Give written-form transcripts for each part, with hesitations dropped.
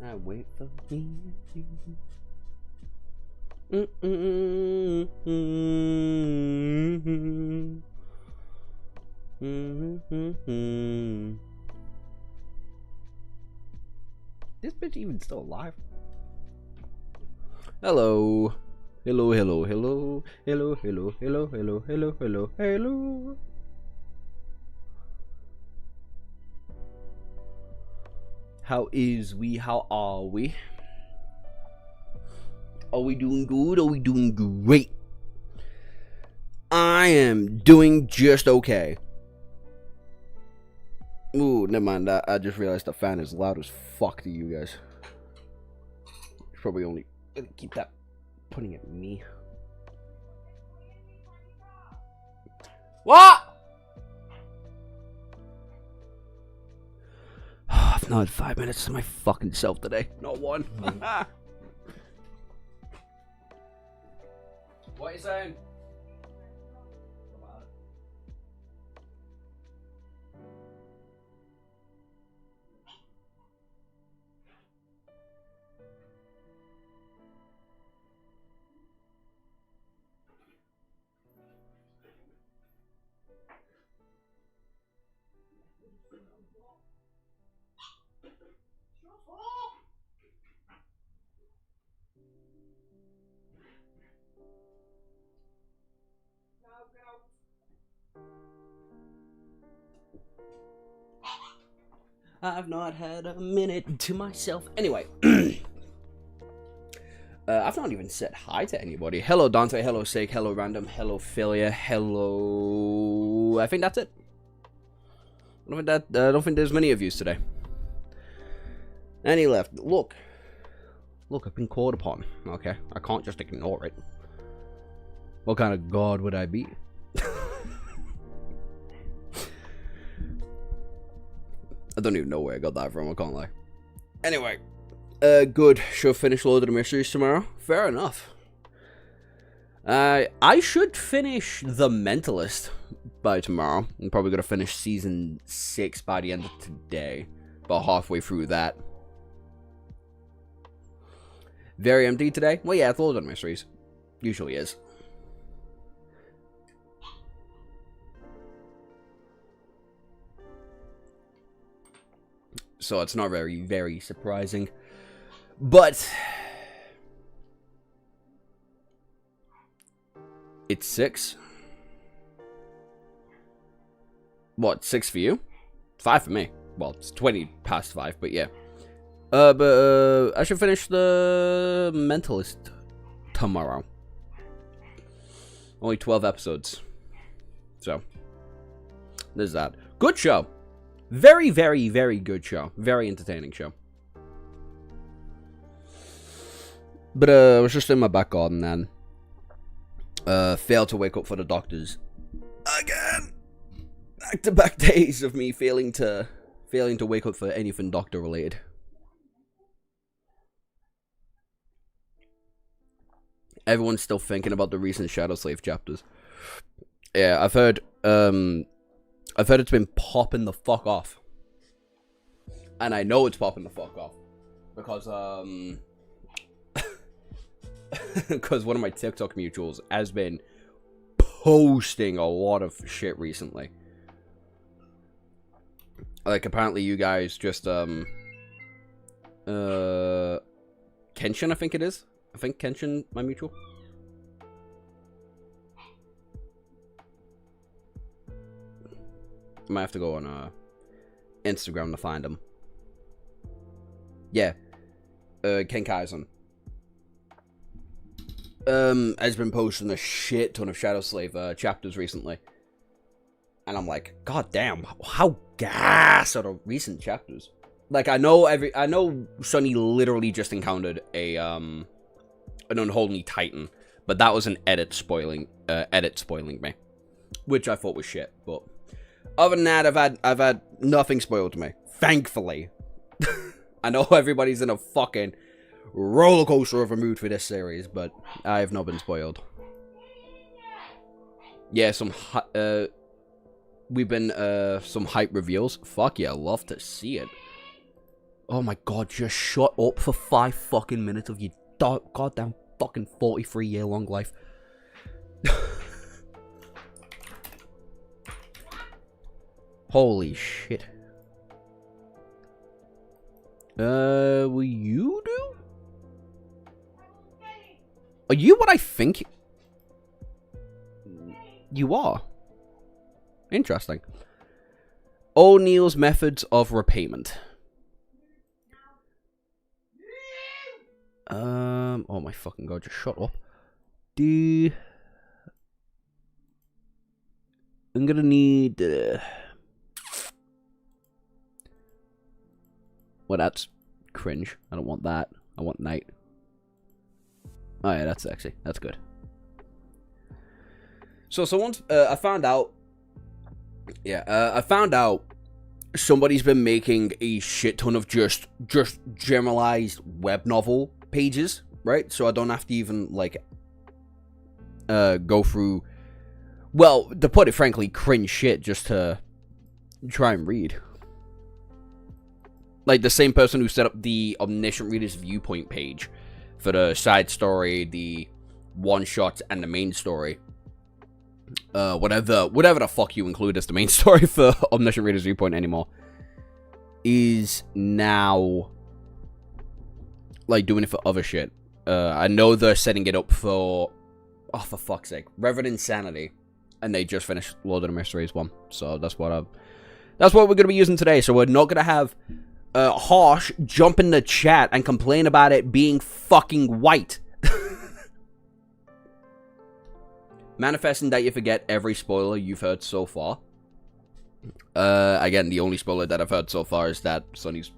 I wait for me and you. This bitch even still alive? Hello. Hello, hello, hello. Hello, hello, hello, hello, hello, hello, hello. How is we? How are we? Are we doing good? Are we doing great? I am doing just okay. Ooh, never mind that. I just realized the fan is loud as fuck to you guys. Probably only keep that pointing at me. What? I've not had 5 minutes to my fucking self today. Not one. What are you saying? I've not had a minute to myself. Anyway, I've not even said hi to anybody. Hello, Dante. Hello, Sake. Hello, Random. Hello, Philia. Hello. I think that's it. I don't think there's many of you today. Any left? Look, I've been called upon. Okay, I can't just ignore it. What kind of god would I be? I don't even know where I got that from, I can't lie. Anyway, good. Should finish LOTM Mysteries tomorrow. Fair enough. I should finish The Mentalist by tomorrow. I'm probably going to finish Season 6 by the end of today. About halfway through that. Very empty today? Well, yeah, it's LOTM Mysteries. Usually is. So it's not very, very surprising. But it's 6. What, 6 for you? 5 for me. Well, it's 20 past 5, but yeah. But I should finish The Mentalist tomorrow. Only 12 episodes. So, there's that. Good show. Very, very, very good show. Very entertaining show. But I was just in my back garden then. Failed to wake up for the doctors. Again! Back-to-back days of me failing to wake up for anything doctor related. Everyone's still thinking about the recent Shadow Slave chapters. Yeah, I've heard it's been popping the fuck off. And I know it's popping the fuck off. Because, because one of my TikTok mutuals has been posting a lot of shit recently. Like, apparently you guys just, Kenshin, I think it is. I think Kenshin, my mutual. I might have to go on Instagram to find him. Yeah. Ken Kaizen. Has been posting a shit ton of Shadow Slave chapters recently. And I'm like, god damn, how gas are the recent chapters? Like, I know Sunny literally just encountered an Unholy Titan, but that was an edit spoiling me. Which I thought was shit, but other than that, I've had nothing spoiled to me. Thankfully. I know everybody's in a fucking roller coaster of a mood for this series, but I have not been spoiled. Yeah, we've been some hype reveals. Fuck yeah, love to see it. Oh my god, just shut up for 5 fucking minutes of your goddamn fucking 43-year-long life. Holy shit. Will you do? Are you what I think you are? Interesting. O'Neill's methods of repayment. Oh my fucking god, just shut up. I'm gonna need, well, that's cringe. I don't want that. I want night. Oh yeah, that's sexy. That's good. So someone's, I found out somebody's been making a shit ton of just generalized web novel pages, right? So I don't have to even, like, go through, well, to put it frankly, cringe shit just to try and read. Like, the same person who set up the Omniscient Reader's Viewpoint page for the side story, the one-shot, and the main story. Whatever the fuck you include as the main story for Omniscient Reader's Viewpoint anymore, is now, like, doing it for other shit. I know they're setting it up for, oh, for fuck's sake, Reverend Insanity, and they just finished Lord of the Mysteries 1, so that's what we're gonna be using today. So we're not gonna have Harsh jump in the chat and complain about it being fucking white. Manifesting that you forget every spoiler you've heard so far. Again, the only spoiler that I've heard so far is that Sonny's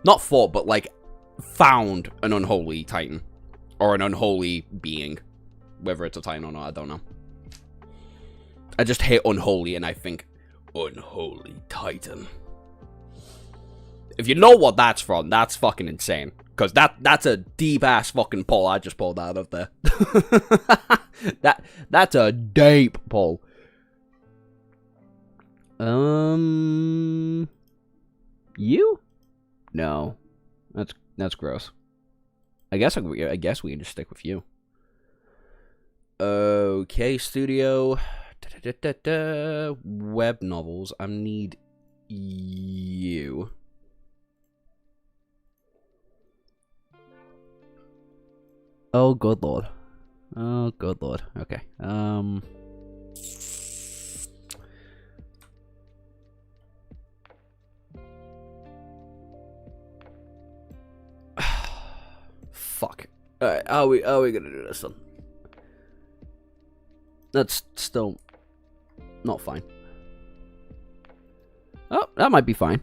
not fought, but, like, found an unholy titan. Or an unholy being. Whether it's a titan or not, I don't know. I just hate unholy and I think, unholy titan. If you know what that's from, that's fucking insane. Because that's a deep-ass fucking pull I just pulled out of there. That's a deep pull. You? No. That's gross. I guess we can just stick with you. Okay, studio. Web novels. I need you. Oh, good lord. Oh, good lord. Okay. Fuck. Alright, how are we gonna do this then? That's still not fine. Oh, that might be fine.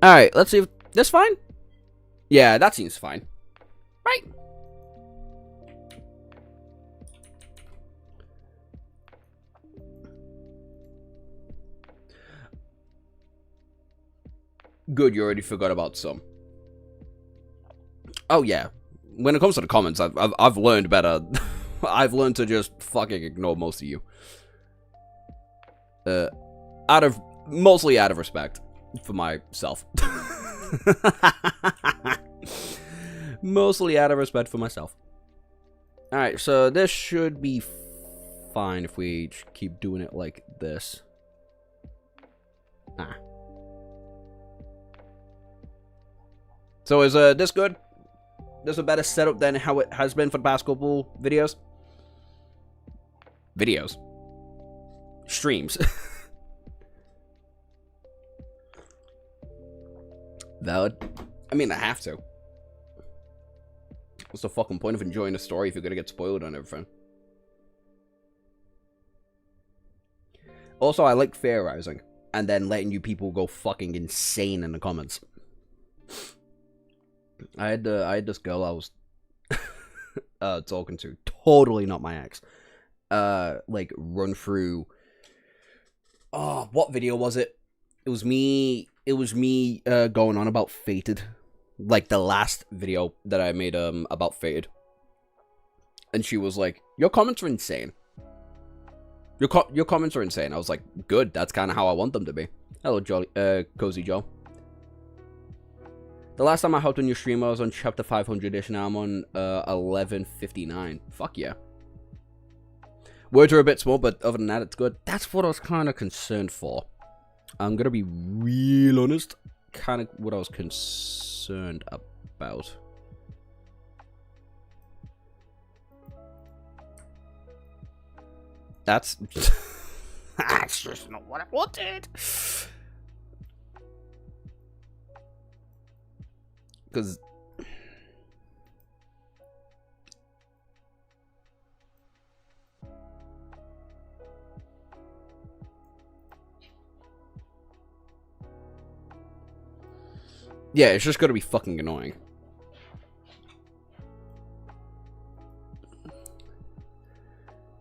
Alright, let's see if this fine? Yeah, that seems fine. Right. Good, you already forgot about some. Oh yeah. When it comes to the comments, I've learned better. I've learned to just fucking ignore most of you. Mostly out of respect for myself. Mostly out of respect for myself. Alright, so this should be fine if we keep doing it like this. Ah. So is this good? This a better setup than how it has been for the past couple videos? Videos. Streams. Valid. I mean, I have to. What's the fucking point of enjoying a story if you're gonna get spoiled on everything? Also, I like theorizing. And then letting you people go fucking insane in the comments. I had this girl I was talking to. Totally not my ex. Like, run through... Oh, what video was it? It was me going on about Fated. Like, the last video that I made, about Fated. And she was like, your comments are insane. Your comments are insane. I was like, good. That's kind of how I want them to be. Hello, Jolly, Cozy Joe. The last time I helped on your stream, I was on chapter 500-ish. Now I'm on 1159. Fuck yeah. Words are a bit small, but other than that, it's good. That's what I was kind of concerned for. I'm gonna be real honest. Kind of what I was concerned about. That's just not what I wanted. Because yeah, it's just gonna be fucking annoying.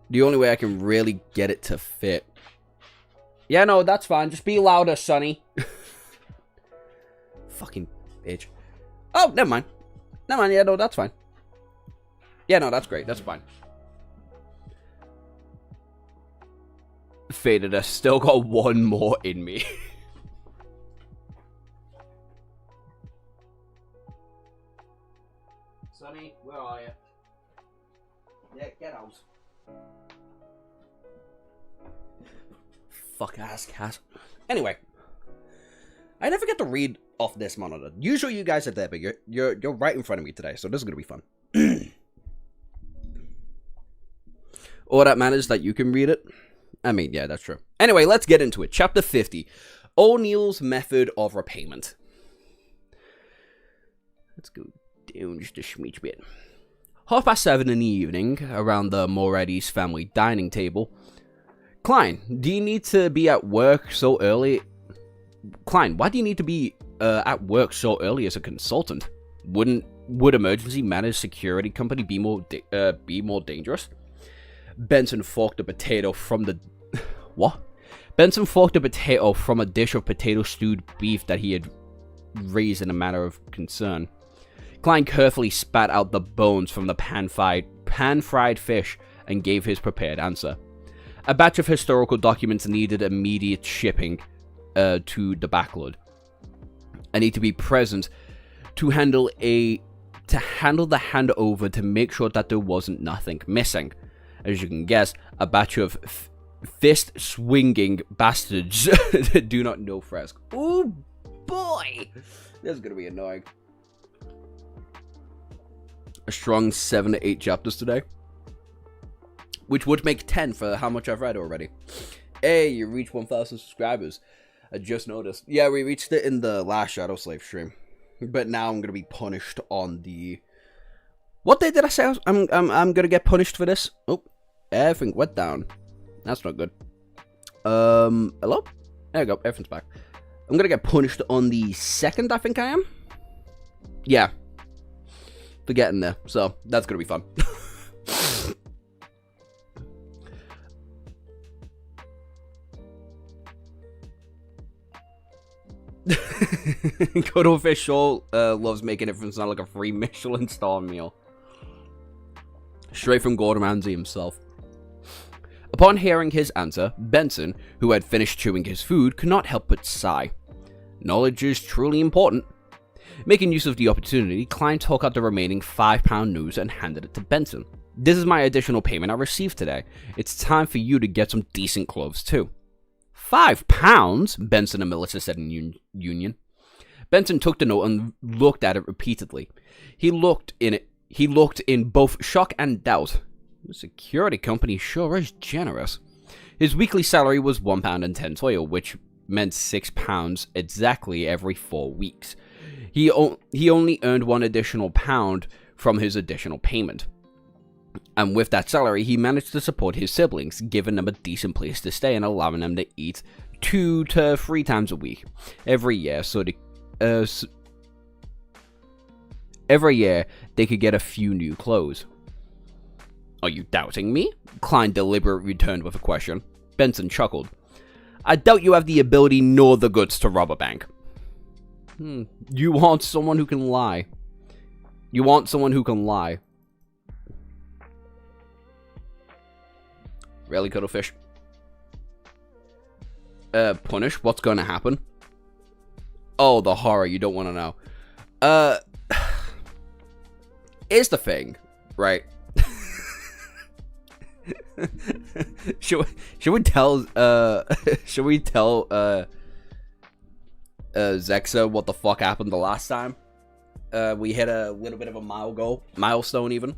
The only way I can really get it to fit. Yeah, no, that's fine. Just be louder, Sonny. Fucking bitch. Oh, never mind. Never mind. Yeah, no, that's fine. Yeah, no, that's great. That's fine. Faded, I still got one more in me. Sonny, where are you? Yeah, get out. Fuck ass cat. Anyway, I never get to read off this monitor. Usually you guys are there, but you're right in front of me today, so this is gonna be fun. All that matters is that you can read it. I mean, yeah, that's true. Anyway, let's get into it. Chapter 50. O'Neill's method of repayment. Let's go down just a smidge bit. 7:30 in the evening, around the Moretti's family dining table. Klein, do you need to be at work so early? Klein, why do you need to be at work so early as a consultant? Would emergency managed security company be more dangerous? Benson forked a potato from the what? Benson forked a potato from a dish of potato stewed beef that he had raised in a matter of concern. Klein carefully spat out the bones from the pan-fried fish and gave his prepared answer. A batch of historical documents needed immediate shipping to the backlot. I need to be present to handle the handover to make sure that there wasn't nothing missing. As you can guess, a batch of fist-swinging bastards that do not know Fresk. Oh boy! This is gonna be annoying. A strong 7 to 8 chapters today. Which would make 10 for how much I've read already. Hey, you reached 1,000 subscribers. I just noticed. Yeah, we reached it in the last Shadow Slave stream. But now I'm gonna be punished on the... What day did I say I'm gonna get punished for this? Oh, everything went down. That's not good. Hello? There you go, everything's back. I'm gonna get punished on the 2nd, I think I am? Yeah. For getting there, so that's gonna be fun. Cuttlefish sure loves making everything sound like a free Michelin star meal. Straight from Gordon Ramsay himself. Upon hearing his answer, Benson, who had finished chewing his food, could not help but sigh. Knowledge is truly important. Making use of the opportunity, Klein took out the remaining £5 notes and handed it to Benson. This is my additional payment I received today. It's time for you to get some decent clothes too. £5? Benson and Melissa said in union. Benson took the note and looked at it repeatedly. He looked in both shock and doubt. The security company sure is generous. His weekly salary was £1.10, which meant £6 exactly every 4 weeks. He only earned one additional pound from his additional payment. And with that salary, he managed to support his siblings, giving them a decent place to stay and allowing them to eat 2 to 3 times a week every year, so every year they could get a few new clothes. Are you doubting me? Klein deliberately returned with a question. Benson chuckled. I doubt you have the ability nor the goods to rob a bank. You want someone who can lie. You want someone who can lie. Really, Cuttlefish? punished, what's going to happen? Oh, the horror, you don't want to know. Here's the thing, right? should we tell Zexa what the fuck happened the last time? We hit a little bit of a milestone even.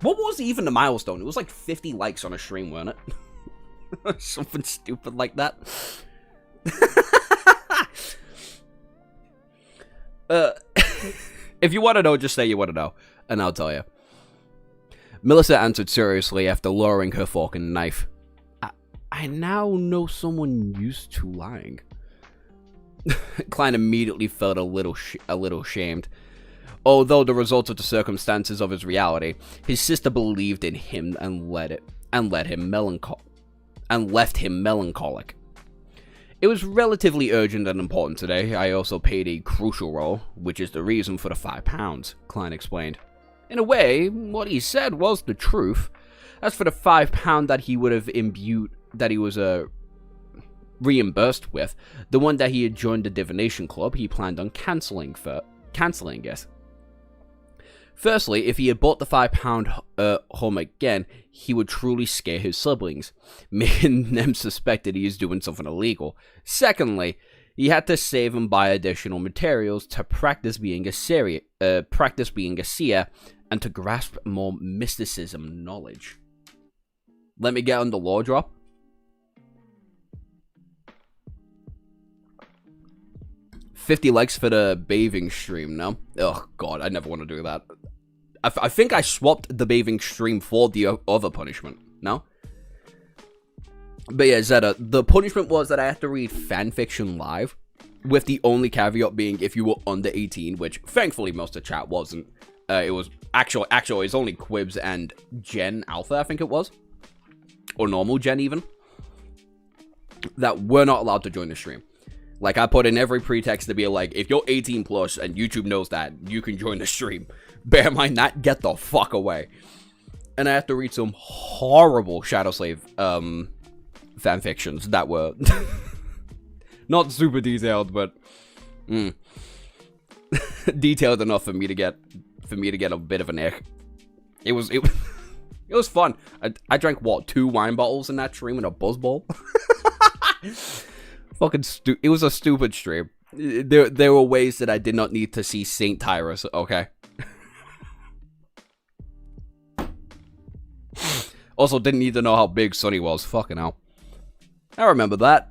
What was even the milestone? It was like 50 likes on a stream, wasn't it? Something stupid like that. If you want to know, just say you want to know, and I'll tell you. Melissa answered seriously after lowering her fork and knife. I now know someone used to lying. Klein immediately felt a little shamed. Although the results of the circumstances of his reality, his sister believed in him and left him melancholic. It was relatively urgent and important today. I also paid a crucial role, which is the reason for the £5, Klein explained. In a way, what he said was the truth. As for the £5 that he would have that he was reimbursed with, the one that he had joined the divination club, he planned on cancelling it. Firstly, if he had bought the £5 home again, he would truly scare his siblings, making them suspect that he is doing something illegal. Secondly, he had to save and buy additional materials to practice being a seer, and to grasp more mysticism knowledge. Let me get on the lore drop. $50 likes for the bathing stream, no? Oh god, I never want to do that. I think I swapped the bathing stream for the other punishment, no? But yeah, Zeta, the punishment was that I had to read fanfiction live, with the only caveat being if you were under 18, which thankfully most of the chat wasn't. It was actually it's only Quibs and Gen Alpha, I think it was. Or normal Gen even. That were not allowed to join the stream. Like, I put in every pretext to be like, if you're 18 plus and YouTube knows that, you can join the stream. Bear in mind that, get the fuck away. And I have to read some horrible Shadow Slave fanfictions that were not super detailed, but detailed enough for me to get a bit of an ick. It was fun. I drank what, 2 wine bottles in that stream and a buzzball. Fucking it was a stupid stream. There were ways that I did not need to see Saint Tyrus, okay? Also, didn't need to know how big Sonny was. Fucking hell. I remember that.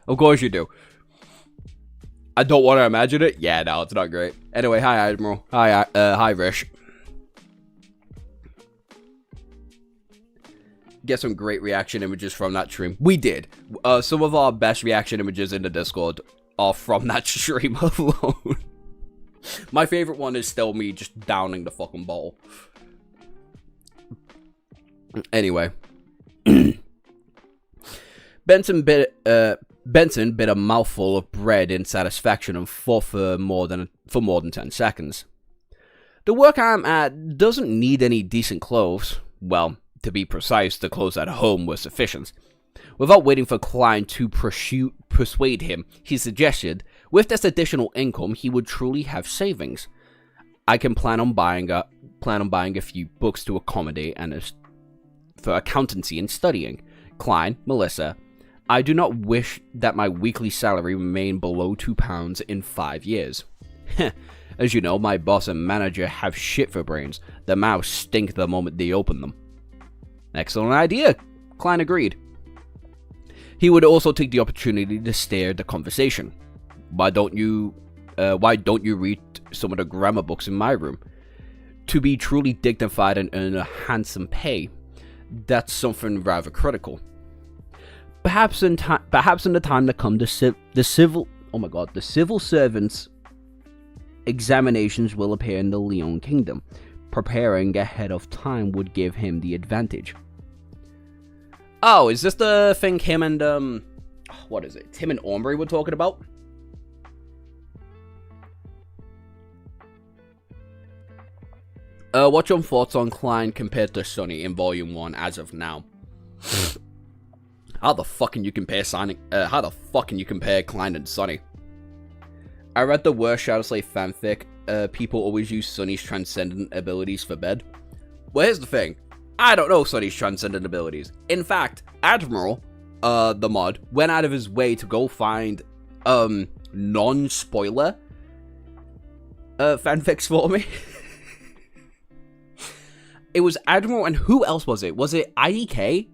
Of course you do. I don't want to imagine it. Yeah, no, it's not great. Anyway, hi, Admiral. Hi, Rish. Get some great reaction images from that stream. We did. Some of our best reaction images in the Discord are from that stream alone. My favorite one is still me just downing the fucking bowl. Anyway. Benson bit a mouthful of bread in satisfaction and fought for more than 10 seconds. The work I'm at doesn't need any decent clothes. Well, to be precise, the clothes at home were sufficient. Without waiting for Klein to persuade him, he suggested, with this additional income, he would truly have savings. I can plan on buying a few books to accommodate for accountancy and studying. Klein, Melissa, I do not wish that my weekly salary remain below £2 in 5 years. As you know, my boss and manager have shit for brains. The mouths stink the moment they open them. Excellent idea, Klein agreed. He would also take the opportunity to steer the conversation. Why don't you read some of the grammar books in my room? To be truly dignified and earn a handsome pay, that's something rather critical. Perhaps in the time to come, the civil servants' examinations will appear in the Leon Kingdom. Preparing ahead of time would give him the advantage. Oh, is this the thing him and, what is it? Him and Omri were talking about? What's your thoughts on Klein compared to Sunny in Volume 1 as of now? How the fuck can you compare Klein and Sunny? I read the worst Shadowslave fanfic. People always use Sunny's transcendent abilities for bed. Well, here's the thing. I don't know Sunny's transcendent abilities. In fact, Admiral, the mod, went out of his way to go find, non-spoiler, fanfics for me. It was Admiral, and who else was it? Was it IDK?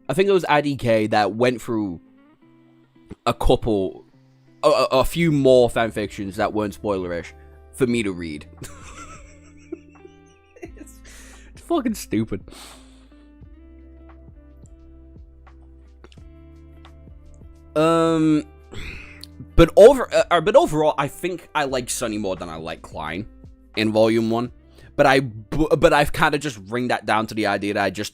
I think it was IDK that went through a few more fanfictions that weren't spoilerish for me to read. It's fucking stupid. But overall, I think I like Sunny more than I like Klein in Volume 1. But I've kind of just bring that down to the idea that I just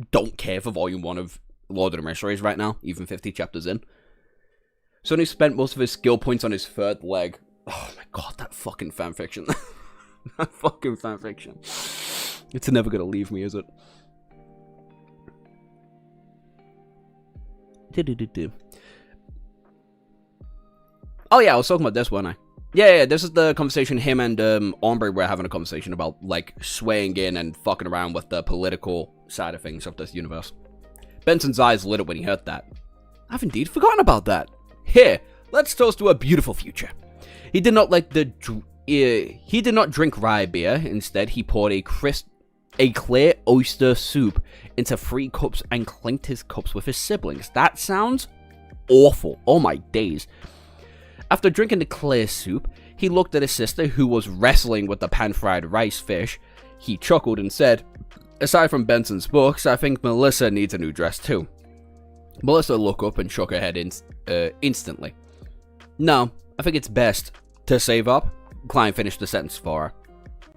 don't care for Volume 1 of Lord of the Mysteries right now, even 50 chapters in. Sunny spent most of his skill points on his third leg. Oh my god, that fucking fanfiction. That fucking fanfiction. It's never gonna leave me, is it? Oh yeah, I was talking about this, wasn't I? Yeah, this is the conversation him and Ombre were having a conversation about, like, swaying in and fucking around with the political side of things of this universe. Benson's eyes lit up when he heard that. I've indeed forgotten about that. Here, let's toast to a beautiful future. He did not drink rye beer. Instead, he poured a clear oyster soup into 3 cups and clinked his cups with his siblings. That sounds awful. Oh my days. After drinking the clear soup, he looked at his sister, who was wrestling with the pan-fried rice fish. He chuckled and said, aside from Benson's books, I think Melissa needs a new dress too. Melissa looked up and shook her head instantly. No, I think it's best to save up. Klein finished the sentence for her.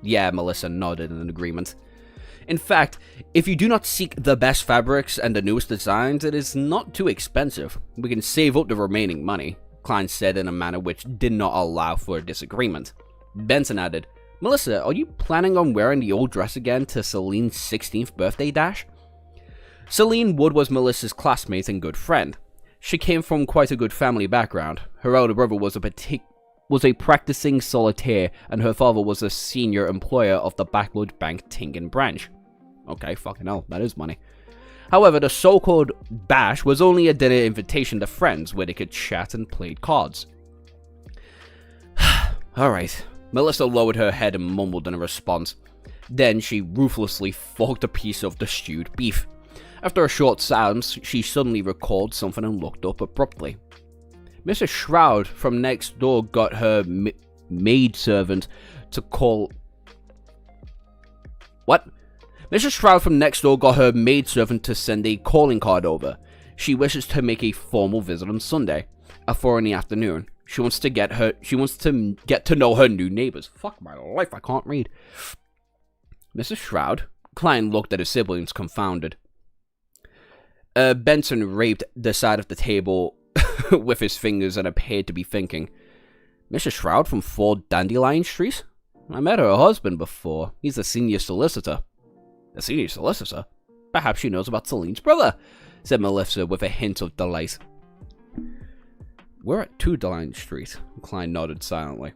Yeah, Melissa nodded in agreement. In fact, if you do not seek the best fabrics and the newest designs, it is not too expensive. We can save up the remaining money, Klein said in a manner which did not allow for a disagreement. Benson added, Melissa, are you planning on wearing the old dress again to Celine's 16th birthday dash? Celine Wood was Melissa's classmate and good friend. She came from quite a good family background. Her elder brother was a practicing solitaire, and her father was a senior employer of the Backwood Bank Tingen branch. Okay, fucking hell, that is money. However, the so-called bash was only a dinner invitation to friends where they could chat and play cards. Alright. Melissa lowered her head and mumbled in a response. Then she ruthlessly forked a piece of the stewed beef. After a short silence, she suddenly recalled something and looked up abruptly. Mrs. Shroud from next door got her maidservant to call... What? Mrs. Shroud from next door got her maidservant to send a calling card over. She wishes to make a formal visit on Sunday, at 4 in the afternoon. She wants to get to know her new neighbors. Fuck my life, I can't read. Mrs. Shroud? Klein looked at his siblings, confounded. Benson raped the side of the table with his fingers and appeared to be thinking. Mrs. Shroud from 4 Dandelion Street? I met her husband before. He's the senior solicitor. The senior solicitor? Perhaps she knows about Celine's brother, said Melissa with a hint of delight. We're at 2 Dandelion Street. Klein nodded silently.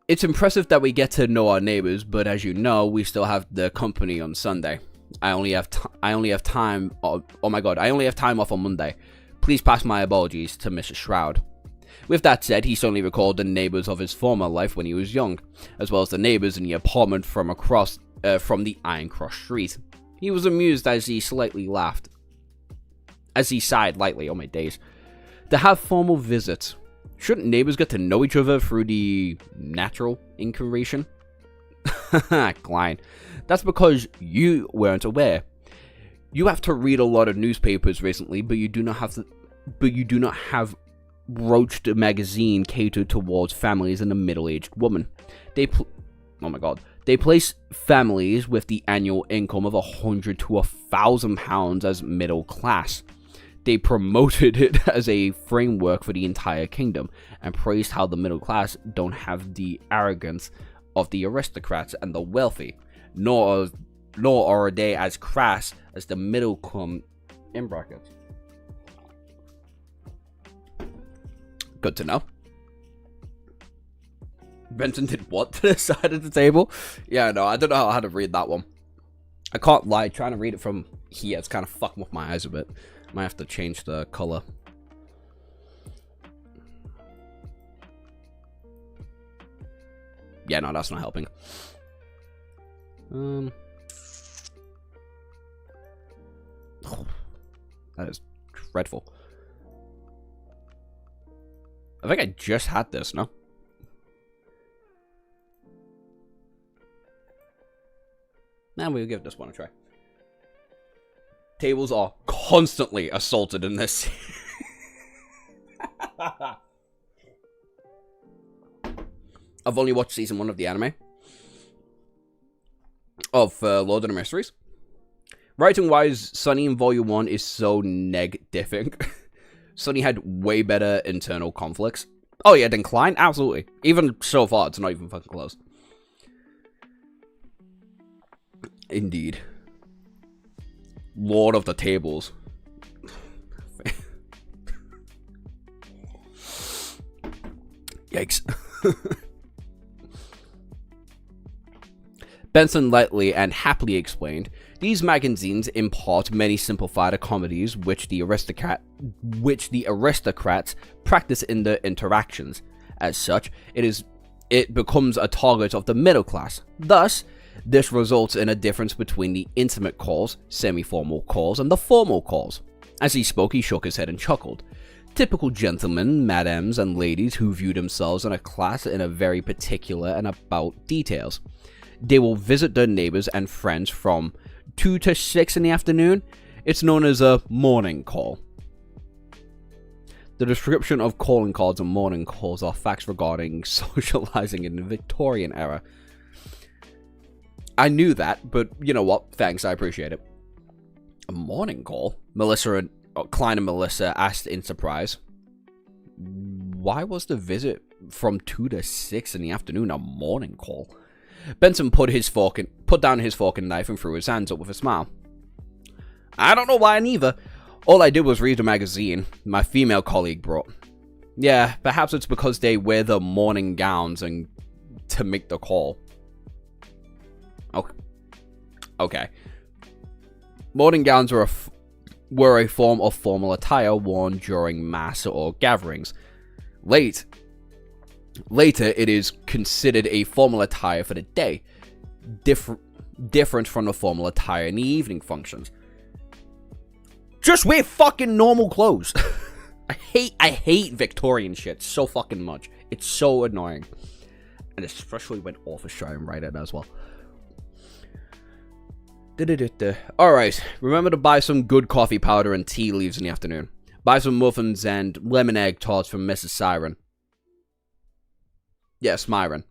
It's impressive that we get to know our neighbors, but as you know, we still have the company on Sunday. I only have time off on Monday. Please pass my apologies to Mrs. Shroud. With that said, he suddenly recalled the neighbors of his former life when he was young, as well as the neighbors in the apartment from the Iron Cross Street. He was amused as he slightly laughed. As he sighed lightly, oh my days. To have formal visits. Shouldn't neighbors get to know each other through the natural inclination? Klein. That's because you weren't aware. You have to read a lot of newspapers recently, but you do not have broached a magazine catered towards families and a middle-aged woman. They place families with the annual income of £100 to £1,000 as middle class. They promoted it as a framework for the entire kingdom, and praised how the middle class don't have the arrogance of the aristocrats and the wealthy, nor are they as crass as the middle come in brackets. Good to know. Benson did what to the side of the table? Yeah, no, I don't know how to read that one. I can't lie, trying to read it from here, it's kind of fucking with my eyes a bit. Might have to change the color. Yeah, no, that's not helping. Oh, that is dreadful. I think I just had this, no? Now we'll give this one a try. Tables are constantly assaulted in this. I've only watched season 1 of the anime of LOTM Mysteries. Writing-wise, Sunny in Volume 1 is so neg-diffing. Sunny had way better internal conflicts. Oh yeah, than Klein? Absolutely. Even so far, it's not even fucking close. Indeed. Lord of the Tables. Yikes. Benson lightly and happily explained, these magazines impart many simplified comedies which the aristocrats practice in their interactions. As such, it becomes a target of the middle class. Thus, this results in a difference between the intimate calls, semi-formal calls, and the formal calls. As he spoke, he shook his head and chuckled. Typical gentlemen, madames, and ladies who view themselves in a class in a very particular and about details. They will visit their neighbors and friends from 2 to 6 in the afternoon. It's known as a morning call. The description of calling cards and morning calls are facts regarding socializing in the Victorian era. I knew that, but you know what? Thanks, I appreciate it. A morning call? Klein and Melissa asked in surprise. Why was the visit from 2 to 6 in the afternoon a morning call? Benson put down his fork and knife and threw his hands up with a smile. I don't know why neither. All I did was read a magazine my female colleague brought. Yeah, perhaps it's because they wear the morning gowns and to make the call. Okay. Morning gowns were a form of formal attire worn during mass or gatherings. Later, it is considered a formal attire for the day, different from the formal attire in the evening functions. Just wear fucking normal clothes. I hate Victorian shit so fucking much. It's so annoying. And especially when authors try and write it as well. Alright, remember to buy some good coffee powder and tea leaves in the afternoon. Buy some muffins and lemon egg tarts from Mrs. Siren. Yes, Myron.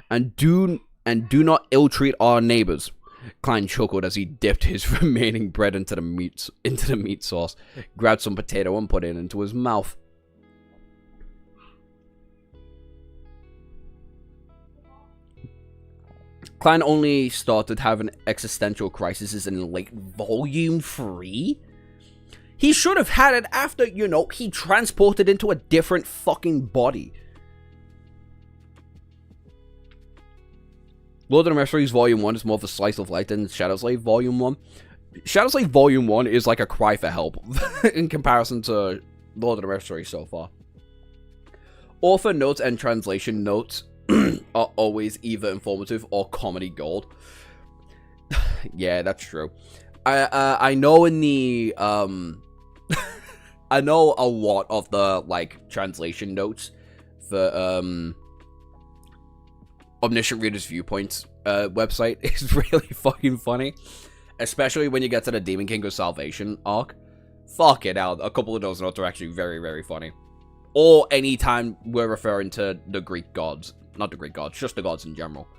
And do not ill-treat our neighbors. Klein chuckled as he dipped his remaining bread into the meat sauce, grabbed some potato and put it into his mouth. Klein only started having existential crises in late Volume 3? He should have had it after, he transported into a different fucking body. LOTM Mysteries Volume 1 is more of a slice of life than Shadow Slave Volume 1. Shadow Slave Volume 1 is like a cry for help in comparison to LOTM Mysteries so far. Author notes and translation notes are always either informative or comedy gold. Yeah, that's true. I know in the I know a lot of the translation notes for Omniscient Reader's Viewpoints website is really fucking funny, especially when you get to the Demon King of Salvation arc. Fuck it out, a couple of those notes are actually very, very funny. Or anytime we're referring to the Greek gods. Not the Greek gods, just the gods in general.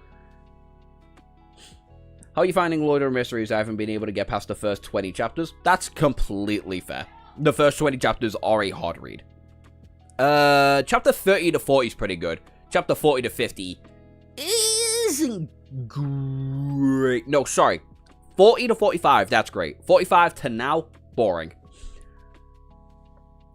How are you finding LOTM Mysteries? I haven't been able to get past the first 20 chapters. That's completely fair. The first 20 chapters are a hard read. Chapter 30 to 40 is pretty good. Chapter 40 to 50 isn't great. No, sorry. 40 to 45, that's great. 45 to now, boring.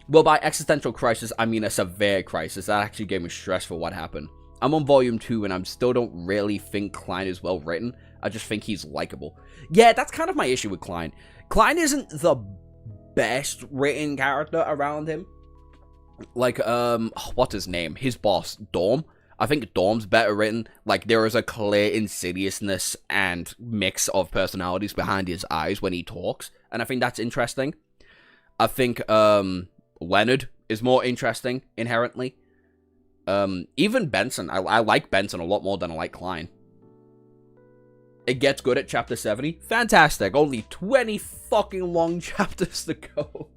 Well, by existential crisis, I mean a severe crisis. That actually gave me stress for what happened. I'm on volume 2, and I still don't really think Klein is well written. I just think he's likable. Yeah, that's kind of my issue with Klein. Klein isn't the best written character around him. Like, what's his name? His boss, Dorm. I think Dorm's better written. Like, there is a clear insidiousness and mix of personalities behind his eyes when he talks, and I think that's interesting. I think, Leonard is more interesting, inherently. Even Benson. I like Benson a lot more than I like Klein. It gets good at chapter 70. Fantastic. Only 20 fucking long chapters to go.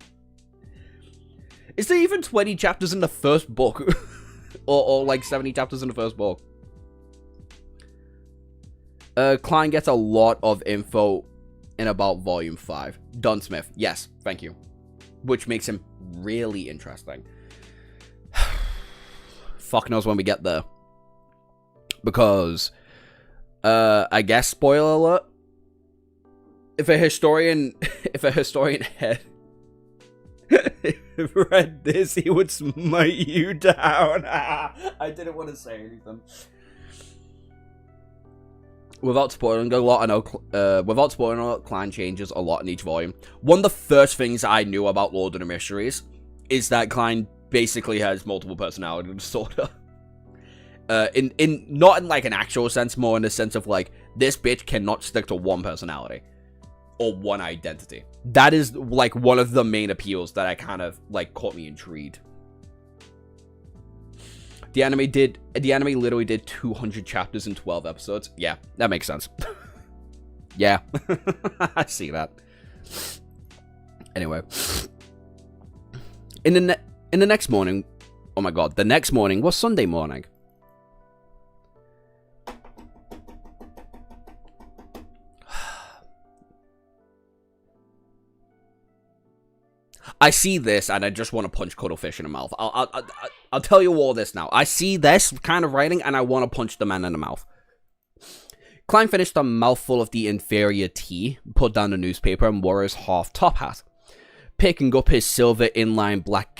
Is there even 20 chapters in the first book? or like 70 chapters in the first book? Klein gets a lot of info in about volume 5. Dunsmith. Yes, thank you. Which makes him really interesting. Fuck knows when we get there. Because, I guess, spoiler alert, if a historian had read this, he would smite you down. I didn't want to say anything. Without spoiling a lot, I know, without spoiling a lot, Klein changes a lot in each volume. One of the first things I knew about Lord of the Mysteries is that Klein basically has multiple personality disorder. Not in like an actual sense, more in the sense of like, this bitch cannot stick to one personality or one identity. That is like one of the main appeals that I kind of like caught me intrigued. The anime literally did 200 chapters in 12 episodes. Yeah, that makes sense. Yeah, I see that. Anyway, in the next morning, oh my god, the next morning was Sunday morning. I see this and I just want to punch Cuttlefish in the mouth. I'll tell you all this now. I see this kind of writing and I want to punch the man in the mouth. Klein finished a mouthful of the inferior tea, put down the newspaper, and wore his half top hat. Picking up his silver inline black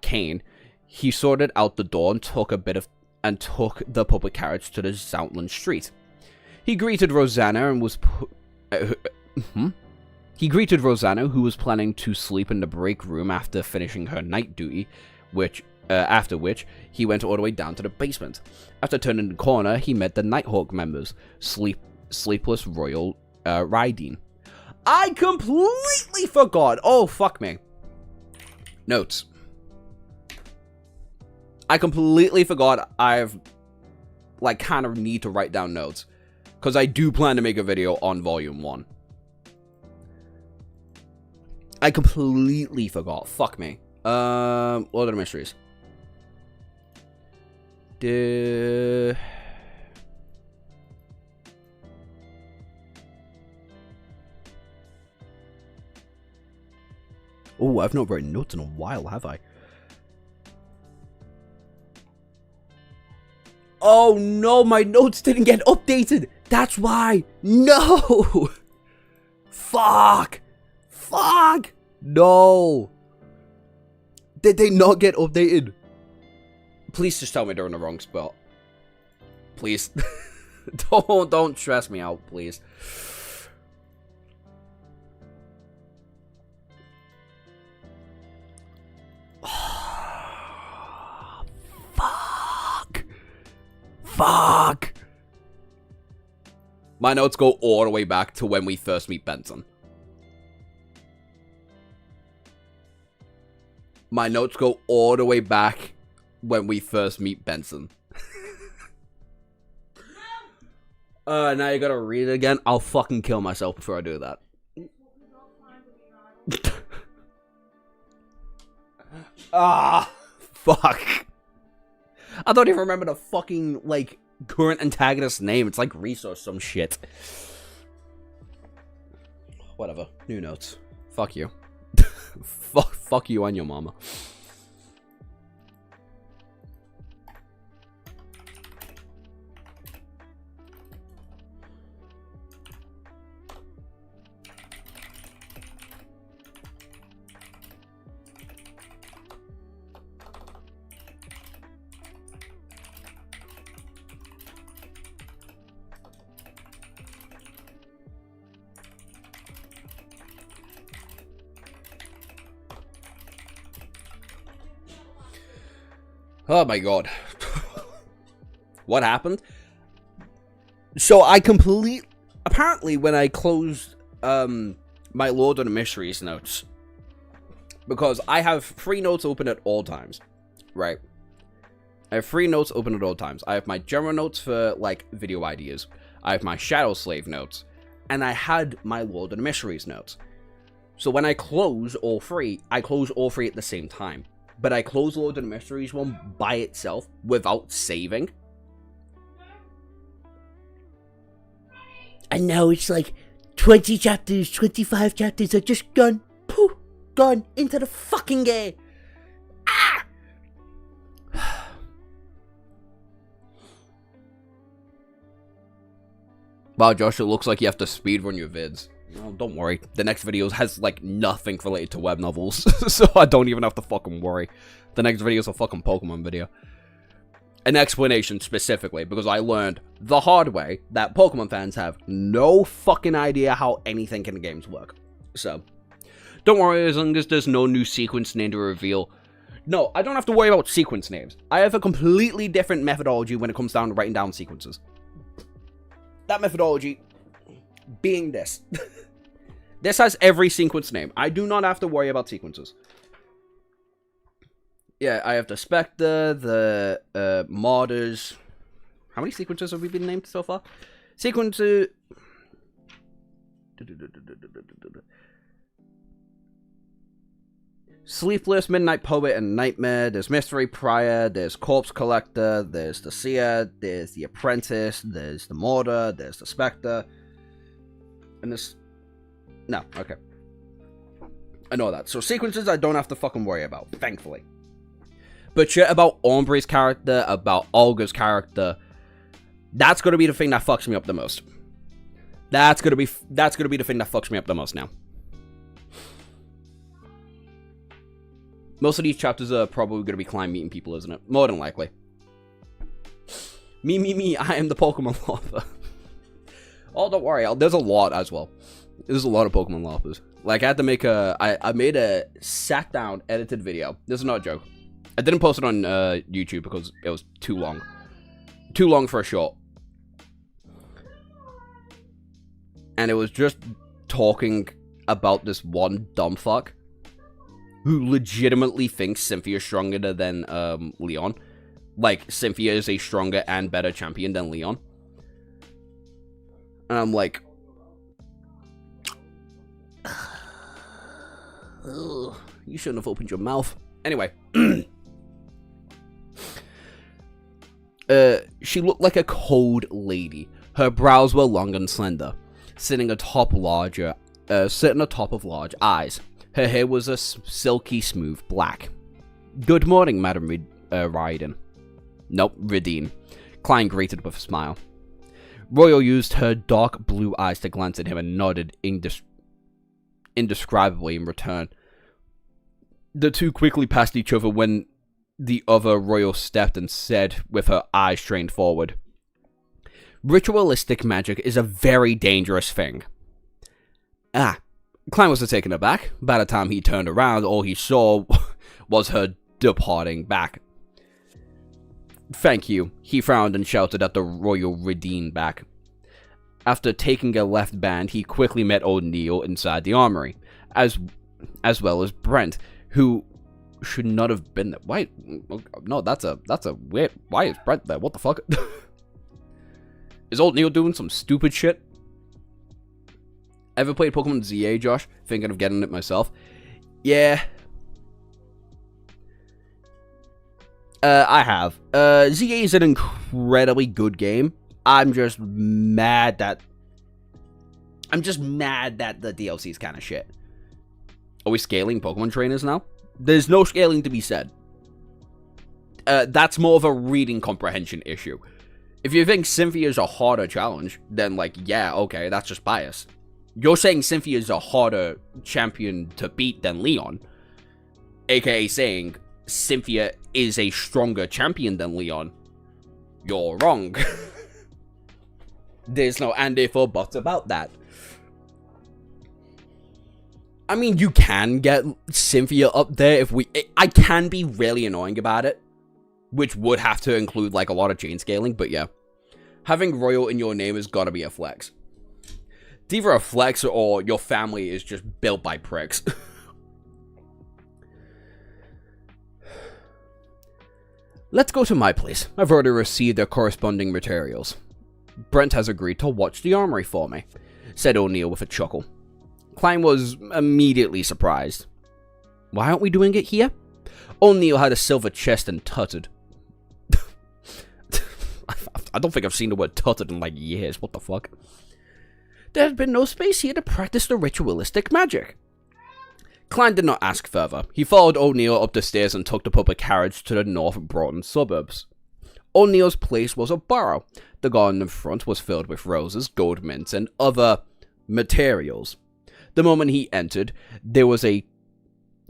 cane, he sorted out the door and took the public carriage to the Zoutland Street. He greeted Rosanna and was He greeted Rosanna, who was planning to sleep in the break room after finishing her night duty, after which he went all the way down to the basement. After turning the corner, he met the Nighthawk members, Sleepless Royal Riding. I completely forgot! Oh, fuck me. Notes. I completely forgot I've, like, kind of need to write down notes. Because I do plan to make a video on Volume 1. I completely forgot. Fuck me. Lord of the Mysteries. Oh, I've not written notes in a while, have I? Oh no, my notes didn't get updated. That's why. No. Fuck. Fuck! No! Did they not get updated? Please just tell me they're in the wrong spot. Please. Don't stress me out, please. Fuck! Fuck! My notes go all the way back to when we first meet Benson. My notes go all the way back when we first meet Benson. Now you gotta read it again. I'll fucking kill myself before I do that. Fuck. I don't even remember the fucking, like, current antagonist's name. It's like Reese or some shit. Whatever. New notes. Fuck you. Fuck you and your mama. Oh my god. What happened? So I apparently when I closed my Lord of the Mysteries notes, because I have 3 notes open at all times, right? I have 3 notes open at all times. I have my general notes for like video ideas. I have my Shadow Slave notes, and I had my Lord of the Mysteries notes. So when I close all 3, I close all 3 at the same time. But I closed Lord of the Mysteries one by itself without saving. And now it's like 20 chapters, 25 chapters are just gone, poof, gone into the fucking air. Ah! Wow, Josh, it looks like you have to speedrun your vids. Oh, don't worry. The next video has, like, nothing related to web novels. So I don't even have to fucking worry. The next video is a fucking Pokemon video. An explanation specifically, because I learned the hard way that Pokemon fans have no fucking idea how anything in the games work. So, don't worry as long as there's no new sequence name to reveal. No, I don't have to worry about sequence names. I have a completely different methodology when it comes down to writing down sequences. That methodology being this. This has every sequence name. I do not have to worry about sequences. Yeah, I have the Spectre, the Martyrs. How many sequences have we been named so far? Sequences. Sleepless, Midnight Poet, and Nightmare. There's Mystery Prior, there's Corpse Collector, there's the Seer, there's the Apprentice, there's the Mortar, there's the Spectre. And this... No, okay. I know that. So sequences I don't have to fucking worry about, thankfully. But shit about Ombre's character, about Olga's character, that's gonna be the thing that fucks me up the most. That's gonna be the thing that fucks me up the most now. Most of these chapters are probably gonna be Klein meeting people, isn't it? More than likely. Me, I am the Pokemon lover. Oh, don't worry, there's a lot as well. There's a lot of Pokemon loppers. Like, I had to make I made a sat-down edited video. This is not a joke. I didn't post it on YouTube because it was too long. Too long for a short. And it was just talking about this one dumb fuck who legitimately thinks Cynthia's stronger than Leon. Like, Cynthia is a stronger and better champion than Leon. And I'm like... Ugh, you shouldn't have opened your mouth. Anyway. She looked like a cold lady. Her brows were long and slender, sitting atop of large eyes. Her hair was a silky smooth black. Good morning, Madam Raiden. Nope, Radine. Klein greeted with a smile. Royal used her dark blue eyes to glance at him and nodded indescribably in return. The two quickly passed each other when the other Royal stepped and said, with her eyes strained forward, "Ritualistic magic is a very dangerous thing." Ah, Klein was taken aback. By the time he turned around, all he saw was her departing back. "Thank you," he frowned and shouted at the Royal Radine back. After taking a left band, he quickly met old Neil inside the armory, as well as Brent, who should not have been there. Why? No, that's a weird. Why is Brent there? What the fuck? Is old Neil doing some stupid shit? Ever played Pokemon ZA, Josh? Thinking of getting it myself. Yeah. I have. ZA is an incredibly good game. I'm just mad that the DLC is kind of shit. Are we scaling Pokemon trainers now? There's no scaling to be said. That's more of a reading comprehension issue. If you think Cynthia's a harder challenge, then, like, yeah, okay, that's just bias. You're saying Cynthia's a harder champion to beat than Leon, aka saying Cynthia is a stronger champion than Leon. You're wrong. There's no and if or buts about that. I mean, you can get Cynthia up there if I can be really annoying about it, which would have to include, like, a lot of chain scaling, but yeah. Having Royal in your name has got to be a flex. It's either a flex or your family is just built by pricks. Let's go to my place. I've already received the corresponding materials. Brent has agreed to watch the armory for me, said O'Neill with a chuckle. Klein was immediately surprised. Why aren't we doing it here? O'Neill had a silver chest and tutted. I don't think I've seen the word tutted in, like, years. What the fuck? There had been no space here to practice the ritualistic magic. Klein did not ask further. He followed O'Neill up the stairs and took the public carriage to the North Broughton suburbs. O'Neill's place was a borough. The garden in front was filled with roses, gold mints, and other materials. The moment he entered, there was a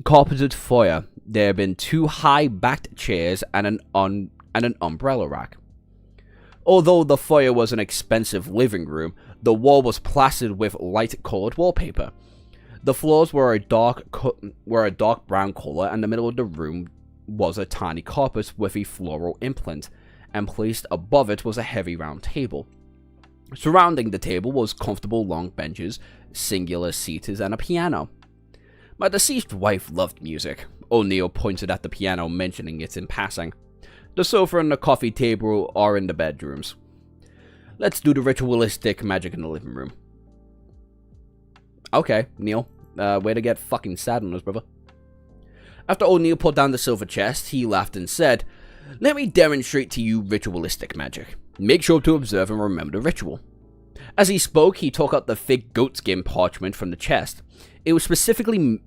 carpeted foyer. There had been 2 high-backed chairs and an umbrella rack. Although the foyer was an expensive living room, the wall was plastered with light-colored wallpaper. The floors were a dark brown color, and the middle of the room was a tiny carpet with a floral imprint, and placed above it was a heavy round table. Surrounding the table was comfortable long benches, singular seaters, and a piano. My deceased wife loved music. O'Neill pointed at the piano, mentioning it in passing. The sofa and the coffee table are in the bedrooms. Let's do the ritualistic magic in the living room. Okay, Neil. Way to get fucking sad on us, brother. After O'Neill put down the silver chest, he laughed and said, "Let me demonstrate to you ritualistic magic. Make sure to observe and remember the ritual." As he spoke, he took out the thick goatskin parchment from the chest. It was specifically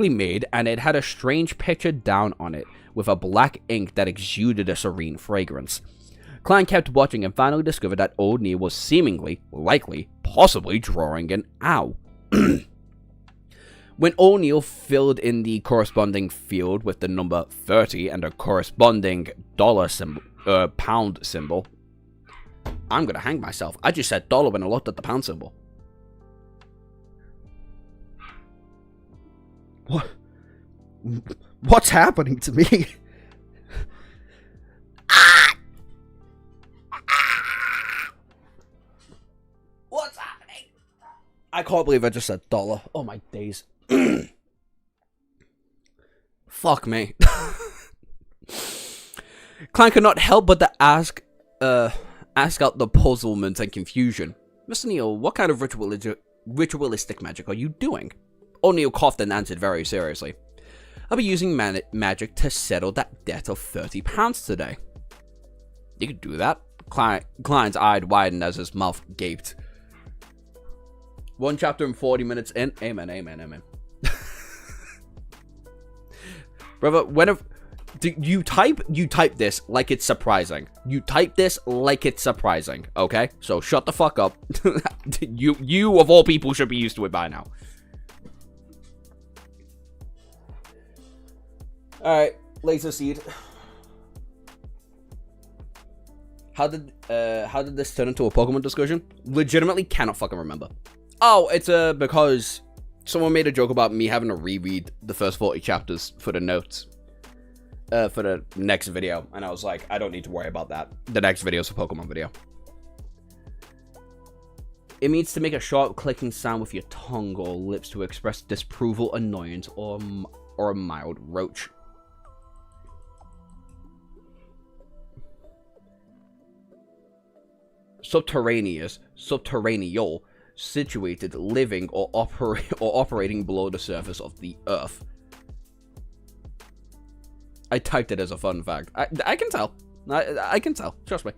made, and it had a strange picture down on it, with a black ink that exuded a serene fragrance. Klein kept watching and finally discovered that O'Neill was seemingly, likely, possibly drawing an owl. When O'Neill filled in the corresponding field with the number 30 and a corresponding pound symbol, I'm gonna hang myself. I just said dollar when I looked at the pound symbol. What's happening to me? What's happening? I can't believe I just said dollar. Oh my days. Fuck me. Klein could not help but to ask out the puzzlement and confusion. Mr. Neal, what kind of ritualistic magic are you doing? O'Neill coughed and answered very seriously. I'll be using magic to settle that debt of £30 today. You could do that. Klein's eye widened as his mouth gaped. 1 chapter and 40 minutes in. Amen, amen, amen. Brother, you type this like it's surprising. You type this like it's surprising, okay? So shut the fuck up. you of all people should be used to it by now. Alright, Laser Seed. How did this turn into a Pokemon discussion? Legitimately cannot fucking remember. Oh, it's because someone made a joke about me having to reread the first 40 chapters for the notes. For the next video. And I was like, I don't need to worry about that. The next video is a Pokemon video. It means to make a sharp clicking sound with your tongue or lips to express disapproval, annoyance, or a mild roach. Subterraneal, situated, living, or operating below the surface of the earth. I typed it as a fun fact. I can tell. I can tell. Trust me.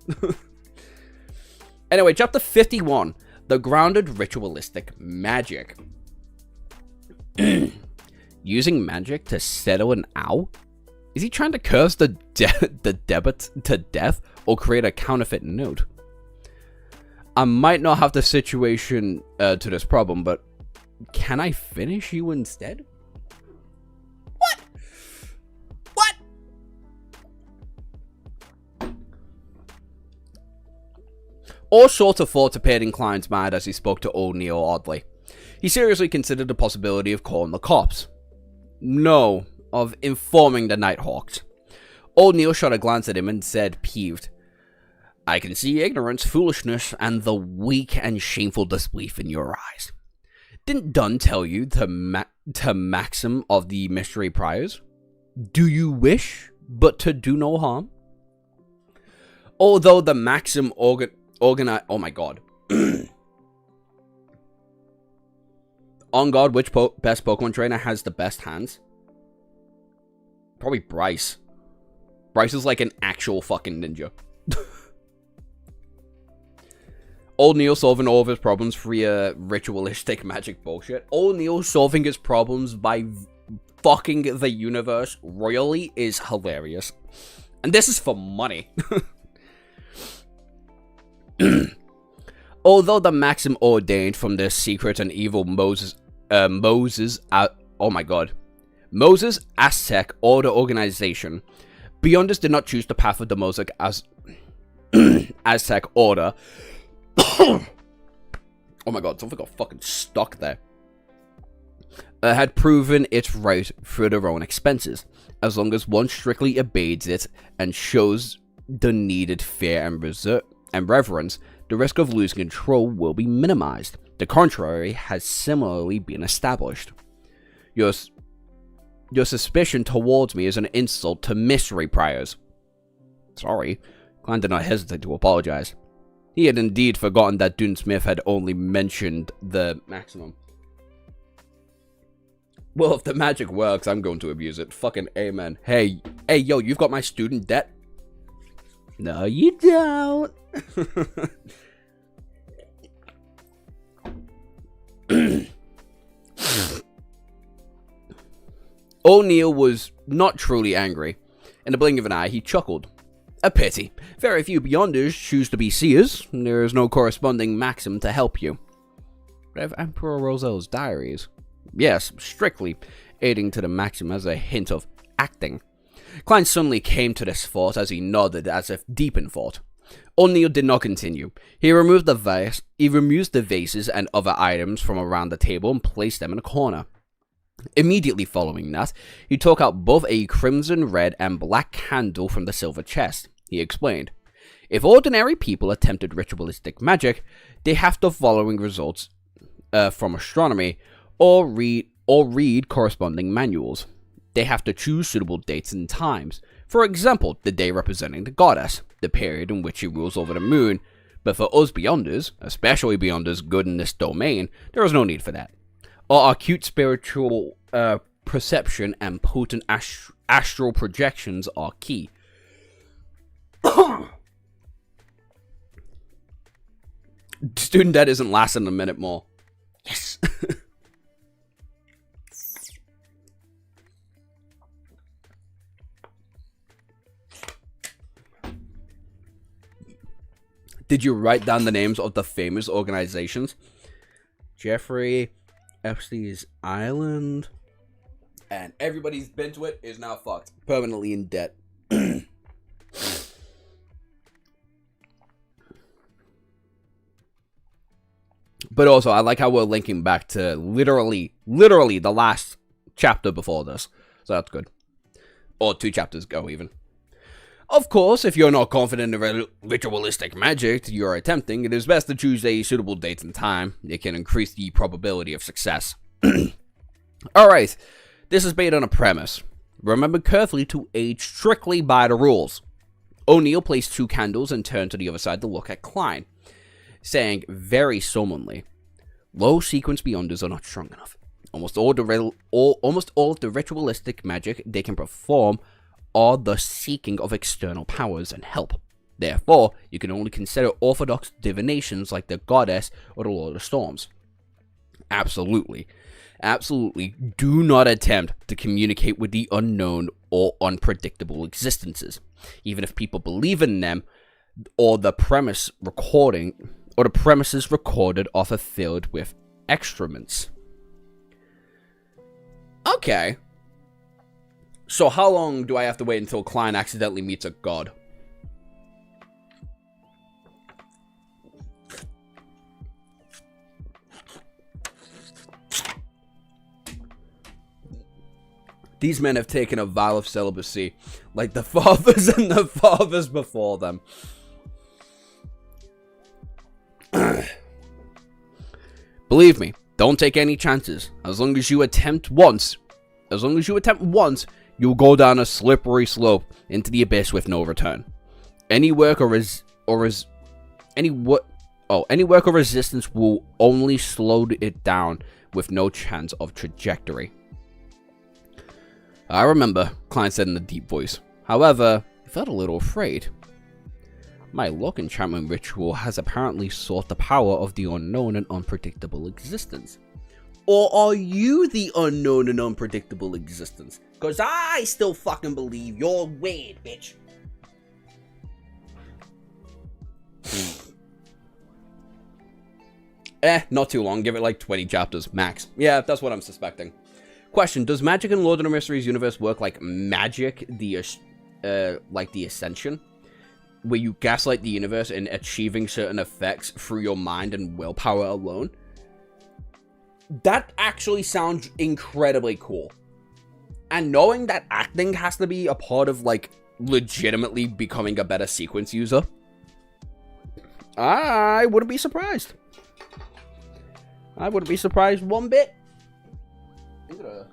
Anyway, chapter 51. The grounded ritualistic magic. Using magic to settle an owl? Is he trying to curse the debit to death or create a counterfeit note? I might not have the situation to this problem, but can I finish you instead? What? What? All sorts of thoughts appeared in Klein's mind as he spoke to old Neil oddly. He seriously considered the possibility of calling the cops. No, of informing the Nighthawks. Old Neil shot a glance at him and said, peeved, I can see ignorance, foolishness, and the weak and shameful disbelief in your eyes. Didn't Dunn tell you to maxim of the mystery priors? Do you wish but to do no harm? Although the maxim oh my god. On God, which best Pokemon trainer has the best hands? Probably Bryce. Bryce is like an actual fucking ninja. Old Neil solving all of his problems via ritualistic magic bullshit. Old Neil solving his problems by fucking the universe royally is hilarious. And this is for money. Although the maxim ordained from the secret and evil Moses Aztec Order organization, Beyonders did not choose the path of the Mosaic Aztec Order. Oh my god, something got fucking stuck there. Had proven it right through their own expenses, as long as one strictly obeys it and shows the needed fear and reverence. The risk of losing control will be minimized. The contrary has similarly been established. Your suspicion towards me is an insult to mystery priors. Sorry, Klein did not hesitate to apologize. He had indeed forgotten that Dune Smith had only mentioned the maximum. Well, if the magic works, I'm going to abuse it. Fucking amen. Hey, yo, you've got my student debt? No, you don't. O'Neill was not truly angry. In the blink of an eye, he chuckled. A pity. Very few Beyonders choose to be seers. There is no corresponding maxim to help you. But I have Emperor Roselle's diaries. Yes, strictly aiding to the maxim as a hint of acting. Klein suddenly came to this thought as he nodded as if deep in thought. O'Neill did not continue. He removed the vases and other items from around the table and placed them in a corner. Immediately following that, he took out both a crimson, red, and black candle from the silver chest. He explained, if ordinary people attempted ritualistic magic, they have the following results from astronomy or read corresponding manuals. They have to choose suitable dates and times. For example, the day representing the goddess, the period in which she rules over the moon. But for us Beyonders, especially Beyonders good in this domain, there is no need for that. Our acute spiritual perception and potent astral projections are key. Student debt isn't lasting a minute more. Yes. Did you write down the names of the famous organizations? Jeffrey Epstein's Island. And everybody's been to it is now fucked. Permanently in debt. But also, I like how we're linking back to literally the last chapter before this. So that's good. Or 2 chapters ago, even. Of course, if you're not confident in ritualistic magic you're attempting, it is best to choose a suitable date and time. It can increase the probability of success. Alright, this is based on a premise. Remember carefully to age strictly by the rules. O'Neill placed 2 candles and turned to the other side to look at Klein, saying very solemnly, low sequence Beyonders are not strong enough. Almost all of the ritualistic magic they can perform are the seeking of external powers and help. Therefore, you can only consider orthodox divinations like the Goddess or the Lord of Storms. Absolutely. Absolutely do not attempt to communicate with the unknown or unpredictable existences, even if people believe in them, or the premises recorded are filled with excrements. Okay. So how long do I have to wait until Klein accidentally meets a god? These men have taken a vow of celibacy, like the fathers and the fathers before them. Believe me, don't take any chances. As long as you attempt once, you'll go down a slippery slope into the abyss with no return. Any work or resistance will only slow it down with no chance of trajectory. I remember, Klein said in a deep voice. However, he felt a little afraid. My lock enchantment ritual has apparently sought the power of the unknown and unpredictable existence. Or are you the unknown and unpredictable existence? Because I still fucking believe you're weird, bitch. Not too long. Give it like 20 chapters, max. Yeah, that's what I'm suspecting. Question, does magic in Lord of the Mysteries universe work like magic, like the Ascension? Where you gaslight the universe in achieving certain effects through your mind and willpower alone? That actually sounds incredibly cool. And knowing that acting has to be a part of, like, legitimately becoming a better sequence user, I wouldn't be surprised. I wouldn't be surprised one bit. I'm gonna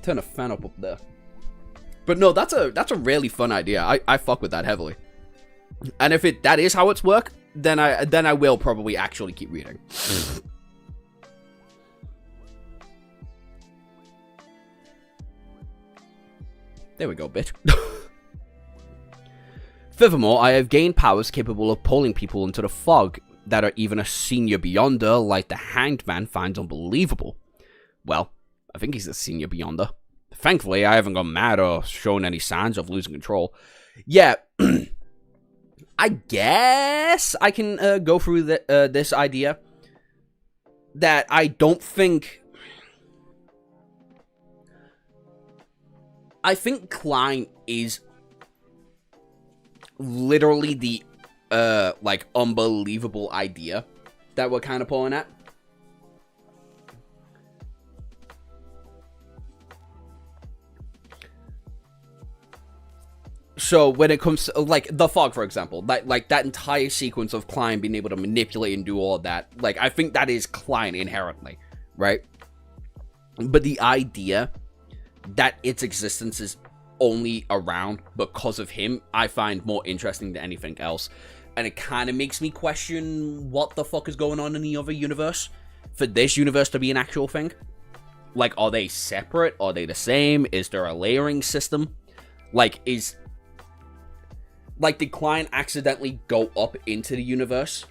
turn the fan up there. But no, that's a really fun idea. I fuck with that heavily. And if that is how it's work, then I will probably actually keep reading. There we go, bitch. Furthermore, I have gained powers capable of pulling people into the fog that are even a senior beyonder like the Hanged Man finds unbelievable. Well, I think he's a senior beyonder. Thankfully, I haven't gone mad or shown any signs of losing control. Yeah, I guess I can go through this idea that I don't think... I think Klein is literally the, like, unbelievable idea that we're kind of pulling at. So when it comes to, like, the fog, for example, like that entire sequence of Klein being able to manipulate and do all that, like, I think that is Klein inherently, right? But the idea that its existence is only around because of him, I find more interesting than anything else. And it kind of makes me question what the fuck is going on in the other universe for this universe to be an actual thing. Like, are they separate? Are they the same? Is there a layering system? Like, did Klein accidentally go up into the universe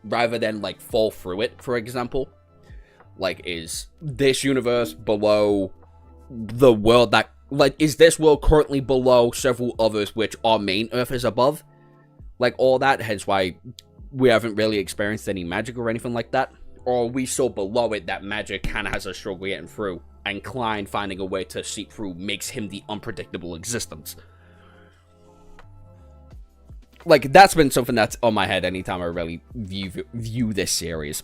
rather than, like, fall through it, for example? Like, is this universe below the world that, like, is this world currently below several others which our main Earth is above? Like, all that, hence why we haven't really experienced any magic or anything like that? Or are we so below it that magic kind of has a struggle getting through, and Klein finding a way to seep through makes him the unpredictable existence? Like, that's been something that's on my head anytime I really view this series.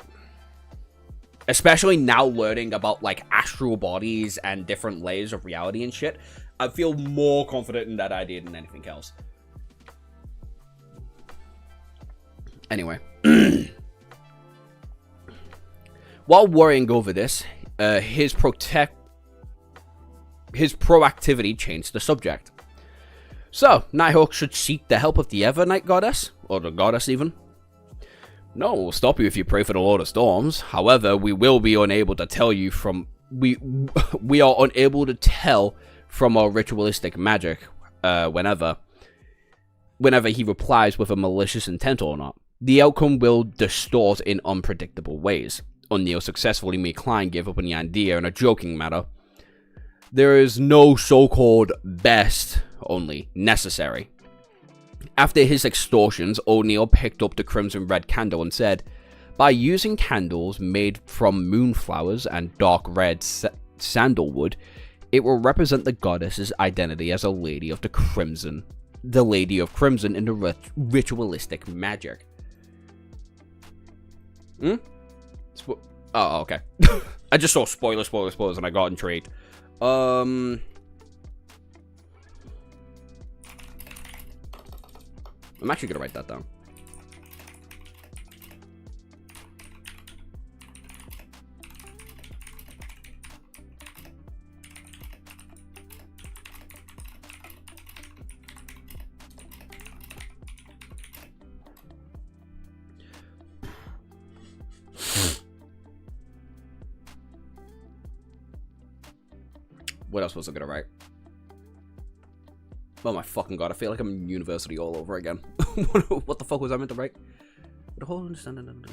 Especially now learning about, like, astral bodies and different layers of reality and shit. I feel more confident in that idea than anything else. Anyway. While worrying over this, his proactivity changed the subject. So, Nighthawk should seek the help of the Evernight Goddess, or the Goddess even. No one will stop you if you pray for the Lord of Storms. However, we will be unable to tell you from... We are unable to tell from our ritualistic magic, whenever he replies with a malicious intent or not. The outcome will distort in unpredictable ways. O'Neill successfully made Klein give up on the idea in a joking manner. There is no so-called best, only necessary. After his extortions, O'Neill picked up the crimson red candle and said, by using candles made from moonflowers and dark red sandalwood, it will represent the goddess's identity as a lady of the crimson. The Lady of Crimson in the ritualistic magic. Oh, okay. I just saw spoilers, and I got intrigued. I'm actually gonna write that down. What else was I gonna write? Oh my fucking god, I feel like I'm in university all over again. What the fuck was I meant to write? The whole understanding.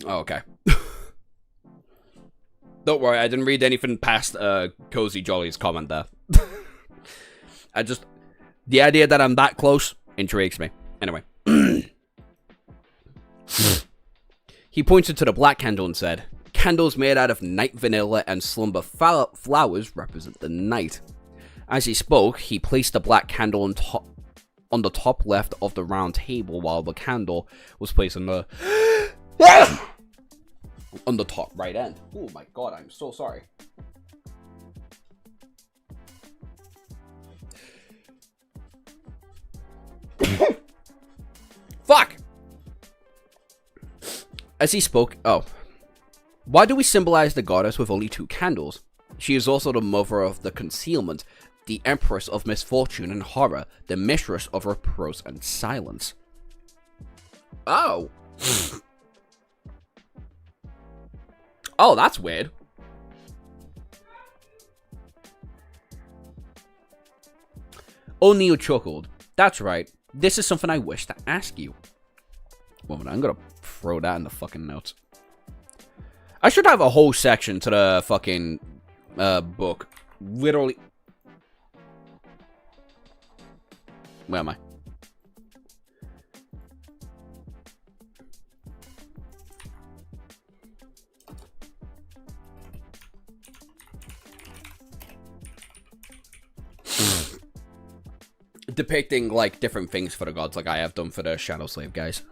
Oh, okay. Don't worry, I didn't read anything past Cozy Jolly's comment there. The idea that I'm that close intrigues me. Anyway. He pointed to the black candle and said, candles made out of night vanilla and slumber flowers represent the night. As he spoke, he placed the black candle on the top left of the round table while the candle was placed on the... on the top right end. Oh my god, I'm so sorry. Fuck! As he spoke, why do we symbolize the goddess with only 2 candles? She is also the mother of the concealment, the empress of misfortune and horror, the mistress of reproach and silence. Oh. Oh, that's weird. O'Neill chuckled. That's right. This is something I wish to ask you. Woman, I'm gonna throw that in the fucking notes. I should have a whole section to the fucking book. Literally. Where am I? Depicting like different things for the gods, like I have done for the Shadow Slave guys.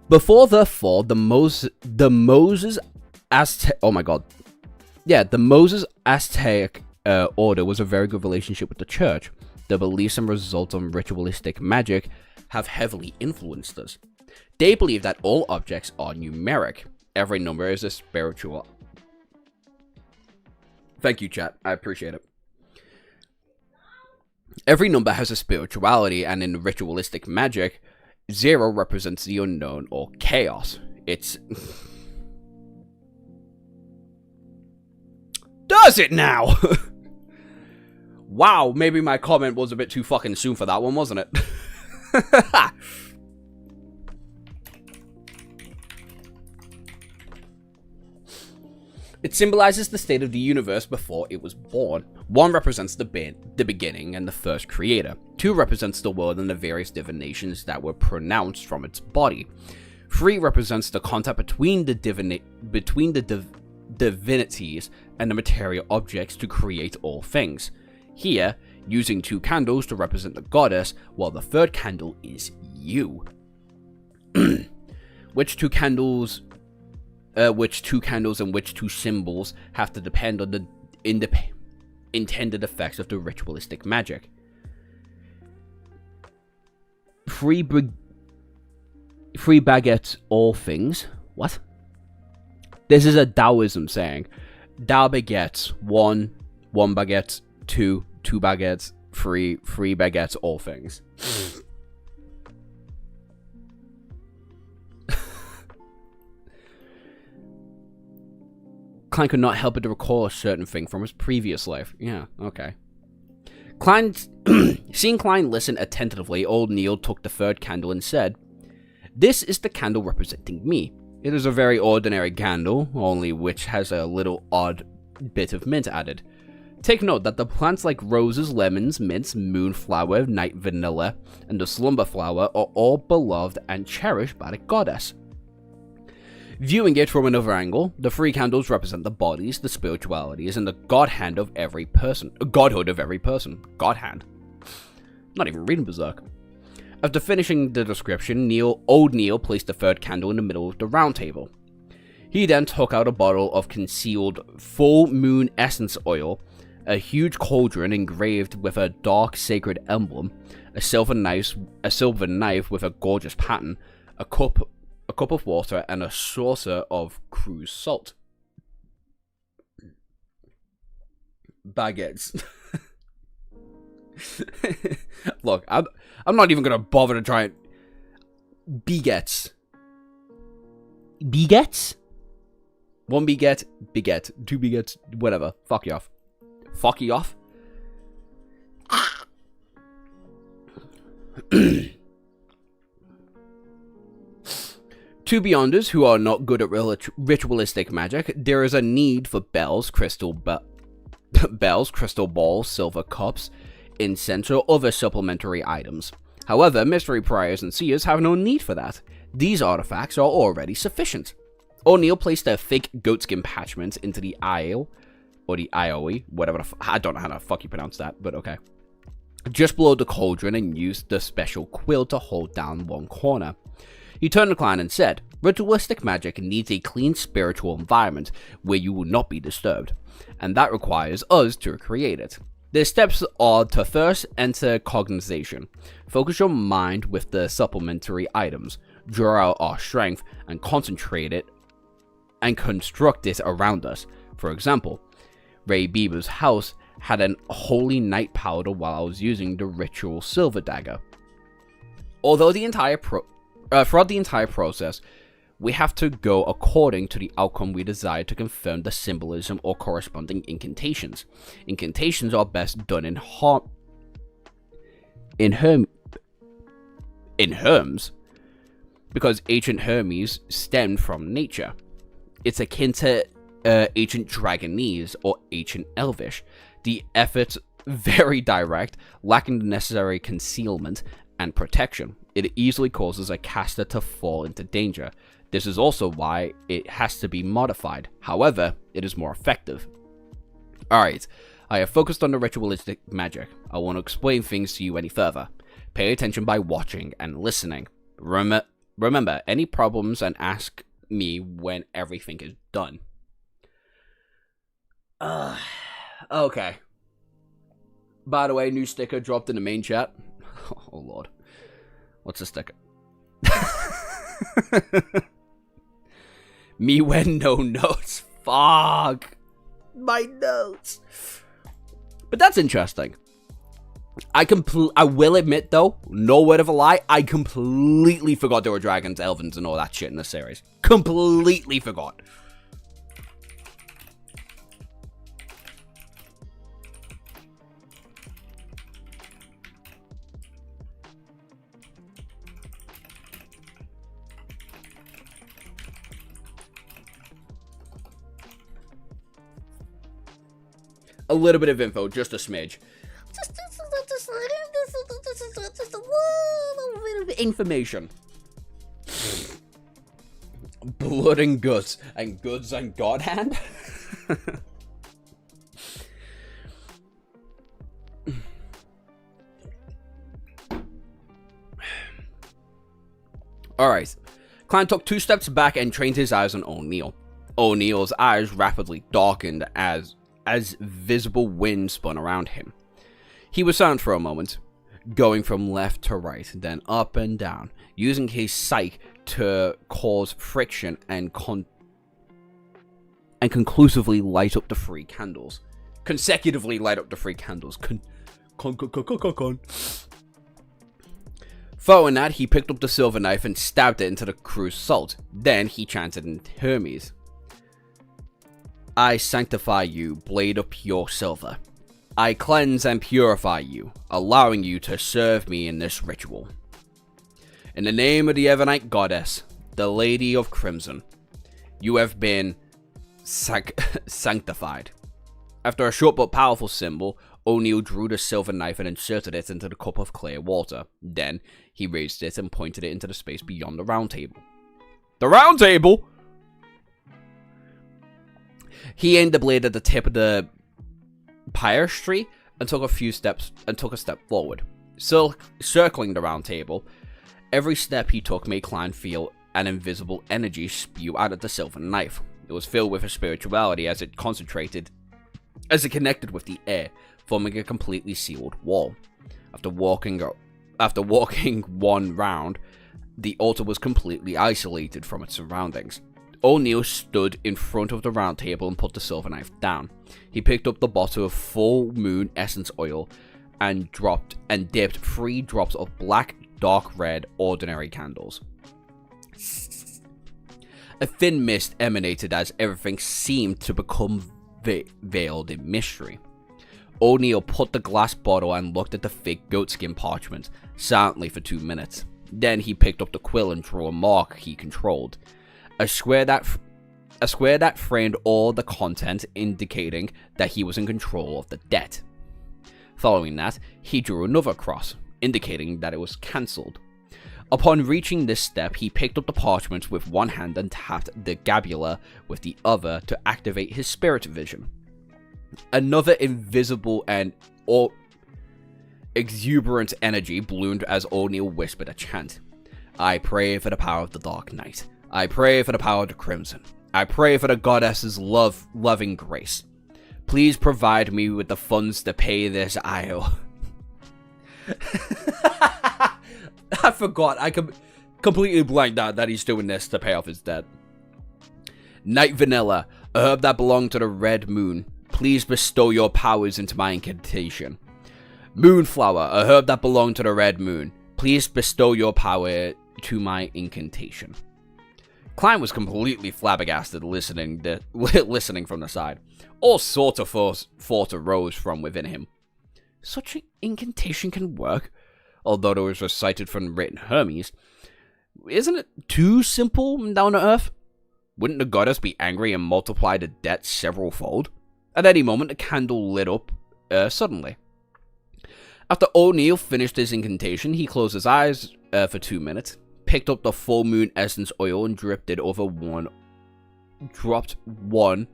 Before the fall, the Moses Aztec. Oh my god, yeah, the Moses Aztec order was a very good relationship with the church. The beliefs and results on ritualistic magic have heavily influenced us. They believe that all objects are numeric. Every number is a spiritual. Thank you, chat. I appreciate it. Every number has a spirituality, and in ritualistic magic, 0 represents the unknown or chaos. It's... Does it now? Wow, maybe my comment was a bit too fucking soon for that one, wasn't it? It symbolizes the state of the universe before it was born. 1 represents the beginning and the first creator. 2 represents the world and the various divinations that were pronounced from its body. 3 represents the contact between the divinities and the material objects to create all things. Here, using 2 candles to represent the goddess, while the 3rd candle is you. Which two candles and which 2 symbols have to depend on the intended effects of the ritualistic magic. 3 baguettes, all things. What? This is a Taoism saying. Tao begets 1 baguette, 2 baguettes, 3 baguettes, all things. Klein could not help but to recall a certain thing from his previous life. Yeah, okay. Seeing Klein listen attentively, old Neil took the 3rd candle and said, "This is the candle representing me. It is a very ordinary candle, only which has a little odd bit of mint added. Take note that the plants like roses, lemons, mints, moonflower, night vanilla, and the slumber flower are all beloved and cherished by the goddess. Viewing it from another angle, the 3 candles represent the bodies, the spiritualities, and the godhood of every person. Godhand. Not even reading Berserk. After finishing the description, old Neil placed the 3rd candle in the middle of the round table. He then took out a bottle of concealed full moon essence oil, a huge cauldron engraved with a dark sacred emblem, a silver knife with a gorgeous pattern, a cup of water, and a saucer of cruise salt. Baguettes. Look, I'm not even gonna bother to try it. Baguettes. 1 baguette, 2 baguettes, whatever. Fuck you off. Fuck you off. To Beyonders who are not good at ritualistic magic, there is a need for bells, crystal balls, silver cups, incense, or other supplementary items. However, mystery priors and seers have no need for that. These artifacts are already sufficient. O'Neill placed a fake goatskin parchment into the aisle, or the IOE, whatever I don't know how to fuck you pronounce that, but okay. Just below the cauldron, and used the special quill to hold down one corner. He turned to Klein and said, "Ritualistic magic needs a clean spiritual environment where you will not be disturbed, and that requires us to create it. The steps are to first enter cognization, focus your mind with the supplementary items, draw out our strength, and concentrate it and construct it around us. For example, Ray Bieber's house had an holy night powder while I was using the ritual silver dagger. Although throughout the entire process, we have to go according to the outcome we desire to confirm the symbolism or corresponding incantations. Incantations are best done in Hermes, because ancient Hermes stemmed from nature. It's akin to ancient Dragonese or ancient Elvish. The efforts very direct, lacking the necessary concealment and protection. It easily causes a caster to fall into danger. This is also why it has to be modified. However, it is more effective. Alright, I have focused on the ritualistic magic. I won't explain things to you any further. Pay attention by watching and listening. Remember, any problems and ask me when everything is done. Okay. By the way, new sticker dropped in the main chat. Oh lord. What's the sticker? Me when no notes. Fuck. My notes. But that's interesting. I will admit though, no word of a lie, I completely forgot there were dragons, elves, and all that shit in this series. Completely forgot. A little bit of info, just a smidge. Just a little bit of information. Blood and guts. And goods and God hand? Alright. Klein took 2 steps back and trained his eyes on O'Neill. O'Neill's eyes rapidly darkened as visible wind spun around him. He was silent for a moment, going from left to right, then up and down, using his sight to cause friction and conclusively light up the 3 candles. Consecutively light up the 3 candles. Following that, he picked up the silver knife and stabbed it into the crew's salt. Then he chanted in Hermes. I sanctify you, blade of pure silver. I cleanse and purify you, allowing you to serve me in this ritual. In the name of the Evernight Goddess, the Lady of Crimson, you have been sanctified. After a short but powerful symbol, O'Neill drew the silver knife and inserted it into the cup of clear water. Then, he raised it and pointed it into the space beyond the round table. The round table?! He aimed the blade at the tip of the pyrastry and took a step forward. Circling the round table, every step he took made Klein feel an invisible energy spew out of the silver knife. It was filled with a spirituality as it connected with the air, forming a completely sealed wall. After walking one round, the altar was completely isolated from its surroundings. O'Neill stood in front of the round table and put the silver knife down. He picked up the bottle of full moon essence oil and dipped 3 drops of black, dark red, ordinary candles. A thin mist emanated as everything seemed to become veiled in mystery. O'Neill put the glass bottle and looked at the thick goatskin parchment silently for 2 minutes. Then he picked up the quill and drew a mark he controlled. A square that framed all the content, indicating that he was in control of the debt. Following that, he drew another cross, indicating that it was cancelled. Upon reaching this step, he picked up the parchment with one hand and tapped the gabula with the other to activate his spirit vision. Another invisible and exuberant energy bloomed as O'Neill whispered a chant. I pray for the power of the Dark Knight. I pray for the power of the Crimson. I pray for the goddess's loving grace. Please provide me with the funds to pay this aisle. I forgot. I completely blanked out that he's doing this to pay off his debt. Night Vanilla, a herb that belonged to the Red Moon. Please bestow your powers into my incantation. Moonflower, a herb that belonged to the Red Moon. Please bestow your power to my incantation. Klein was completely flabbergasted listening from the side. All sorts of thoughts arose from within him. Such an incantation can work, although it was recited from written Hermes. Isn't it too simple and down to earth? Wouldn't the goddess be angry and multiply the debt several-fold? At any moment, the candle lit up suddenly. After O'Neill finished his incantation, he closed his eyes for 2 minutes, picked up the full moon essence oil and dropped one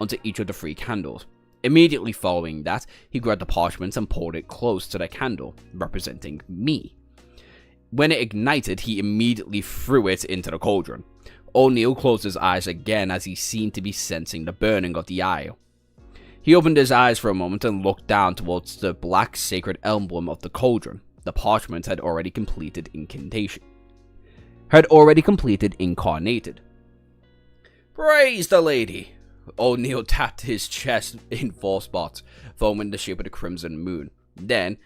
onto each of the 3 candles. Immediately following that, he grabbed the parchment and poured it close to the candle, representing me. When it ignited, he immediately threw it into the cauldron. O'Neill closed his eyes again as he seemed to be sensing the burning of the aisle. He opened his eyes for a moment and looked down towards the black sacred emblem of the cauldron. The parchment had already completed incarnated. Praise the lady! O'Neill tapped his chest in 4 spots, forming the shape of the crimson moon. Then,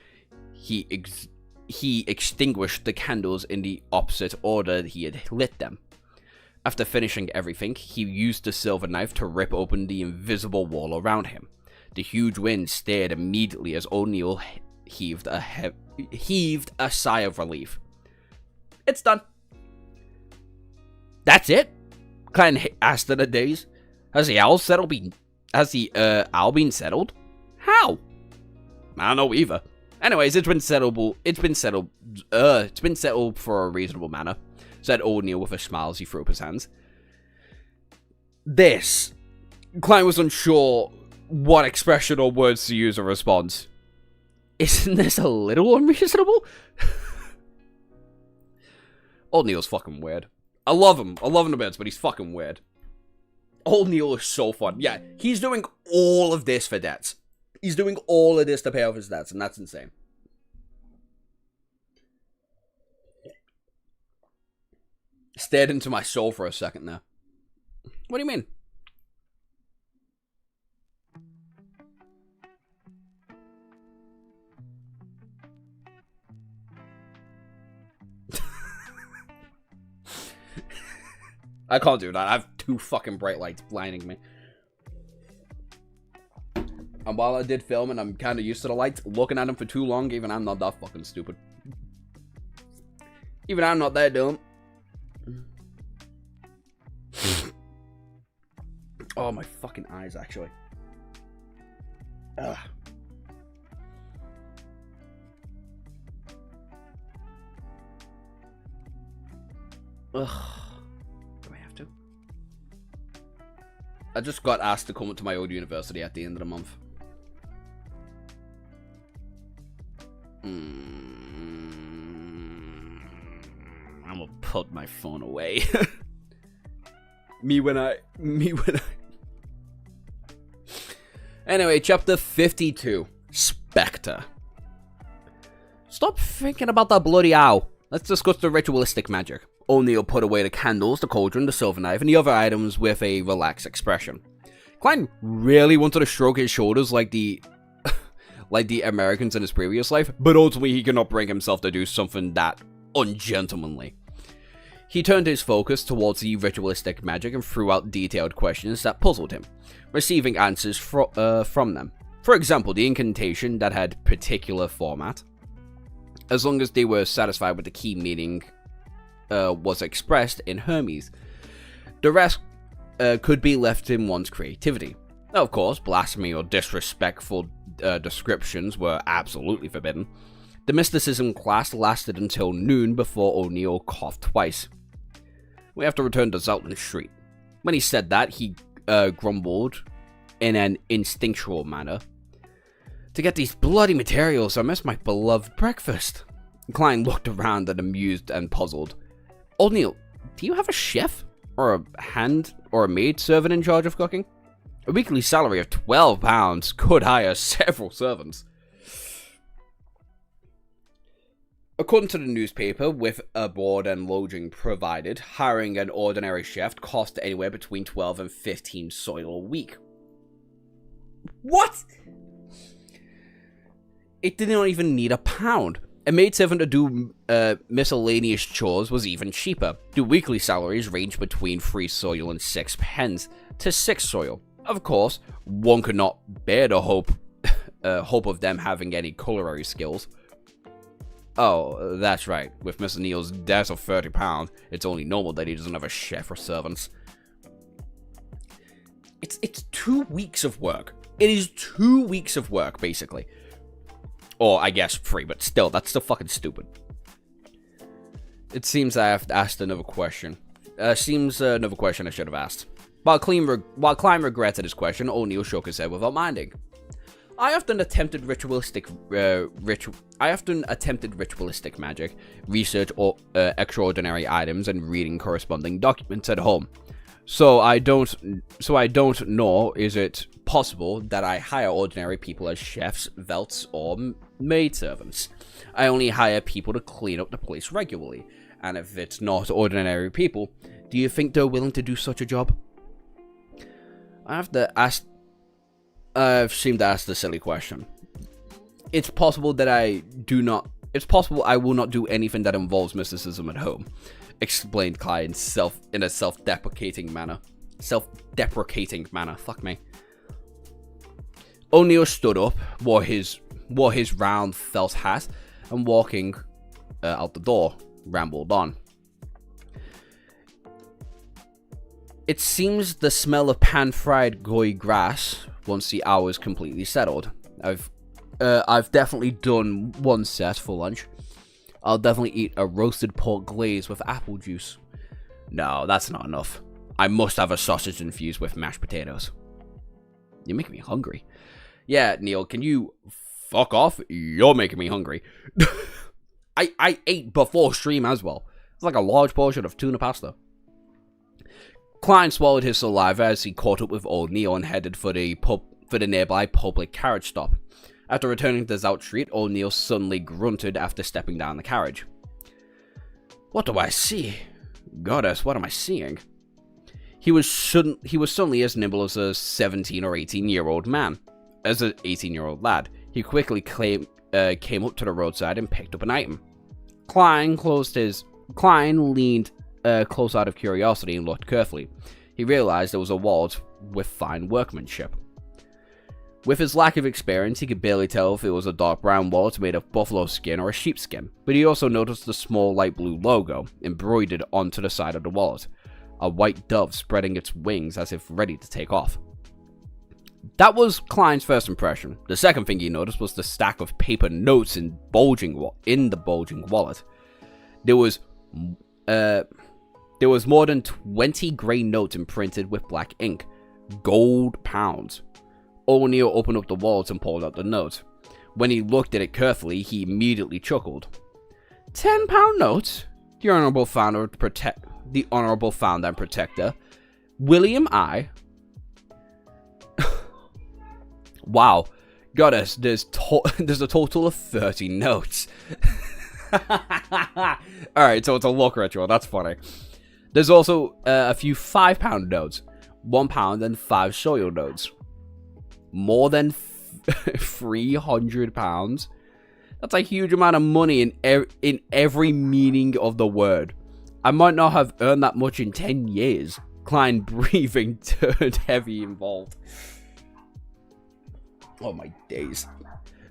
he extinguished the candles in the opposite order he had lit them. After finishing everything, he used the silver knife to rip open the invisible wall around him. The huge wind stared immediately as O'Neill heaved a sigh of relief. It's done. That's it? Klein asked in a daze. Has the owl been settled? How? I don't know either. Anyways, it's been settled for a reasonable manner, said O'Neill with a smile as he threw up his hands. This. Klein was unsure what expression or words to use in response. Isn't this a little unreasonable? O'Neill's fucking weird. I love him to bits, but he's fucking weird. O'Neill is so fun. Yeah, he's doing all of this for debts. He's doing all of this to pay off his debts, and that's insane. Stared into my soul for a second there. What do you mean? I can't do that. I have 2 fucking bright lights blinding me. And while I did film and I'm kind of used to the lights, looking at them for too long, even I'm not that fucking stupid. Even I'm not that dumb. Oh, my fucking eyes, actually. Ugh. Ugh. I just got asked to come to my old university at the end of the month. I'm gonna put my phone away. Me when I... Anyway, chapter 52. Spectre. Stop thinking about that bloody owl. Let's discuss the ritualistic magic. O'Neill put away the candles, the cauldron, the silver knife, and the other items with a relaxed expression. Klein really wanted to stroke his shoulders like the Americans in his previous life, but ultimately he could not bring himself to do something that ungentlemanly. He turned his focus towards the ritualistic magic and threw out detailed questions that puzzled him, receiving answers from them. For example, the incantation that had particular format. As long as they were satisfied with the key meaning was expressed in Hermes. The rest could be left in one's creativity. Of course, blasphemy or disrespectful descriptions were absolutely forbidden. The mysticism class lasted until noon before O'Neill coughed twice. We have to return to Zeltman Street. When he said that, he grumbled in an instinctual manner. To get these bloody materials, I missed my beloved breakfast. Klein looked around and amused and puzzled. O'Neill, do you have a chef? Or a hand or a maid servant in charge of cooking? A weekly salary of £12 could hire several servants. According to the newspaper, with a board and lodging provided, hiring an ordinary chef cost anywhere between 12 and 15 soil a week. What? It did not even need £1. A maidservant to do miscellaneous chores was even cheaper. The weekly salaries ranged between 3 soil and 6 pence to 6 soil. Of course, one could not bear the hope of them having any culinary skills. Oh, that's right. With Mr. Neal's debt of £30, it's only normal that he doesn't have a chef or servants. It's 2 weeks of work. It is 2 weeks of work, basically. Or, I guess, 3, but still, that's still fucking stupid. It seems I have asked another question. Another question I should have asked. While Klein regretted his question, O'Neill shook his head without minding. I often attempted ritualistic magic, research extraordinary items, and reading corresponding documents at home. So I don't know, is it possible that I hire ordinary people as chefs, velts, or maidservants? I only hire people to clean up the place regularly, and if it's not ordinary people, do you think they're willing to do such a job? I've seemed to ask the silly question. It's possible I will not do anything that involves mysticism at home, explained Klein in a self-deprecating manner. Fuck me. O'Neill stood up, wore his round felt hat, and walking out the door, rambled on. It seems the smell of pan-fried goy grass, once the hours completely settled, I've definitely done one set for lunch. I'll definitely eat a roasted pork glaze with apple juice. No, that's not enough. I must have a sausage infused with mashed potatoes. You're making me hungry. Yeah, Neil, can you fuck off? You're making me hungry. I ate before stream as well. It's like a large portion of tuna pasta. Klein swallowed his saliva as he caught up with old Neil and headed for the nearby public carriage stop. After returning to Zout Street, old Neil suddenly grunted after stepping down the carriage. What do I see? Goddess, what am I seeing? He was suddenly as nimble as a 17 or 18-year-old man. As an 18-year-old lad, he quickly came up to the roadside and picked up an item. Klein leaned close out of curiosity and looked carefully. He realized it was a wallet with fine workmanship. With his lack of experience, he could barely tell if it was a dark brown wallet made of buffalo skin or a sheepskin, but he also noticed the small light blue logo embroidered onto the side of the wallet, a white dove spreading its wings as if ready to take off. That was Klein's first impression. The second thing he noticed was the stack of paper notes in the bulging wallet. There was more than 20 grey notes imprinted with black ink. Gold pounds. O'Neill opened up the wallet and pulled out the note. When he looked at it carefully, he immediately chuckled. £10 notes? The Honourable Founder and Protector, William I. Wow. Goddess, there's a total of 30 notes. Alright, so it's a luck ritual, that's funny. There's also a few £5 notes, £1 and 5 soil notes. More than £300. That's a huge amount of money in every meaning of the word. I might not have earned that much in 10 years. Klein breathing turned heavy involved. Oh my days.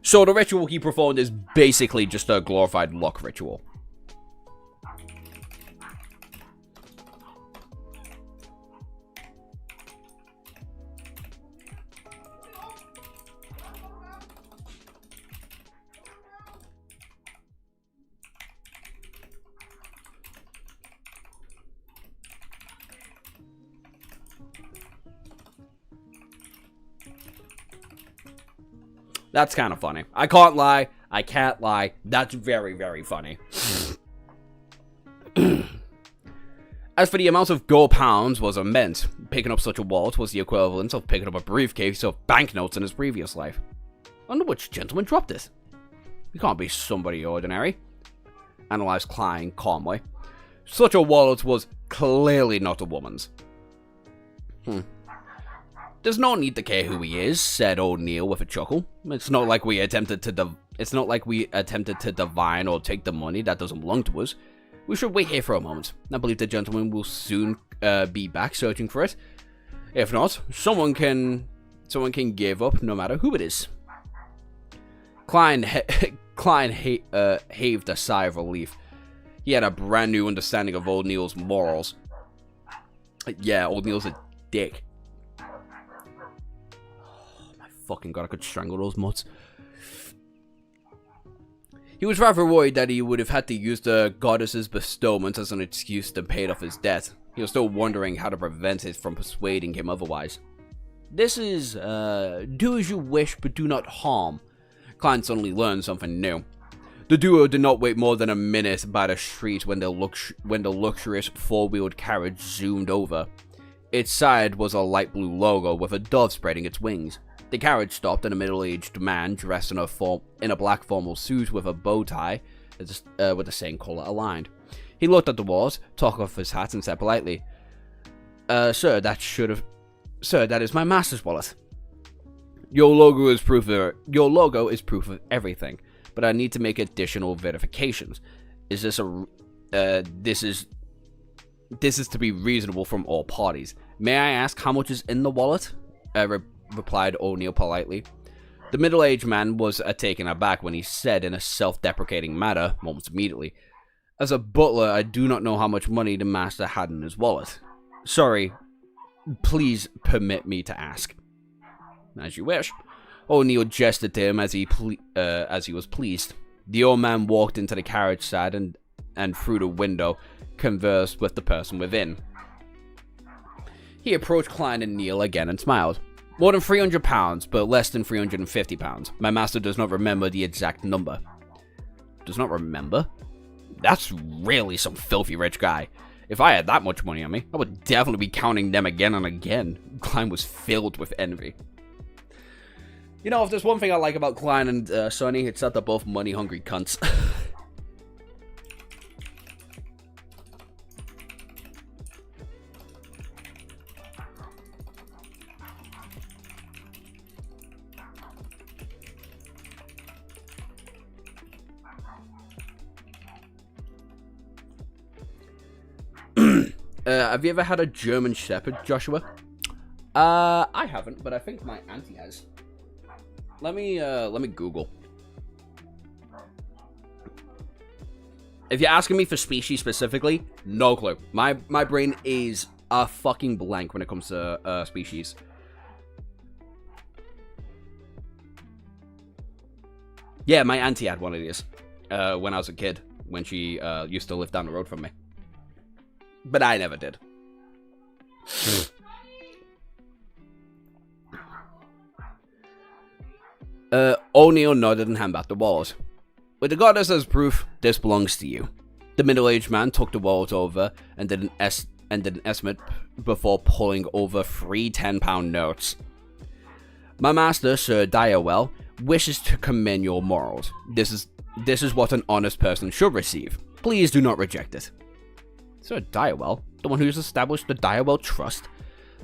So the ritual he performed is basically just a glorified luck ritual. That's kind of funny. I can't lie. I can't lie. That's very, very funny. As for the amount of gold pounds was immense. Picking up such a wallet was the equivalent of picking up a briefcase of banknotes in his previous life. I wonder which gentleman dropped it. He can't be somebody ordinary, analyzed Klein calmly. Such a wallet was clearly not a woman's. There's no need to care who he is, said O'Neill with a chuckle. It's not like we attempted to divine or take the money that doesn't belong to us. We should wait here for a moment. I believe the gentleman will soon be back searching for it. If not, someone can give up no matter who it is. Klein heaved a sigh of relief. He had a brand new understanding of O'Neill's morals. Yeah, O'Neill's a dick. Fucking god, I could strangle those mutts. He was rather worried that he would have had to use the goddess's bestowment as an excuse to pay off his debt. He was still wondering how to prevent it from persuading him otherwise. This is, do as you wish, but do not harm. Klein suddenly learned something new. The duo did not wait more than a minute by the street when the luxurious four-wheeled carriage zoomed over. Its side was a light blue logo with a dove spreading its wings. The carriage stopped and a middle-aged man dressed in a black formal suit with a bow tie with the same color aligned. He looked at the wallet, took off his hat and said politely, Sir, that is my master's wallet. Your logo is proof of everything, but I need to make additional verifications. This is to be reasonable from all parties. May I ask how much is in the wallet? Replied O'Neill politely. The middle-aged man was taken aback when he said in a self-deprecating manner, almost immediately, As a butler, I do not know how much money the master had in his wallet. Sorry, please permit me to ask. As you wish. O'Neill gestured to him as he was pleased. The old man walked into the carriage side and through the window conversed with the person within. He approached Klein and Neil again and smiled. More than £300, but less than £350. My master does not remember the exact number. Does not remember? That's really some filthy rich guy. If I had that much money on me, I would definitely be counting them again and again. Klein was filled with envy. You know, if there's one thing I like about Klein and Sonny, it's that they're both money-hungry cunts. Have you ever had a German Shepherd, Joshua? I haven't, but I think my auntie has. Let me Google. If you're asking me for species specifically, no clue. My brain is a fucking blank when it comes to species. Yeah, my auntie had one of these when I was a kid, when she used to live down the road from me. But I never did. O'Neill nodded and handed back the wallet. With the goddess as proof, this belongs to you. The middle-aged man took the wallet over and did an estimate before pulling over 3 £10 notes. My master, Sir Direwell, wishes to commend your morals. This is what an honest person should receive. Please do not reject it. Sir Direwell? The one who's established the Direwell Trust?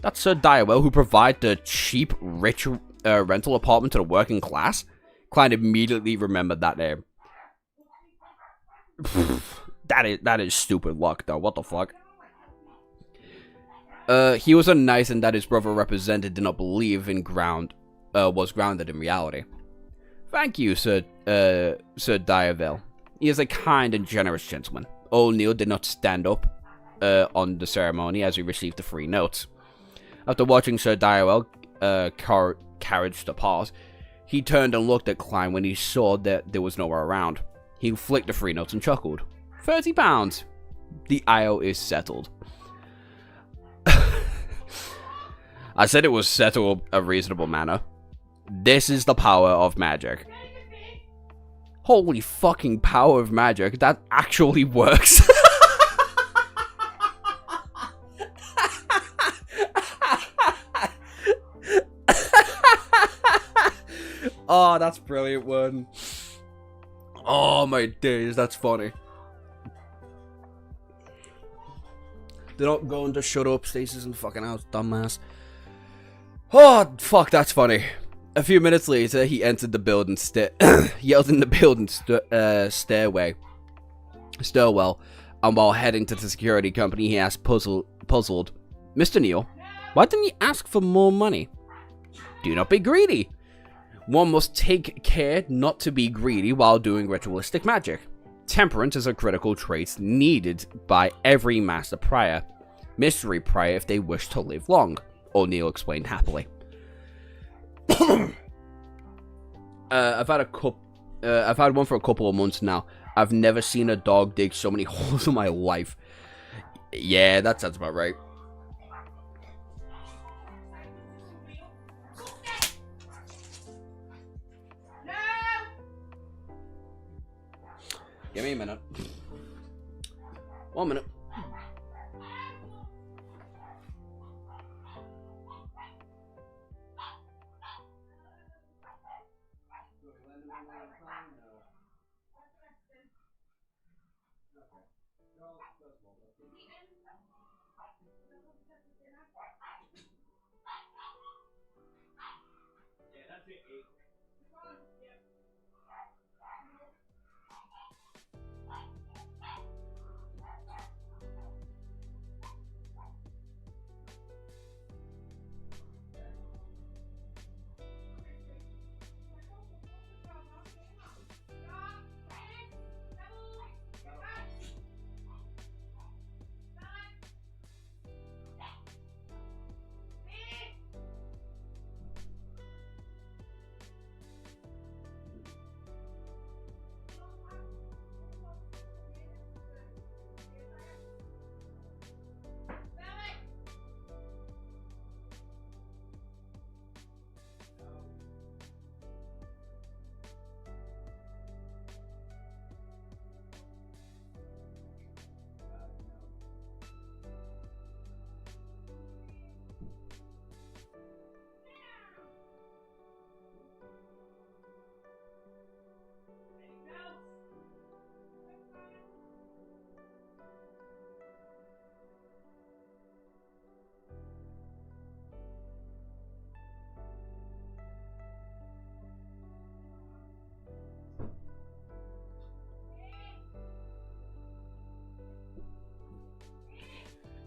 That's Sir Direwell who provide the cheap, rich rental apartment to the working class? Klein immediately remembered that name. That is stupid luck, though. What the fuck? He was a knight, and that his brother represented did not believe in was grounded in reality. Thank you, Sir Direwell. He is a kind and generous gentleman. O'Neill did not stand up on the ceremony as he received the 3 notes. After watching Sir Direwell carriage depart, he turned and looked at Klein when he saw that there was nowhere around. He flicked the 3 notes and chuckled. £30. The IO is settled. I said it was settled a reasonable manner. This is the power of magic. Holy fucking power of magic, that actually works. Oh, that's a brilliant one. Oh my days, that's funny. They're not going to shut up, Stacy's in the fucking house, dumbass. Oh, fuck, that's funny. A few minutes later, he entered the building, yelled in the building stairwell, and while heading to the security company, he asked puzzled, Mr. Neal, why didn't you ask for more money? Do not be greedy. One must take care not to be greedy while doing ritualistic magic. Temperance is a critical trait needed by every master prior, mystery prior if they wish to live long, O'Neill explained happily. I've had one for a couple of months now. I've never seen a dog dig so many holes in my life. Yeah, that sounds about right. Give me a minute. 1 minute.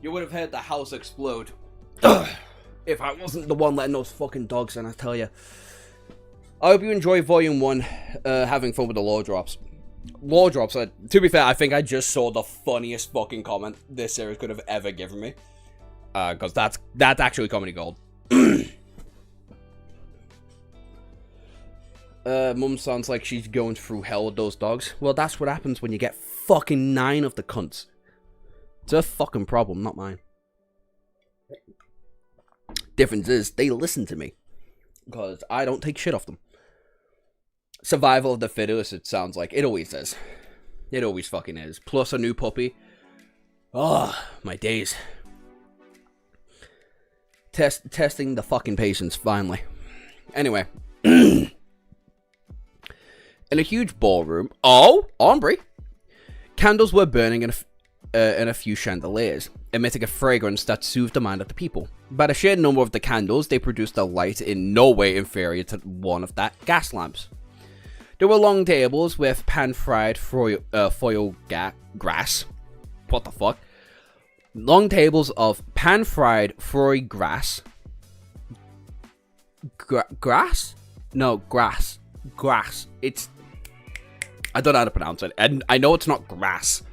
You would have heard the house explode. If I wasn't the one letting those fucking dogs in, I tell you. I hope you enjoy Volume 1, having fun with the lore drops. Lore drops, to be fair, I think I just saw the funniest fucking comment this series could have ever given me. Because that's actually comedy gold. Mum sounds like she's going through hell with those dogs. Well, that's what happens when you get fucking 9 of the cunts. It's her fucking problem, not mine. Difference is, they listen to me. Because I don't take shit off them. Survival of the fittest, it sounds like. It always is. It always fucking is. Plus a new puppy. Oh, my days. Testing the fucking patience, finally. Anyway. In a huge ballroom. Oh, Ombre. Candles were burning in a few chandeliers, emitting a fragrance that soothed the mind of the people. By the sheer number of the candles, they produced a light in no way inferior to one of that gas lamps. There were long tables with pan-fried foil grass. What the fuck? Long tables of pan-fried fried grass. Grass? No, grass. Grass. It's... I don't know how to pronounce it. And I know it's not grass.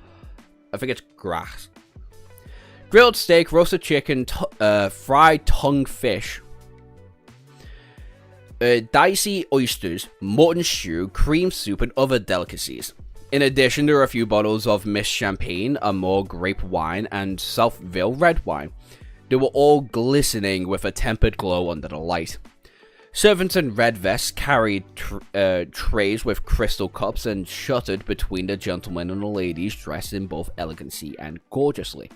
I think it's grass. Grilled steak, roasted chicken, fried tongue fish, dicey oysters, mutton stew, cream soup, and other delicacies. In addition, there are a few bottles of Miss Champagne, Amore grape wine, and Southville red wine. They were all glistening with a tempered glow under the light. Servants in red vests carried trays with crystal cups and shuttered between the gentlemen and the ladies dressed in both elegancy and gorgeously.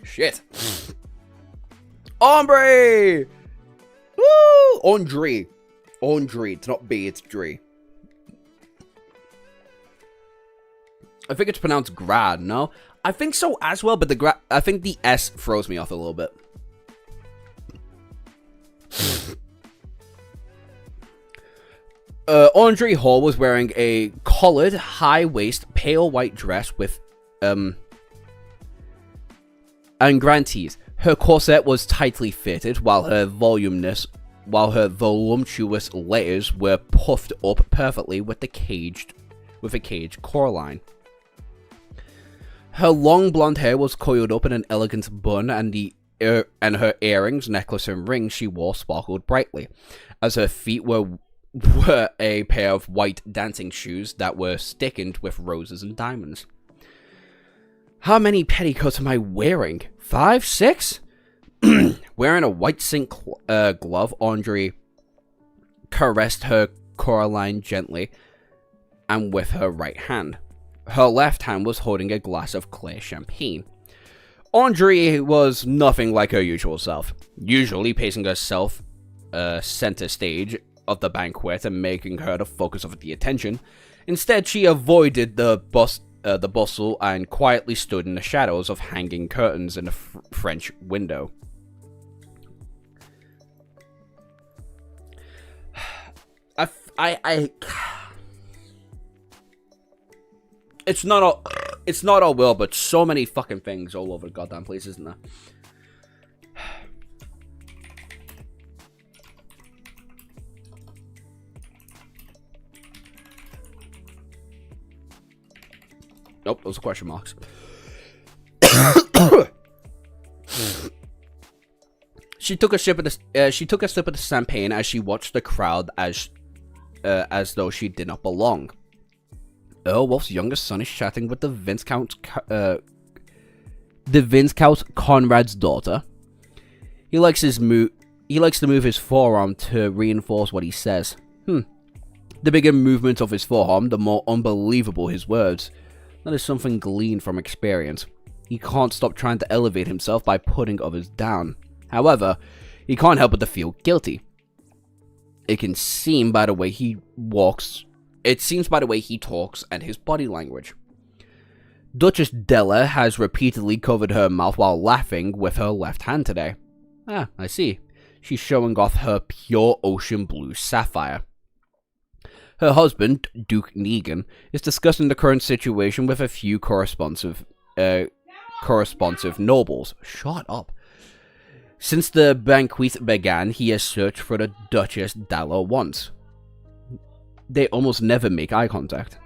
Shit. Ombre! Woo! Andre. It's not B, it's Dre. I think it's pronounced Grad, no? I think so as well, but I think the S throws me off a little bit. Andre Hall was wearing a collared, high-waist, pale white dress with, and grantees. Her corset was tightly fitted, while her voluminous layers were puffed up perfectly with a caged core line. Her long blonde hair was coiled up in an elegant bun, and her earrings, necklace, and rings she wore sparkled brightly, as her feet were a pair of white dancing shoes that were stickened with roses and diamonds. How many petticoats am I wearing? 5? 6? Wearing a white silk glove, Andre caressed her Coraline gently and with her right hand. Her left hand was holding a glass of clear champagne. Andre was nothing like her usual self, usually pacing herself center stage of the banquet and making her the focus of the attention. Instead, she avoided the bustle and quietly stood in the shadows of hanging curtains in the French window. It's not all will, but so many fucking things all over the goddamn place, isn't there? Nope, those are question marks. She took a sip of the champagne as she watched the crowd as though she did not belong. Earl Wolf's youngest son is chatting with the Viscount Conrad's daughter. He likes to move his forearm to reinforce what he says. The bigger movement of his forearm, the more unbelievable his words. That is something gleaned from experience. He can't stop trying to elevate himself by putting others down. However, he can't help but to feel guilty. It can seem by the way he walks. It seems by the way he talks and his body language. Duchess Della has repeatedly covered her mouth while laughing with her left hand today. Ah, I see. She's showing off her pure ocean blue sapphire. Her husband, Duke Negan, is discussing the current situation with a few corresponsive nobles. Shut up. Since the banquet began, he has searched for the Duchess Dalla once. They almost never make eye contact.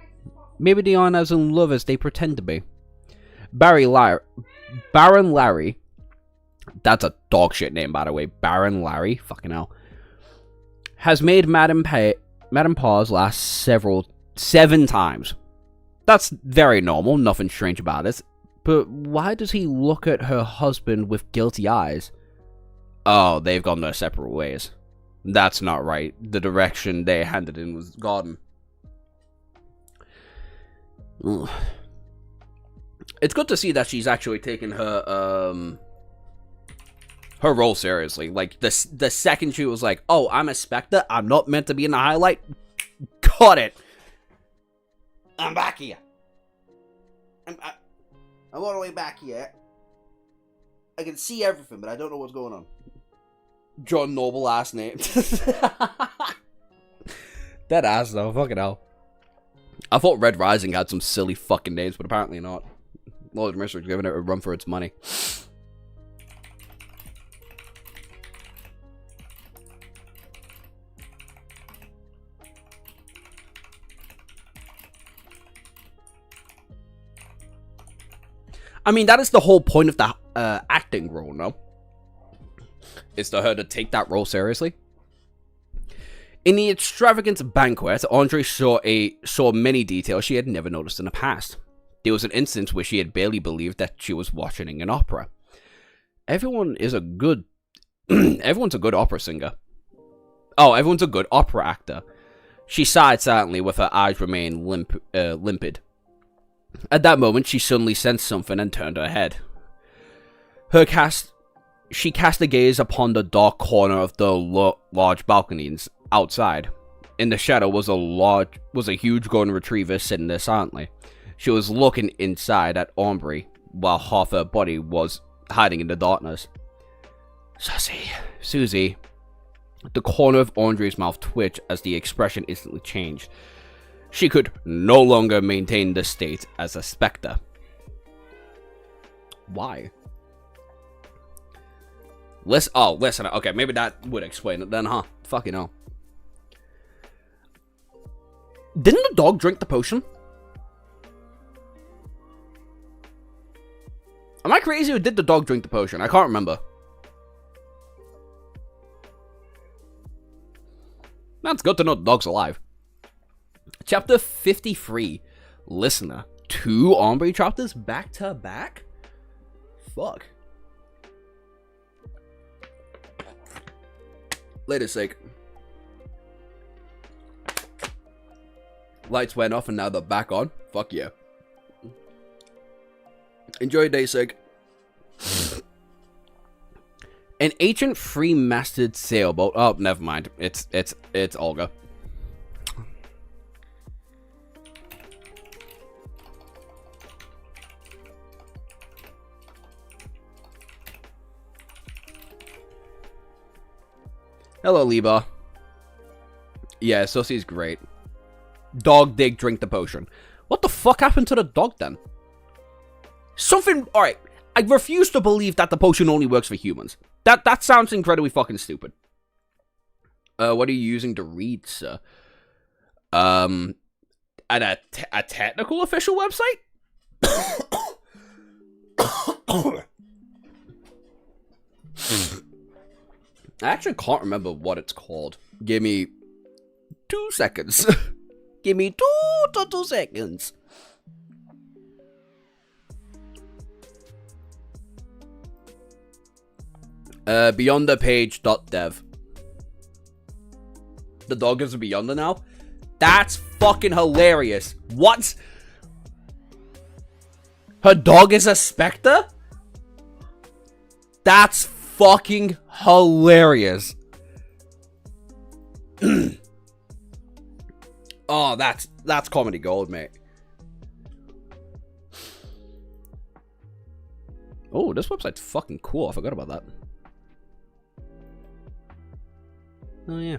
Maybe they aren't as in love as they pretend to be. Baron Larry, that's a dog shit name, by the way. Baron Larry, fucking hell, has made Madame Paws last 7 times. That's very normal, nothing strange about it. But why does he look at her husband with guilty eyes? Oh, they've gone their separate ways. That's not right. The direction they handed in was garden. Ugh. It's good to see that she's actually taking her role seriously. Like, the second she was like, oh, I'm a Spectre, I'm not meant to be in the highlight. Got it. I'm back here. I'm all the way back here. I can see everything, but I don't know what's going on. John Noble last name. That ass though, fucking hell. I thought Red Rising had some silly fucking names, but apparently not. Lord of Mystery's giving it a run for its money. I mean, that is the whole point of the acting role, no? Is for her to take that role seriously. In the extravagant banquet, Andre saw many details she had never noticed in the past. There was an instance where she had barely believed that she was watching an opera. Everyone's a good opera singer. Oh, everyone's a good opera actor. She sighed silently with her eyes remained limpid. At that moment, she suddenly sensed something and turned her head. She cast a gaze upon the dark corner of the large balconies outside. In the shadow was a huge golden retriever sitting there silently. She was looking inside at Aubrey, while half her body was hiding in the darkness. Susie. The corner of Andre's mouth twitched as the expression instantly changed. She could no longer maintain the state as a Spectre. Why? Listen. Okay, maybe that would explain it then, huh? Fucking hell. Didn't the dog drink the potion? Am I crazy or did the dog drink the potion? I can't remember. That's good to know the dog's alive. Chapter 53. Listener. 2 Ombre chapters back to back? Fuck. Later's sake. Lights went off and now they're back on. Fuck yeah. Enjoy your day, sake. An ancient three-masted sailboat. Oh, never mind. It's Olga. Hello, Liba. Yeah, Susie's great. Dog dig drink the potion. What the fuck happened to the dog then? Something. Alright. I refuse to believe that the potion only works for humans. That sounds incredibly fucking stupid. What are you using to read, sir? A technical official website? I actually can't remember what it's called. Give me 2 seconds. Give me 2 seconds. Beyond the page.dev. The dog is a Beyonder now? That's fucking hilarious. What? Her dog is a Spectre? That's fucking hilarious. Oh, that's comedy gold, mate. Oh, this website's fucking cool. I forgot about that. Oh, yeah.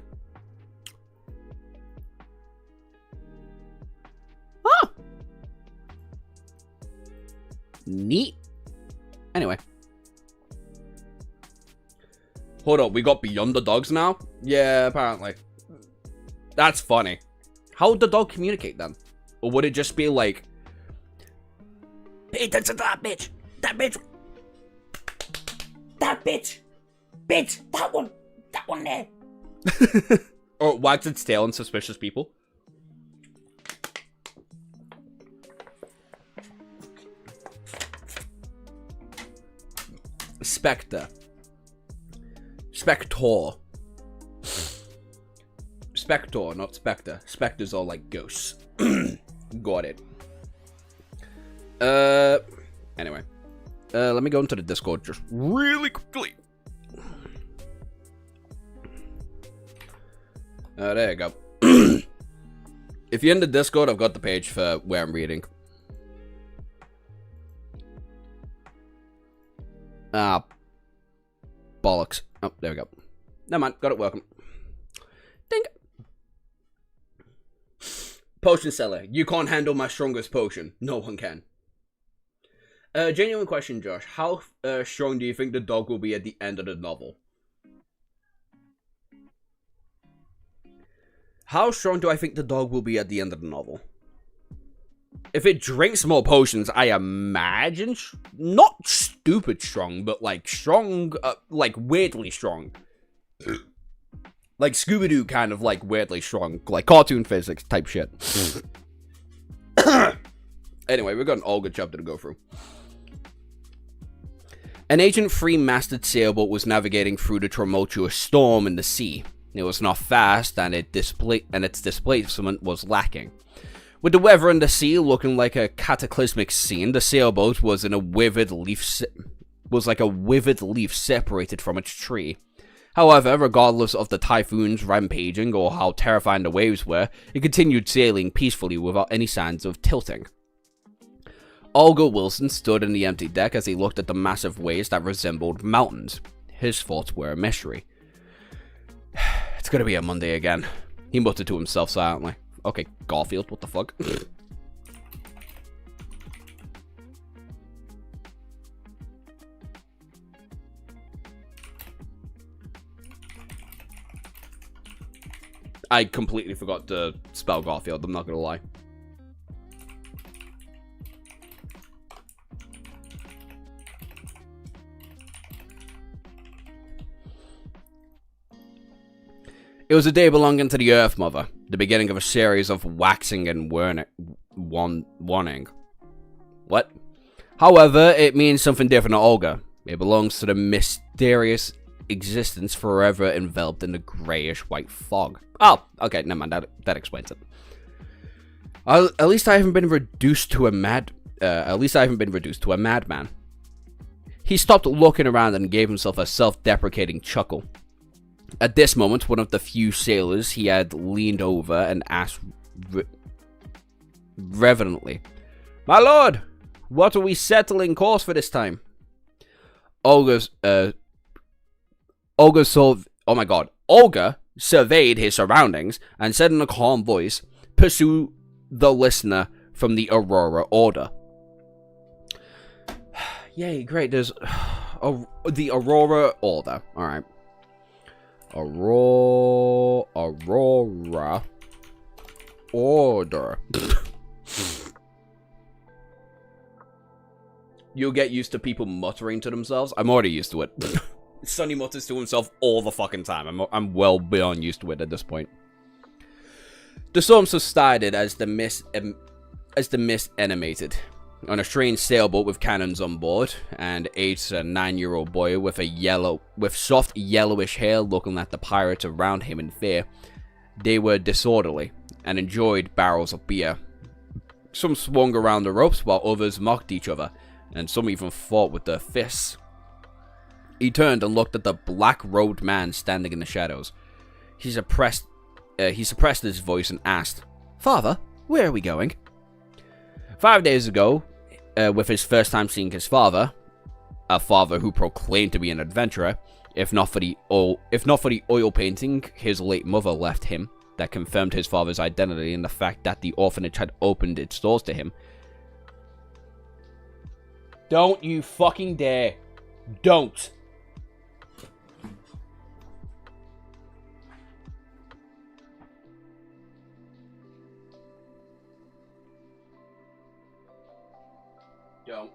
Neat. Anyway. Hold up, we got beyond the dogs now? Yeah, apparently. That's funny. How would the dog communicate then? Or would it just be like, pay attention to that bitch! That bitch! That bitch! Bitch! That one! That one there! Or it wags its tail on suspicious people. Spectre. Spector. Spector, not Spectre. Spectres are like ghosts. Got it. Anyway. Let me go into the Discord just really quickly. There you go. If you're in the Discord, I've got the page for where I'm reading. Ah. Bollocks. Oh, there we go. Never mind. Got it working. Ding. Potion seller. You can't handle my strongest potion. No one can. Genuine question, Josh. How strong do you think the dog will be at the end of the novel? How strong do I think the dog will be at the end of the novel? If it drinks more potions, I imagine not stupid strong, but like strong, like weirdly strong. Like Scooby-Doo kind of like weirdly strong, like cartoon physics type shit. Anyway, we've got an all good chapter to go through. An ancient three-masted sailboat was navigating through the tumultuous storm in the sea. It was not fast, and its displacement was lacking. With the weather and the sea looking like a cataclysmic scene, the sailboat was in a withered leaf separated from its tree. However, regardless of the typhoons rampaging or how terrifying the waves were, it continued sailing peacefully without any signs of tilting. Olga Wilson stood in the empty deck as he looked at the massive waves that resembled mountains. His thoughts were a mystery. It's gonna be a Monday again, he muttered to himself silently. Okay, Garfield, what the fuck? I completely forgot to spell Garfield, I'm not gonna lie. It was a day belonging to the Earth Mother, the beginning of a series of waxing and waning. What? However, it means something different to Olga. It belongs to the mysterious existence forever enveloped in the grayish-white fog. Oh, okay, never mind, that explains it. At least I haven't been reduced to a madman. He stopped looking around and gave himself a self-deprecating chuckle. At this moment, one of the few sailors he had leaned over and asked reverently, "My lord, what are we settling course for this time?" Olga surveyed his surroundings and said in a calm voice, "Pursue the listener from the Aurora Order." Yay, great, there's the Aurora Order, alright. Aurora Order. You'll get used to people muttering to themselves. I'm already used to it. Sonny mutters to himself all the fucking time. I'm well beyond used to it at this point. The storm subsided as the mist animated. On a strange sailboat with cannons on board, and Ace, a 9-year-old boy with soft yellowish hair looking at the pirates around him in fear. They were disorderly, and enjoyed barrels of beer. Some swung around the ropes, while others mocked each other, and some even fought with their fists. He turned and looked at the black-robed man standing in the shadows. He suppressed his voice and asked, "Father, where are we going?" 5 days ago, with his first time seeing his father, a father who proclaimed to be an adventurer, if not for the oil painting his late mother left him, that confirmed his father's identity and the fact that the orphanage had opened its doors to him. Don't you fucking dare. Don't. Don't.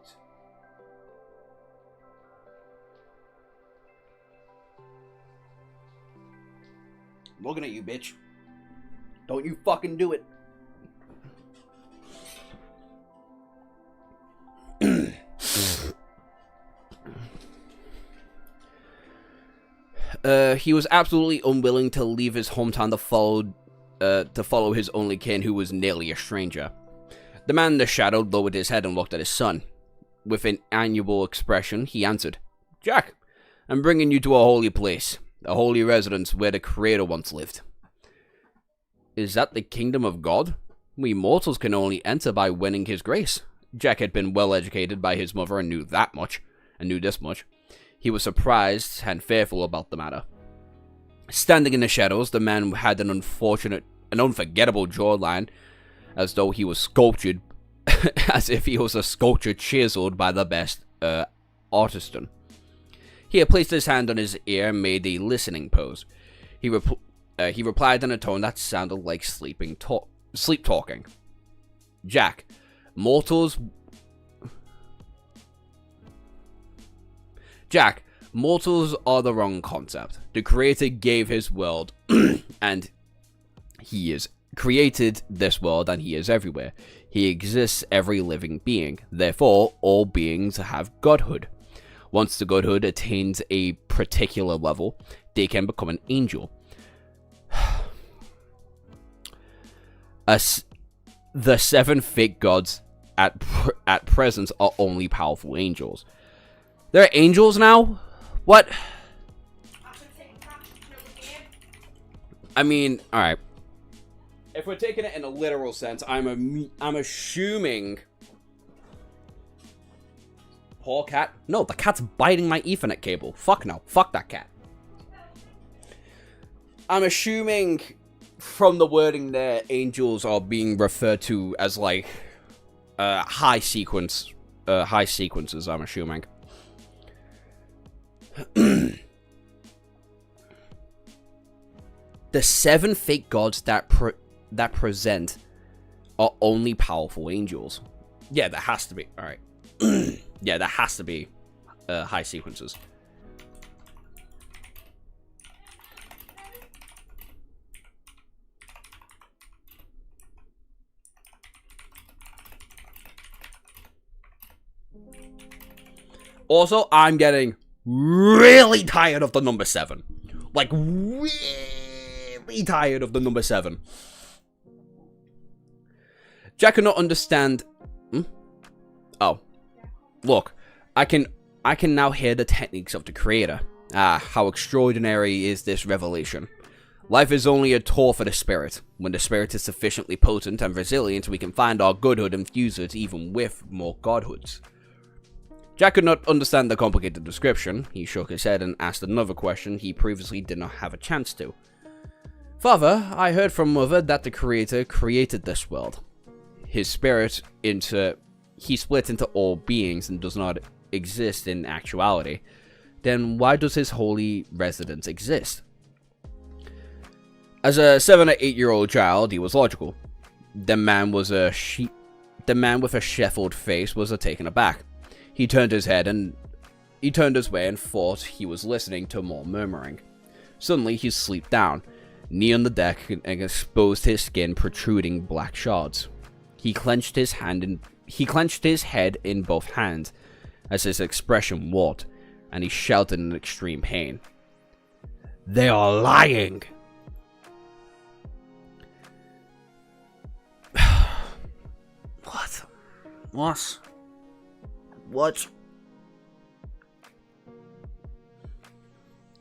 I'm looking at you, bitch. Don't you fucking do it. He was absolutely unwilling to leave his hometown to follow his only kin, who was nearly a stranger. The man in the shadow lowered his head and looked at his son. With an amiable expression, he answered, "Jack, I'm bringing you to a holy place, a holy residence where the Creator once lived." "Is that the kingdom of God? We mortals can only enter by winning his grace." Jack had been well educated by his mother and knew this much. He was surprised and fearful about the matter. Standing in the shadows, the man had an unforgettable jawline, as though he was sculptured, as if he was a sculpture chiseled by the best artisan. He had placed his hand on his ear and made a listening pose. He replied in a tone that sounded like sleep talking. "Jack, mortals are the wrong concept. The Creator gave his world, and he is created this world, and he is everywhere. He exists every living being. Therefore, all beings have godhood. Once the godhood attains a particular level, they can become an angel. The 7 fake gods at present are only powerful angels." There are angels now? What? I mean, alright. If we're taking it in a literal sense, I'm assuming... Poor cat? No, the cat's biting my Ethernet cable. Fuck no. Fuck that cat. I'm assuming from the wording there, angels are being referred to as like high sequences, I'm assuming. The 7 fake gods that present are only powerful angels. Yeah, that has to be. Alright. Yeah, that has to be high sequences. Also, I'm getting really tired of the number 7. Like, really tired of the number 7. Jack cannot understand... Oh. Look, I can now hear the techniques of the Creator. Ah, how extraordinary is this revelation. Life is only a tour for the spirit. When the spirit is sufficiently potent and resilient, we can find our godhood and fuse it even with more godhoods. Jack could not understand the complicated description. He shook his head and asked another question he previously did not have a chance to. "Father, I heard from Mother that the Creator created this world. His spirit he split into all beings and does not exist in actuality. Then why does his holy residence exist?" As a 7 or 8-year-old child, he was logical. The man with a sheffield face was taken aback. He turned his way and thought he was listening to more murmuring. Suddenly, he slipped down, knee on the deck, and exposed his skin protruding black shards. He clenched his head in both hands as his expression warped, and he shouted in extreme pain. "They are lying!" What? What? What?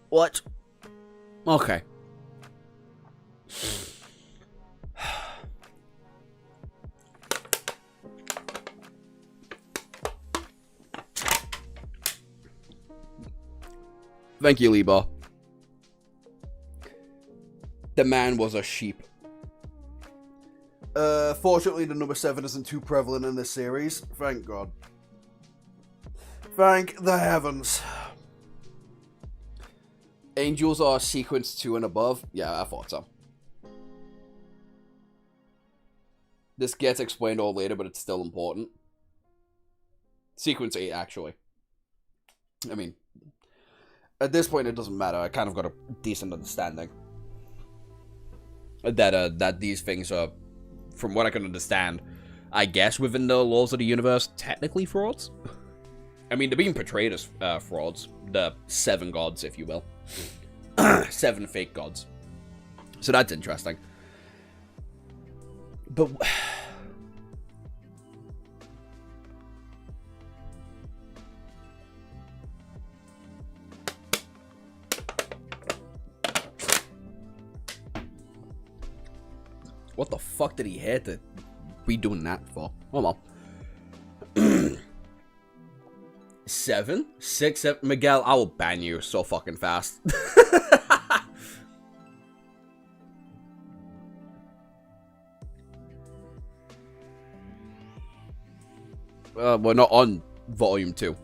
What? Okay. Thank you, Liba. The man was a sheep. Fortunately, the number 7 isn't too prevalent in this series. Thank God. Thank the heavens. Angels are sequence 2 and above. Yeah, I thought so. This gets explained all later, but it's still important. Sequence 8, actually. I mean, at this point, it doesn't matter. I kind of got a decent understanding that these things are, from what I can understand, I guess within the laws of the universe, technically frauds. I mean, they're being portrayed as frauds. The 7 gods, if you will. 7 fake gods. So that's interesting. But what the fuck did he have to be doing that for? Oh well. 7? 6, 7? Miguel, I will ban you so fucking fast. We're not on volume 2.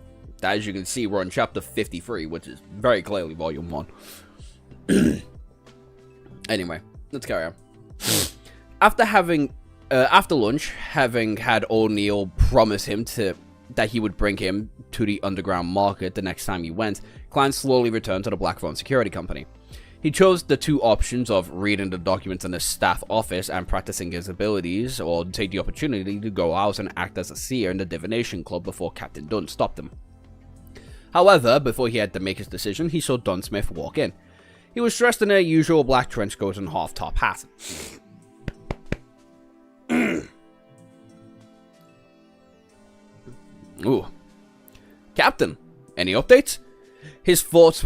As you can see, we're on chapter 53, which is very clearly volume 1. Anyway, let's carry on. After lunch, having had O'Neill promise him that he would bring him to the underground market the next time he went, Klein slowly returned to the Blackphone Security Company. He chose the 2 options of reading the documents in the staff office and practicing his abilities, or take the opportunity to go out and act as a seer in the divination club before Captain Dunn stopped him. However, before he had to make his decision, he saw Dunsmith walk in. He was dressed in a usual black trench coat and half-top hat. Ooh. Captain, any updates? His thoughts,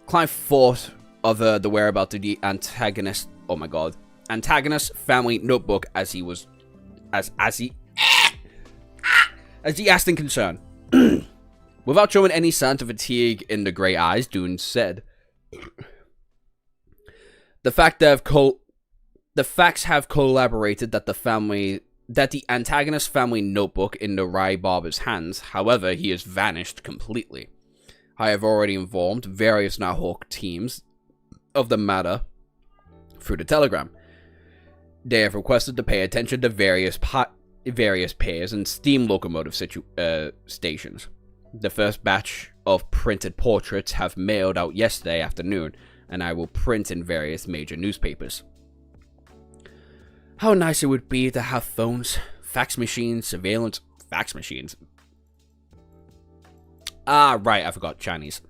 Clive thought of the whereabouts of the antagonist, oh my god, antagonist family notebook as he asked in concern. Without showing any signs of fatigue in the grey eyes, Dune said, the facts have collaborated that the antagonist family notebook in the Rye Barber's hands. However, he has vanished completely. I have already informed various Nighthawk teams of the matter through the telegram. They have requested to pay attention to various pairs and steam locomotive stations. The first batch of printed portraits have mailed out yesterday afternoon, and I will print in various major newspapers. How nice it would be to have phones, fax machines, surveillance... Fax machines? Ah, right, I forgot Chinese.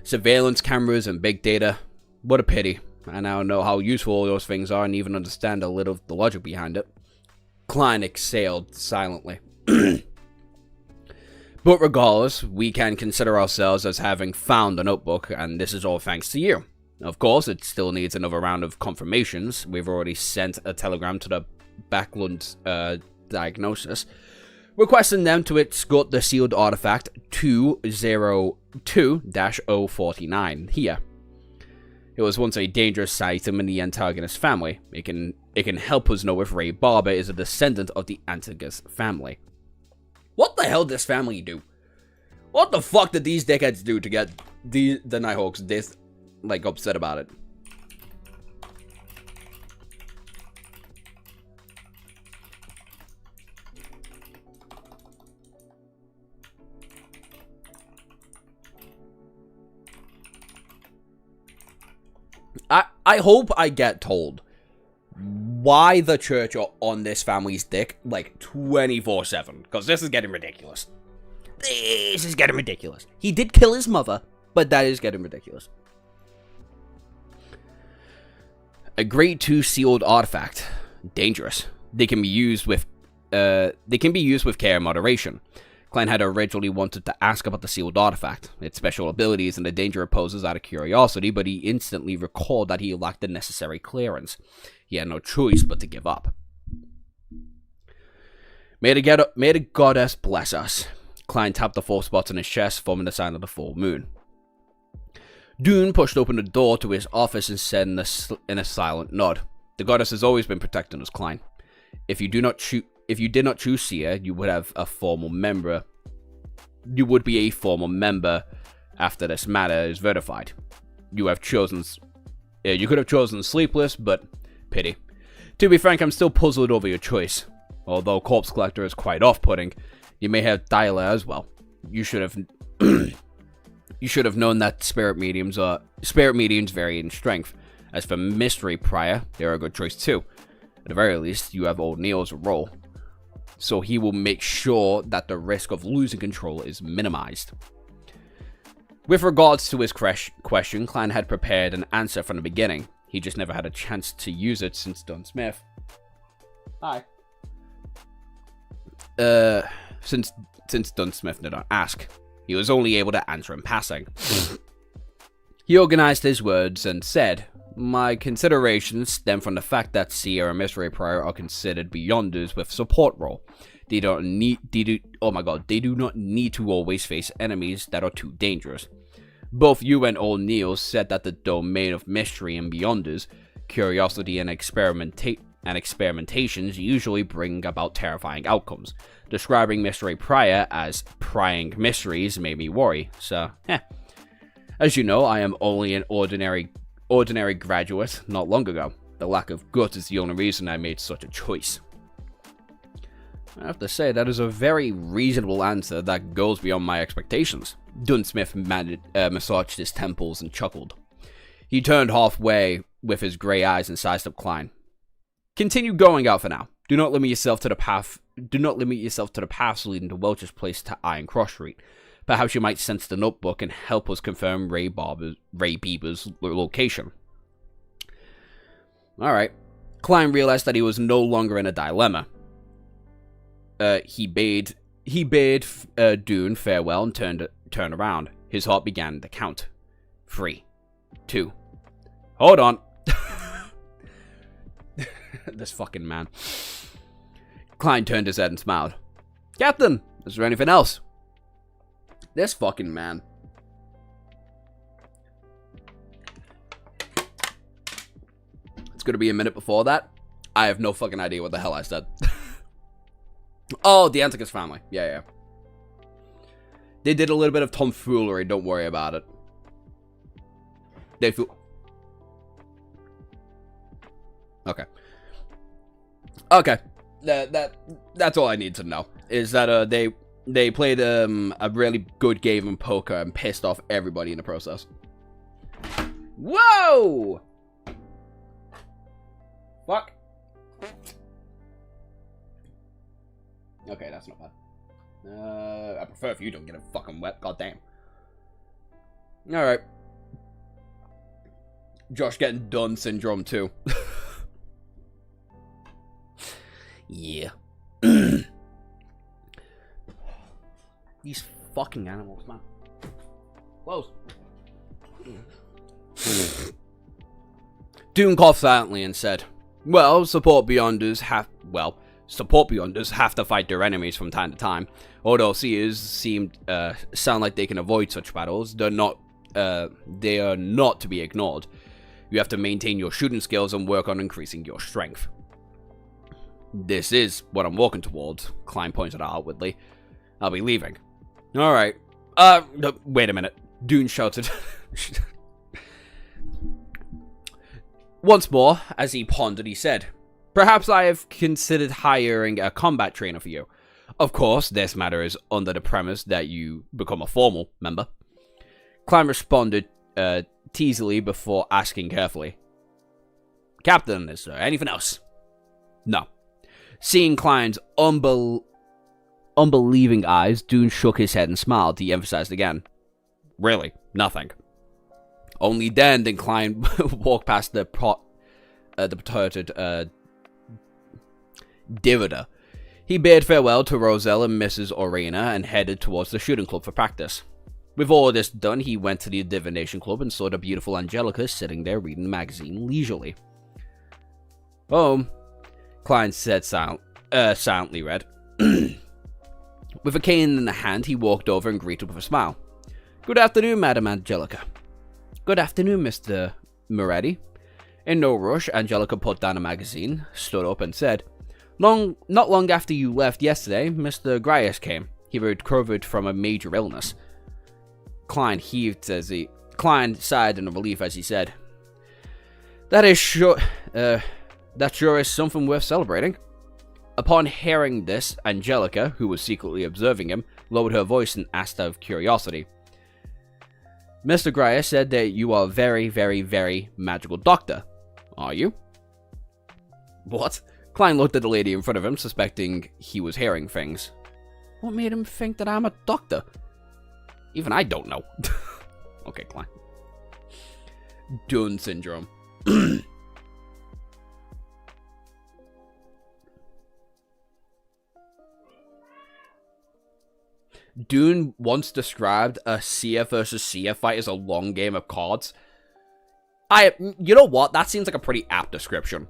Surveillance cameras and big data. What a pity. I now know how useful all those things are and even understand a little of the logic behind it. Klein exhaled silently. But regardless, we can consider ourselves as having found the notebook, and this is all thanks to you. Of course, it still needs another round of confirmations. We've already sent a telegram to the Backlund Diagnosis, requesting them to escort the sealed artifact 202-049 here. It was once a dangerous item in the antagonist family. It can help us know if Ray Barber is a descendant of the antagonist family. What the hell did this family do? What the fuck did these dickheads do to get the Nighthawks this, like, upset about it? I hope I get told why the church are on this family's dick, like, 24/7. Because this is getting ridiculous. This is getting ridiculous. He did kill his mother, but that is getting ridiculous. A grade 2 sealed artifact. Dangerous. They can be used with care and moderation. Klein had originally wanted to ask about the sealed artifact, its special abilities, and the danger it poses out of curiosity, but he instantly recalled that he lacked the necessary clearance. He had no choice but to give up. May the goddess bless us. Klein tapped the 4 spots on his chest, forming the sign of the full moon. Dune pushed open the door to his office and said in a silent nod, "The goddess has always been protecting us, Klein. If you do not If you did not choose Seer, you would have a formal member. You would be a formal member after this matter is verified. You have chosen. You could have chosen Sleepless, but pity. To be frank, I'm still puzzled over your choice. Although Corpse Collector is quite off-putting, you may have Dialer as well. You should have. You should have known that spirit mediums vary in strength. As for Mystery Prior, they're a good choice too. At the very least, you have old Neil's role, so he will make sure that the risk of losing control is minimized. With regards to his question, Klein had prepared an answer from the beginning. He just never had a chance to use it since Dunn Smith. Hi. Since Dunn Smith did not ask. He was only able to answer in passing. He organized his words and said, "My considerations stem from the fact that Seer and Mystery Prior are considered Beyonders with support role. They do not need to always face enemies that are too dangerous. Both you and Old Neil said that the domain of mystery and Beyonders, curiosity and experimentations usually bring about terrifying outcomes. Describing Mystery Prior as prying mysteries made me worry, so, As you know, I am only an ordinary graduate not long ago. The lack of guts is the only reason I made such a choice." I have to say, that is a very reasonable answer that goes beyond my expectations. Dunn Smith massaged his temples and chuckled. He turned halfway with his grey eyes and sized up Klein. "Continue going out for now. Do not limit yourself to the paths leading to Welch's place to Iron Cross Street. Perhaps you might sense the notebook and help us confirm Ray Bieber's location." Alright. Klein realized that he was no longer in a dilemma. He bade Dune farewell and turned around. His heart began to count. 3, 2. Hold on. This fucking man. Klein turned his head and smiled. "Captain, is there anything else?" This fucking man. It's gonna be a minute before that. I have no fucking idea what the hell I said. Oh, the Anticus family. Yeah. They did a little bit of tomfoolery, don't worry about it. Okay. That's all I need to know. Is that they played a really good game of poker and pissed off everybody in the process. Whoa! Fuck. Okay, that's not bad. I prefer if you don't get it fucking wet. Goddamn. Alright. Josh getting done syndrome too. Yeah. These fucking animals, man. Close. Dune coughed silently and said, "Well, support Beyonders have to fight their enemies from time to time. Although Seers sound like they can avoid such battles, they are not to be ignored. You have to maintain your shooting skills and work on increasing your strength." "This is what I'm working towards," Klein pointed out outwardly. "I'll be leaving." "Alright. Wait a minute," Dune shouted. Once more, as he pondered, he said, "Perhaps I have considered hiring a combat trainer for you. Of course, this matter is under the premise that you become a formal member." Klein responded teasily before asking carefully, "Captain, is there anything else?" "No." Seeing Klein's unbelieving eyes, Dune shook his head and smiled. He emphasized again, "Really, nothing." Only then did Klein walk past the perturbed Divida. He bade farewell to Roselle and Mrs. Orena and headed towards the shooting club for practice. With all this done, he went to the divination club and saw the beautiful Angelica sitting there reading the magazine leisurely. "Home," Klein said silently read. With a cane in the hand, he walked over and greeted with a smile. "Good afternoon, Madam Angelica." "Good afternoon, Mr. Moretti." In no rush, Angelica put down a magazine, stood up and said, Not long after you left yesterday, Mr. Grias came. He recovered from a major illness. Klein sighed in relief as he said, That sure is something worth celebrating. Upon hearing this, Angelica, who was secretly observing him, lowered her voice and asked out of curiosity. Mr. Grias said that you are a very, very, very magical doctor. Are you? What? Klein looked at the lady in front of him, suspecting he was hearing things. What made him think that I'm a doctor? Even I don't know. Okay, Klein. Dune syndrome. Dune once described a Seer versus Seer fight as a long game of cards. You know what? That seems like a pretty apt description.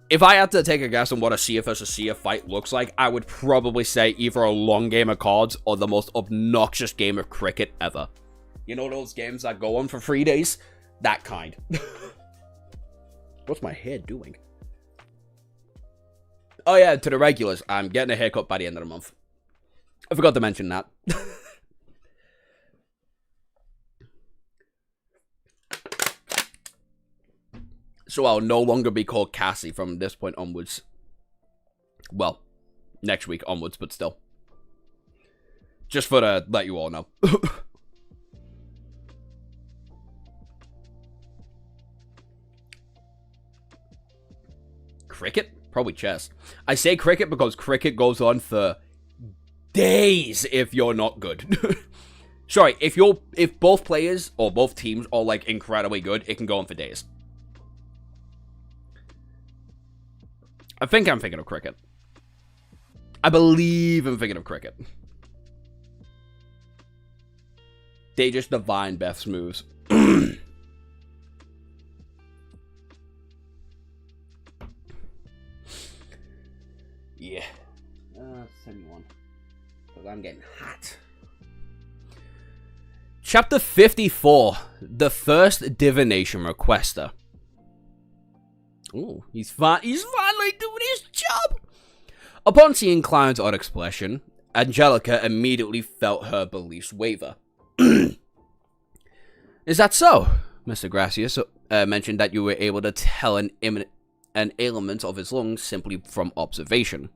If I had to take a guess on what a Seer versus Seer fight looks like, I would probably say either a long game of cards or the most obnoxious game of cricket ever. You know those games that go on for 3 days? That kind. What's my hair doing? Oh yeah, to the regulars, I'm getting a haircut by the end of the month. I forgot to mention that. So I'll no longer be called Cassie from this point onwards. Well, next week onwards, but still. Just for to let you all know. Cricket? Probably chess. I say cricket because cricket goes on for days if you're not good. Sorry, if both players or both teams are like incredibly good, it can go on for days. I think I'm thinking of cricket. I believe I'm thinking of cricket. They just divine Beth's moves. Yeah. Send me one. Because I'm getting hot. Chapter 54. The First Divination Requester. Ooh, he's finally doing his job! Upon seeing Klein's odd expression, Angelica immediately felt her beliefs waver. Is that so? Mr. Gracias mentioned that you were able to tell an ailment of his lungs simply from observation.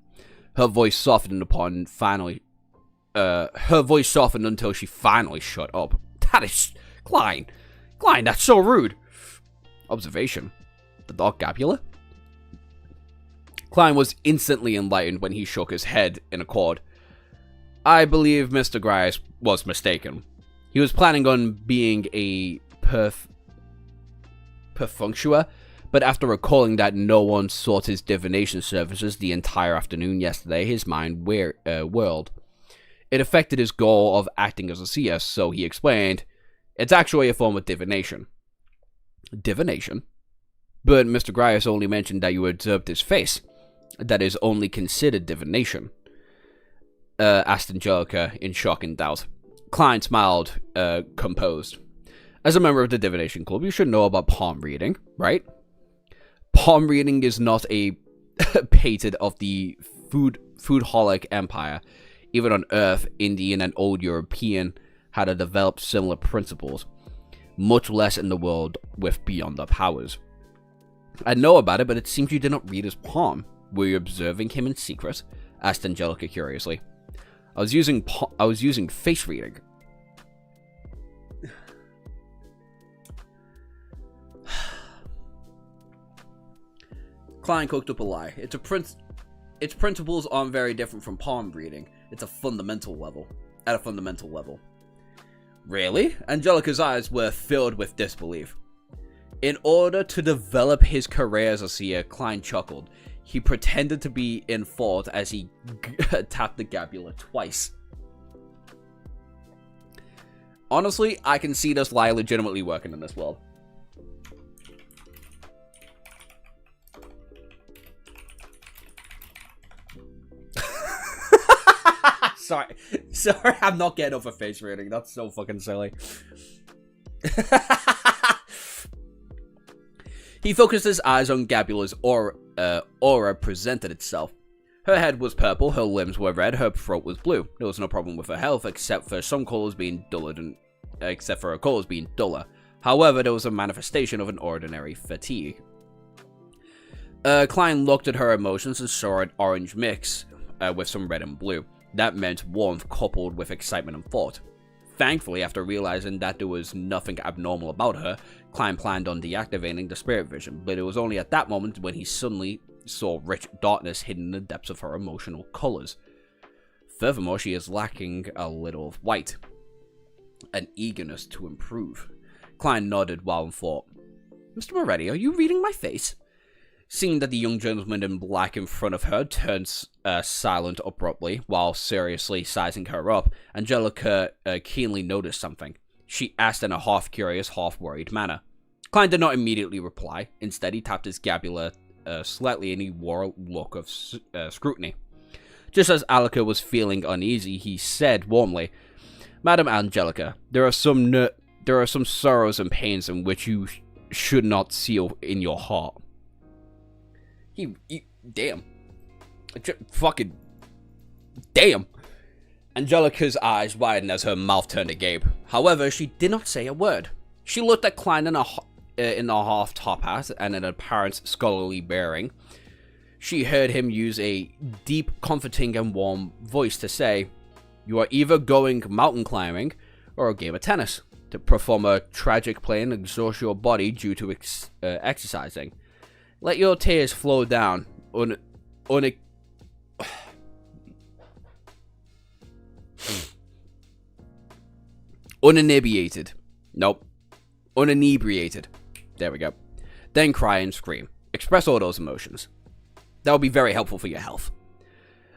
Her voice softened until she finally shut up. That is... Klein, that's so rude. Observation? The Dark Gabula? Klein was instantly enlightened when he shook his head in accord. I believe Mr. Grice was mistaken. He was planning on being a perfunctua, but after recalling that no one sought his divination services the entire afternoon yesterday, his mind whirled. It affected his goal of acting as a CS, so he explained, it's actually a form of divination. Divination? But Mr. Grias only mentioned that you observed his face. That is only considered divination. Asked Angelica in shock and doubt. Klein smiled, composed. As a member of the Divination Club, you should know about palm reading, right? Palm reading is not a patent of the foodholic empire. Even on Earth, Indian and old European had developed similar principles, much less in the world with beyond our powers. I know about it, but it seems you did not read his palm. Were you observing him in secret? Asked Angelica curiously. I was using face reading. Klein cooked up a lie. Its principles aren't very different from palm reading. It's a fundamental level. At a fundamental level. Really? Angelica's eyes were filled with disbelief. In order to develop his career as a seer, Klein chuckled. He pretended to be in thought as he tapped the gabula twice. Honestly, I can see this lie legitimately working in this world. Sorry, I'm not getting off a face reading. That's so fucking silly. He focused his eyes on Gabula's aura presented itself. Her head was purple, her limbs were red, her throat was blue. There was no problem with her health except for some colors being duller. However, there was a manifestation of an ordinary fatigue. Klein looked at her emotions and saw an orange mix with some red and blue. That meant warmth coupled with excitement and thought. Thankfully, after realizing that there was nothing abnormal about her, Klein planned on deactivating the spirit vision, but it was only at that moment when he suddenly saw rich darkness hidden in the depths of her emotional colors. Furthermore, she is lacking a little of white, an eagerness to improve. Klein nodded while in thought. Mr. Moretti, are you reading my face? Seeing that the young gentleman in black in front of her turned silent abruptly while seriously sizing her up, Angelica keenly noticed something. She asked in a half-curious, half-worried manner. Klein did not immediately reply. Instead, he tapped his Gabula slightly and he wore a look of scrutiny. Just as Alika was feeling uneasy, he said warmly, Madam Angelica, there are some sorrows and pains in which you should not seal in your heart. Damn. Fucking damn. Angelica's eyes widened as her mouth turned agape. However, she did not say a word. She looked at Klein in a half top hat and an apparent scholarly bearing. She heard him use a deep, comforting and warm voice to say, You are either going mountain climbing or a game of tennis. To perform a tragic play and exhaust your body due to exercising. Let your tears flow down uninebriated. Nope. Uninebriated. There we go. Then cry and scream. Express all those emotions. That would be very helpful for your health.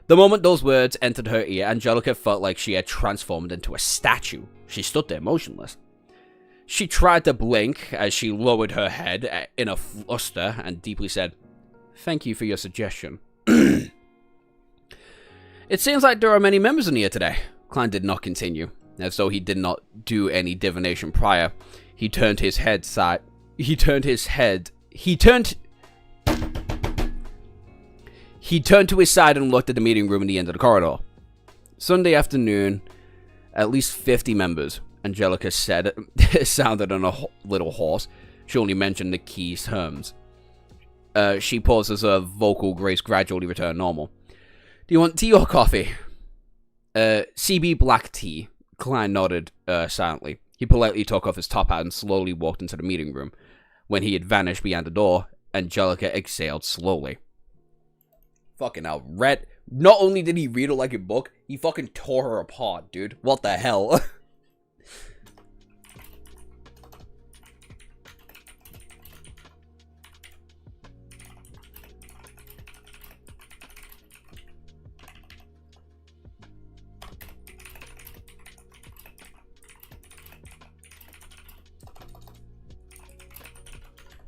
The moment those words entered her ear, Angelica felt like she had transformed into a statue. She stood there motionless. She tried to blink as she lowered her head in a fluster and deeply said, Thank you for your suggestion. It seems like there are many members in here today. Klein did not continue, as though he did not do any divination prior. He turned to his side and looked at the meeting room at the end of the corridor. Sunday afternoon, at least 50 members. Angelica said. It sounded a little hoarse. She only mentioned the key terms. She paused as her vocal grace gradually returned normal. Do you want tea or coffee? CB black tea. Klein nodded silently. He politely took off his top hat and slowly walked into the meeting room. When he had vanished behind the door, Angelica exhaled slowly. Fucking hell. Not only did he read her like a book, he fucking tore her apart, dude. What the hell?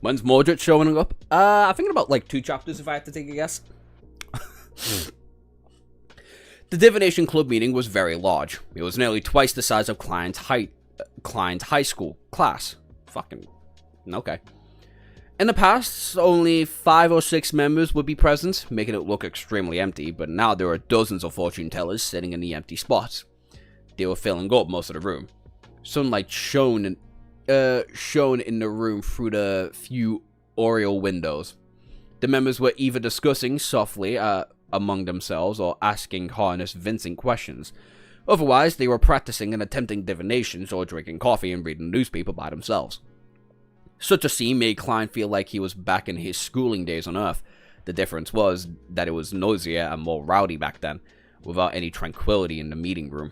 When's Mordred showing up? I think in about like 2 chapters if I had to take a guess. The Divination Club meeting was very large. It was nearly twice the size of Klein's high school class. Fucking okay. In the past, only 5 or 6 members would be present, making it look extremely empty, but now there were dozens of fortune tellers sitting in the empty spots. They were filling up most of the room. Sunlight shone in the room through the few oriel windows. The members were either discussing softly among themselves or asking harness Vincent questions. Otherwise, they were practicing and attempting divinations or drinking coffee and reading the newspaper by themselves. Such a scene made Klein feel like he was back in his schooling days on Earth. The difference was that it was noisier and more rowdy back then, without any tranquility in the meeting room.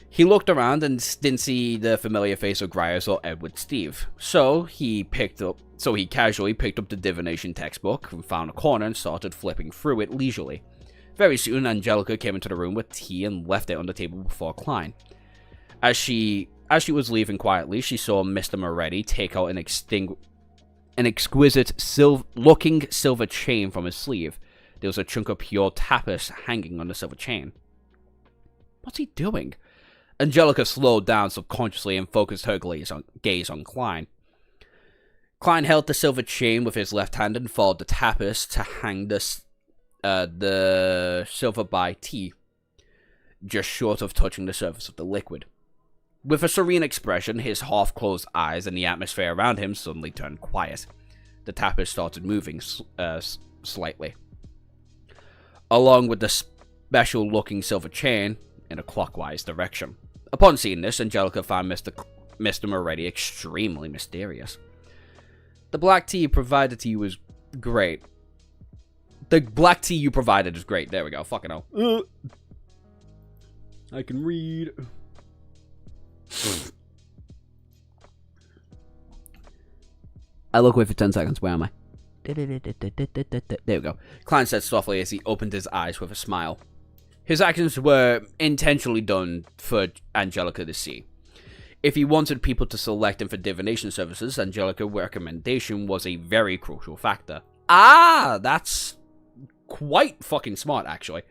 He looked around and didn't see the familiar face of Griers or Edward Steve, so he casually picked up the divination textbook and found a corner and started flipping through it leisurely. Very soon, Angelica came into the room with tea and left it on the table before Klein. As she was leaving quietly, she saw Mr. Moretti take out an exquisite looking silver chain from his sleeve. There was a chunk of pure tapis hanging on the silver chain. What's he doing? Angelica slowed down subconsciously and focused her gaze on Klein. Klein held the silver chain with his left hand and followed the tapestry to hang the silver by T, just short of touching the surface of the liquid. With a serene expression, his half-closed eyes and the atmosphere around him suddenly turned quiet. The tapestry started moving slightly, along with the special-looking silver chain in a clockwise direction. Upon seeing this, Angelica found Mr. Moretti extremely mysterious. The black tea you provided to you was great. The black tea you provided is great. There we go. Fucking hell. I can read. I look away for 10 seconds. Where am I? There we go. Klein said softly as he opened his eyes with a smile. His actions were intentionally done for Angelica to see. If he wanted people to select him for divination services, Angelica's recommendation was a very crucial factor. Ah, that's quite fucking smart, actually.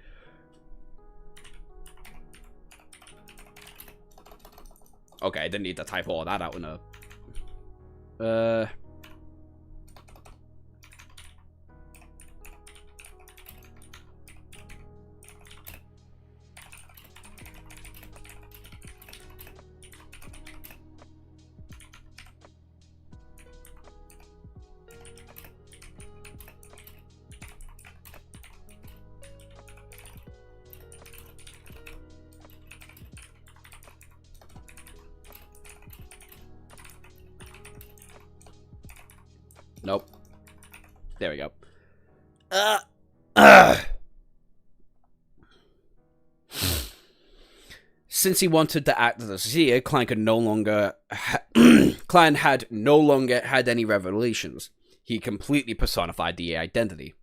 Okay, I didn't need to type all that out in a... Nope. There we go. Since he wanted to act as a seer, Klein had no longer had any revelations. He completely personified the identity.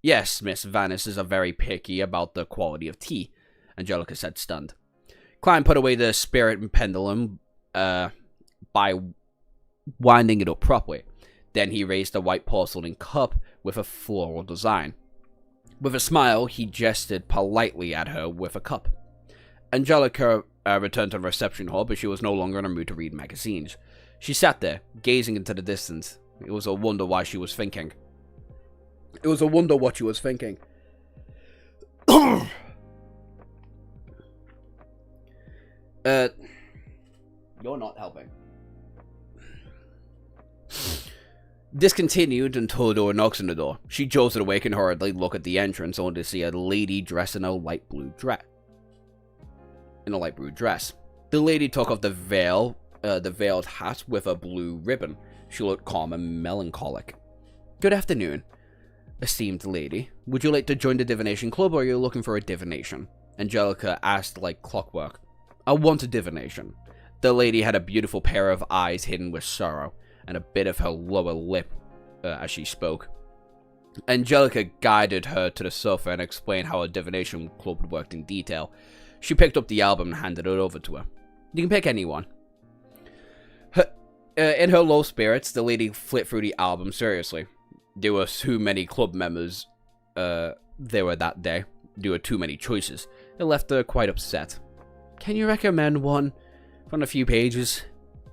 Yes, Miss Vanis is very picky about the quality of tea, Angelica said, stunned. Klein put away the spirit pendulum by winding it up properly. Then he raised a white porcelain cup with a floral design. With a smile, he gestured politely at her with a cup. Angelica returned to the reception hall, but she was no longer in a mood to read magazines. She sat there, gazing into the distance. It was a wonder what she was thinking. You're not helping. Discontinued until the door knocks on the door. She jolted awake and hurriedly looked at the entrance, only to see a lady dressed in a light blue dress. The lady took off the veiled hat with a blue ribbon. She looked calm and melancholic. Good afternoon, esteemed lady. Would you like to join the divination club, or are you looking for a divination? Angelica asked like clockwork. I want a divination. The lady had a beautiful pair of eyes hidden with sorrow, and a bit of her lower lip as she spoke. Angelica guided her to the sofa and explained how a divination club worked in detail. She picked up the album and handed it over to her. You can pick anyone. In her low spirits, the lady flipped through the album seriously. There were too many club members there were that day. There were too many choices. It left her quite upset. Can you recommend one from a few pages?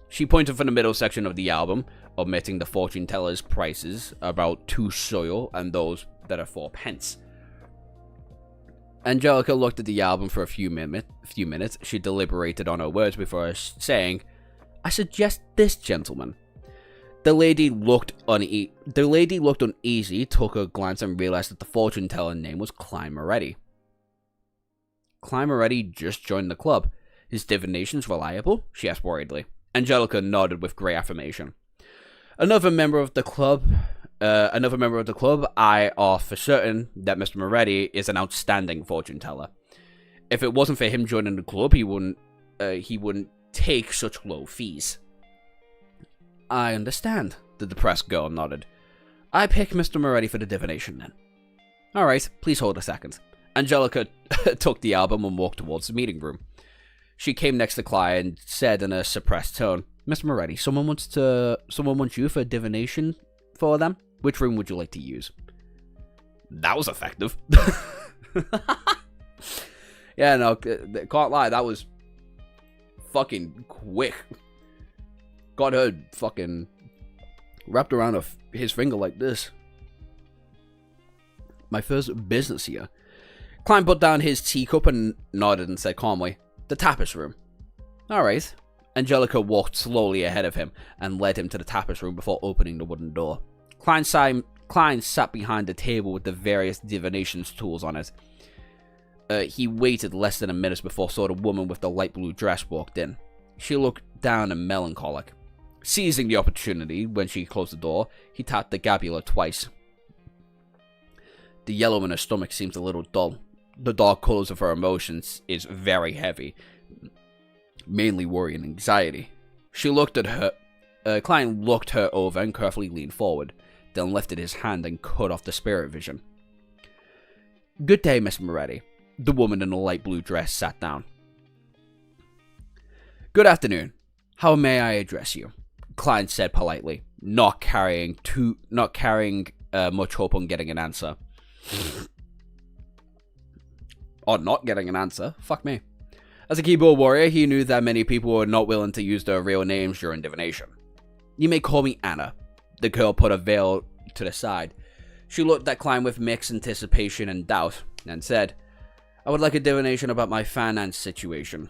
She pointed from the middle section of the album, omitting the fortune teller's prices, about 2 soil and those that are 4 pence. Angelica looked at the album for a few minutes. She deliberated on her words before saying, I suggest this gentleman. The lady looked uneasy, took a glance and realized that the fortune teller name was Klein Moretti. Klein Moretti just joined the club. His divination's reliable? She asked worriedly. Angelica nodded with great affirmation. Another member of the club, I are for certain that Mr. Moretti is an outstanding fortune teller. If it wasn't for him joining the club, he wouldn't take such low fees. I understand, the depressed girl nodded. I pick Mr. Moretti for the divination then. Alright, please hold a second. Angelica took the album and walked towards the meeting room. She came next to Klein and said in a suppressed tone, Mr. Moretti, someone wants you for divination for them? Which room would you like to use? That was effective. Yeah, no, can't lie, that was fucking quick. Got her fucking wrapped around his finger like this. My first business here. Klein put down his teacup and nodded and said calmly, "The tapas room." "Alright." Angelica walked slowly ahead of him and led him to the tapas room before opening the wooden door. Klein sat behind the table with the various divinations tools on it. He waited less than a minute before saw the woman with the light blue dress walked in. She looked down and melancholic. Seizing the opportunity, when she closed the door, he tapped the gabula twice. The yellow in her stomach seems a little dull. The dark colors of her emotions is very heavy, mainly worry and anxiety. She looked at her. Klein looked her over and carefully leaned forward, then lifted his hand and cut off the spirit vision. "Good day, Miss Moretti." The woman in the light blue dress sat down. "Good afternoon. How may I address you?" Klein said politely, not carrying much hope on getting an answer. Or not getting an answer. Fuck me. As a keyboard warrior, he knew that many people were not willing to use their real names during divination. "You may call me Anna." The girl put a veil to the side. She looked at Klein with mixed anticipation and doubt, and said, "I would like a divination about my finance situation."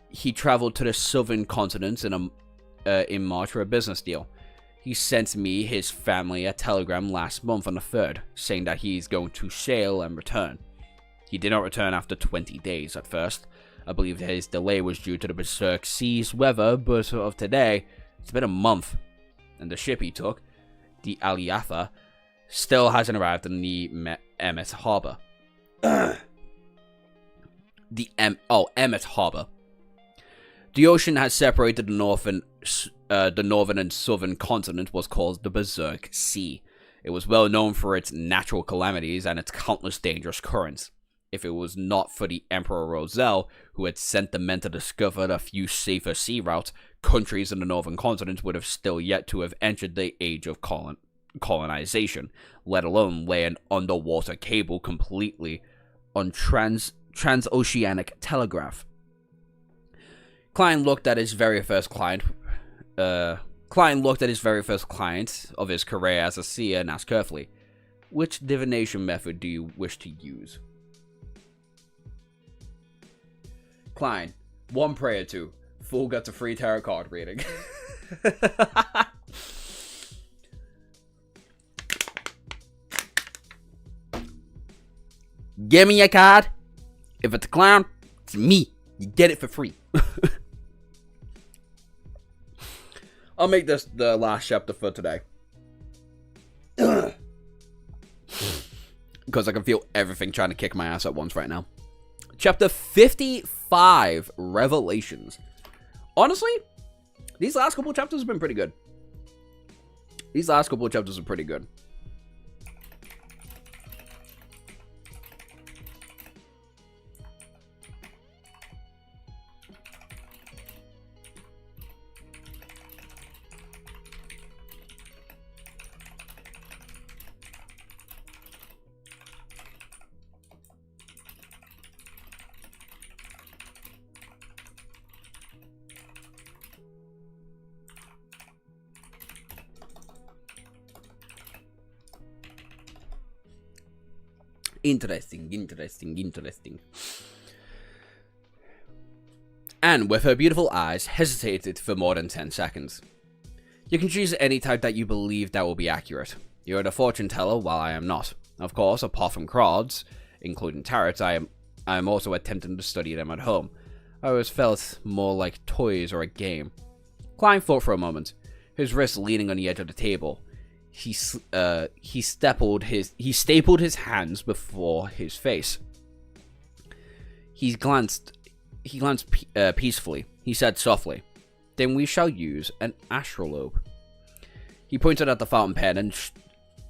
He traveled to the southern continent in March for a business deal. He sent me, his family, a telegram last month on the 3rd, saying that he's going to sail and return. He did not return after 20 days at first. I believe his delay was due to the berserk seas weather, but as of today, it's been a month. And the ship he took, the Aliatha, still hasn't arrived in the Emmet Harbor. Emmet Harbor. The ocean has separated the northern and southern continent was called the Berserk Sea. It was well known for its natural calamities and its countless dangerous currents. If it was not for the Emperor Roselle, who had sent the men to discover a few safer sea routes, countries in the northern continent would have still yet to have entered the age of colonization, let alone lay an underwater cable completely on transoceanic telegraph. Klein looked at his very first client of his career as a seer and asked carefully, "Which divination method do you wish to use?" Klein, 1 prayer 2. Fool gets a free tarot card reading. Give me a card. If it's a clown, it's me. You get it for free. I'll make this the last chapter for today. Because I can feel everything trying to kick my ass at once right now. Chapter 55, Revelations. Honestly, these last couple of chapters have been pretty good. Interesting. Anne, with her beautiful eyes, hesitated for more than 10 seconds. "You can choose any type that you believe that will be accurate. You're the fortune teller, while I am not. Of course, apart from cards, including tarots, I am also attempting to study them at home. I always felt more like toys or a game." Klein thought for a moment, his wrist leaning on the edge of the table. He stapled his hands before his face. He glanced peacefully. He said softly, "Then we shall use an astrolabe." He pointed at the fountain pen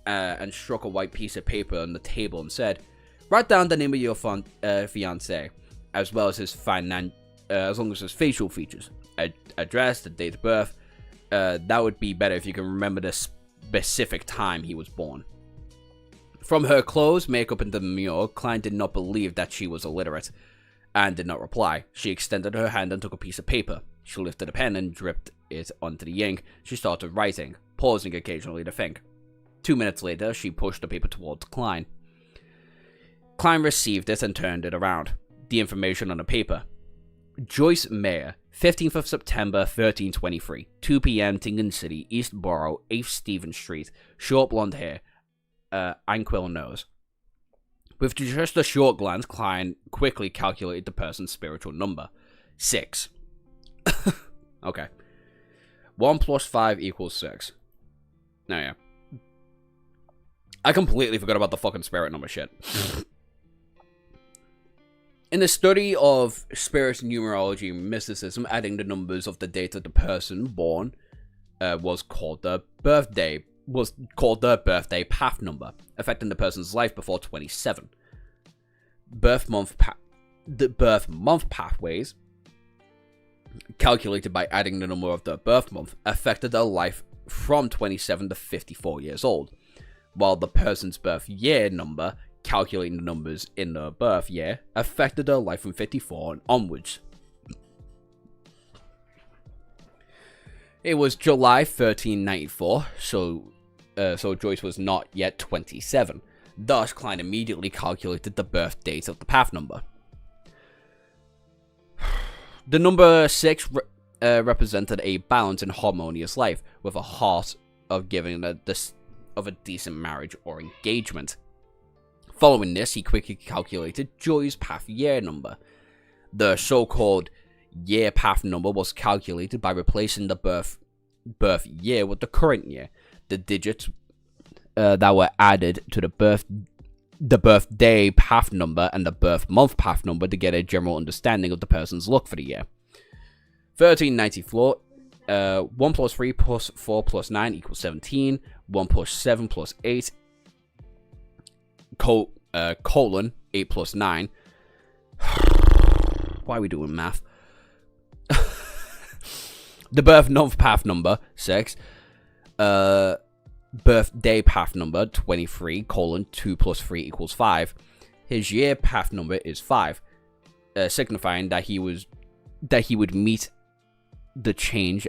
and struck a white piece of paper on the table and said, "Write down the name of your fiancé, as well as as long as his facial features, address, the date of birth. That would be better if you can remember the specific time he was born." From her clothes, makeup, and demure, Klein did not believe that she was illiterate. Anne did not reply. She extended her hand and took a piece of paper. She lifted a pen and dripped it onto the ink. She started writing. pausing occasionally to think. 2 minutes later, she pushed the paper towards Klein. Klein received it and turned it around. The information on the paper. Joyce Mayer, 15th of September, 1323, 2 p.m., Tingan City, East Borough, 8th Stephen Street, short blonde hair, anquil nose. With just a short glance, Klein quickly calculated the person's spiritual number. 6. Okay. 1 plus 5 equals 6. Oh, yeah. I completely forgot about the fucking spirit number shit. In the study of spirit numerology and mysticism, adding the numbers of the date of the person born was called the birthday path number, affecting the person's life before 27. The birth month pathways, calculated by adding the number of the birth month, affected their life from 27 to 54 years old, while the person's birth year number, calculating the numbers in the birth year, affected their life from 54 and onwards. It was July 1394, so Joyce was not yet 27. Thus, Klein immediately calculated the birth date of the path number. The number 6 represented a balanced and harmonious life, with a heart of giving a decent marriage or engagement. Following this, he quickly calculated Joy's path year number. The so-called year path number was calculated by replacing the birth year with the current year. The digits that were added to the birthday path number and the birth month path number to get a general understanding of the person's luck for the year. 1394, 1 plus 3 plus 4 plus 9 equals 17. 1 plus 7 plus 8, colon, 8 plus 9. Why are we doing math? The birth month path number, 6. Birthday path number, 23, colon, 2 plus 3 equals 5. His year path number is 5, signifying that he would meet the change.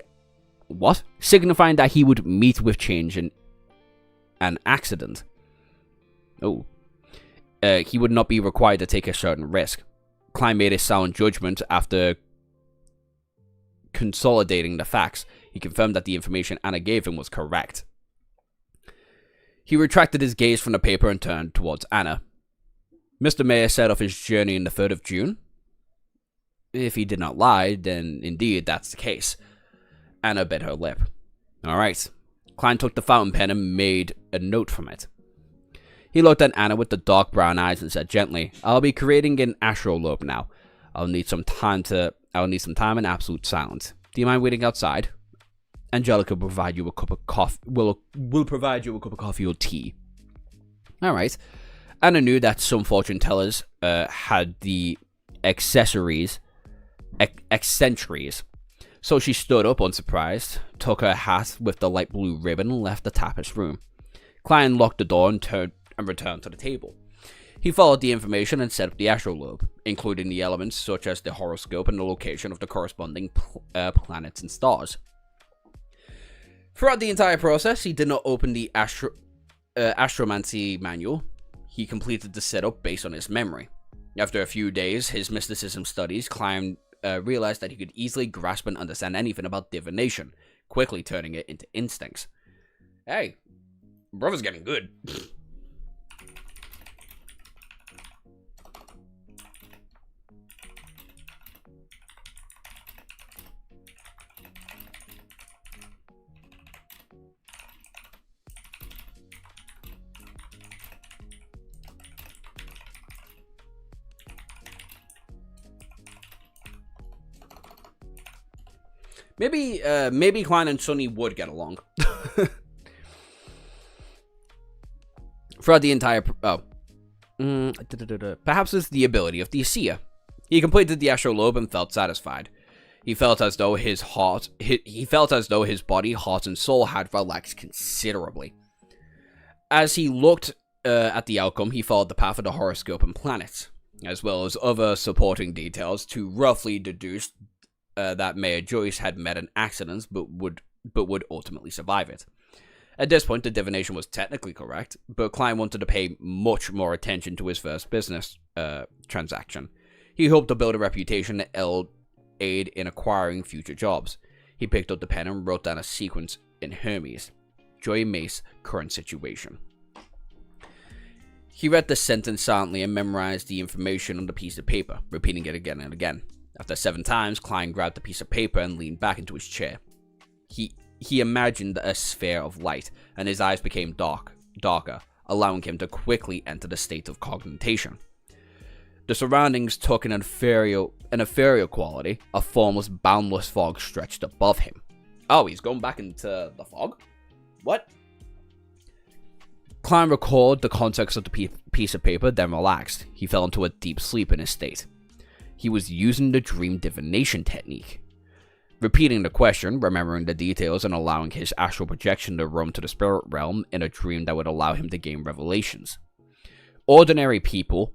What? Signifying that he would meet with change in an accident. Oh. He would not be required to take a certain risk. Klein made a sound judgment after consolidating the facts. He confirmed that the information Anna gave him was correct. He retracted his gaze from the paper and turned towards Anna. Mr. Mayer set off his journey on the 3rd of June. If he did not lie, then indeed that's the case. Anna bit her lip. Alright. Klein took the fountain pen and made a note from it. He looked at Anna with the dark brown eyes and said gently, I'll be creating an astrolabe now. I'll need some time in absolute silence. Do you mind waiting outside? Angelica will provide you a cup of coffee. Will provide you a cup of coffee or tea. Alright. Anna knew that some fortune tellers had the eccentrics. So she stood up unsurprised, took her hat with the light blue ribbon and left the tappist room. Klein locked the door and returned to the table. He followed the information and set up the astrolabe, including the elements such as the horoscope and the location of the corresponding planets and stars. Throughout the entire process, he did not open the astromancy manual. He completed the setup based on his memory. After a few days, his mysticism studies, Klein realized that he could easily grasp and understand anything about divination, quickly turning it into instincts. Hey, brother's getting good. Maybe Klein and Sonny would get along. Throughout the entire... perhaps it's the ability of the seer. He completed the astrolabe and felt satisfied. He felt as though his body, heart, and soul had relaxed considerably. As he looked at the outcome, he followed the path of the horoscope and planets, as well as other supporting details, to roughly deduce that Mayor Joyce had met an accident but would ultimately survive it. At this point, the divination was technically correct, but Klein wanted to pay much more attention to his first business transaction. He hoped to build a reputation that aid in acquiring future jobs. He picked up the pen and wrote down a sequence in Hermes. Joy Mace, current situation. He read the sentence silently and memorized the information on the piece of paper, repeating it again and again. After 7 times, Klein grabbed the piece of paper and leaned back into his chair. He imagined a sphere of light, and his eyes became darker, allowing him to quickly enter the state of cognition. The surroundings took an inferior quality. A formless, boundless fog stretched above him. Oh, he's going back into the fog? What? Klein recalled the context of the piece of paper, then relaxed. He fell into a deep sleep in his state. He was using the dream divination technique. Repeating the question, remembering the details, and allowing his astral projection to roam to the spirit realm in a dream that would allow him to gain revelations. Ordinary people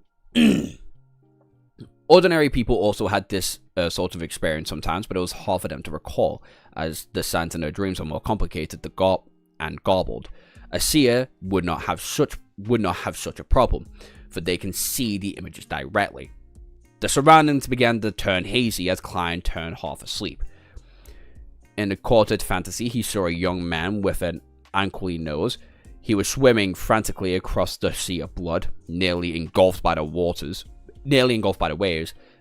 also had this sort of experience sometimes, but it was hard for them to recall, as the signs in their dreams are more complicated and garbled. A seer would not have such a problem, for they can see the images directly. The surroundings began to turn hazy as Klein turned half asleep. In a quartered fantasy, he saw a young man with an ankly nose. He was swimming frantically across the sea of blood, nearly engulfed by the waves,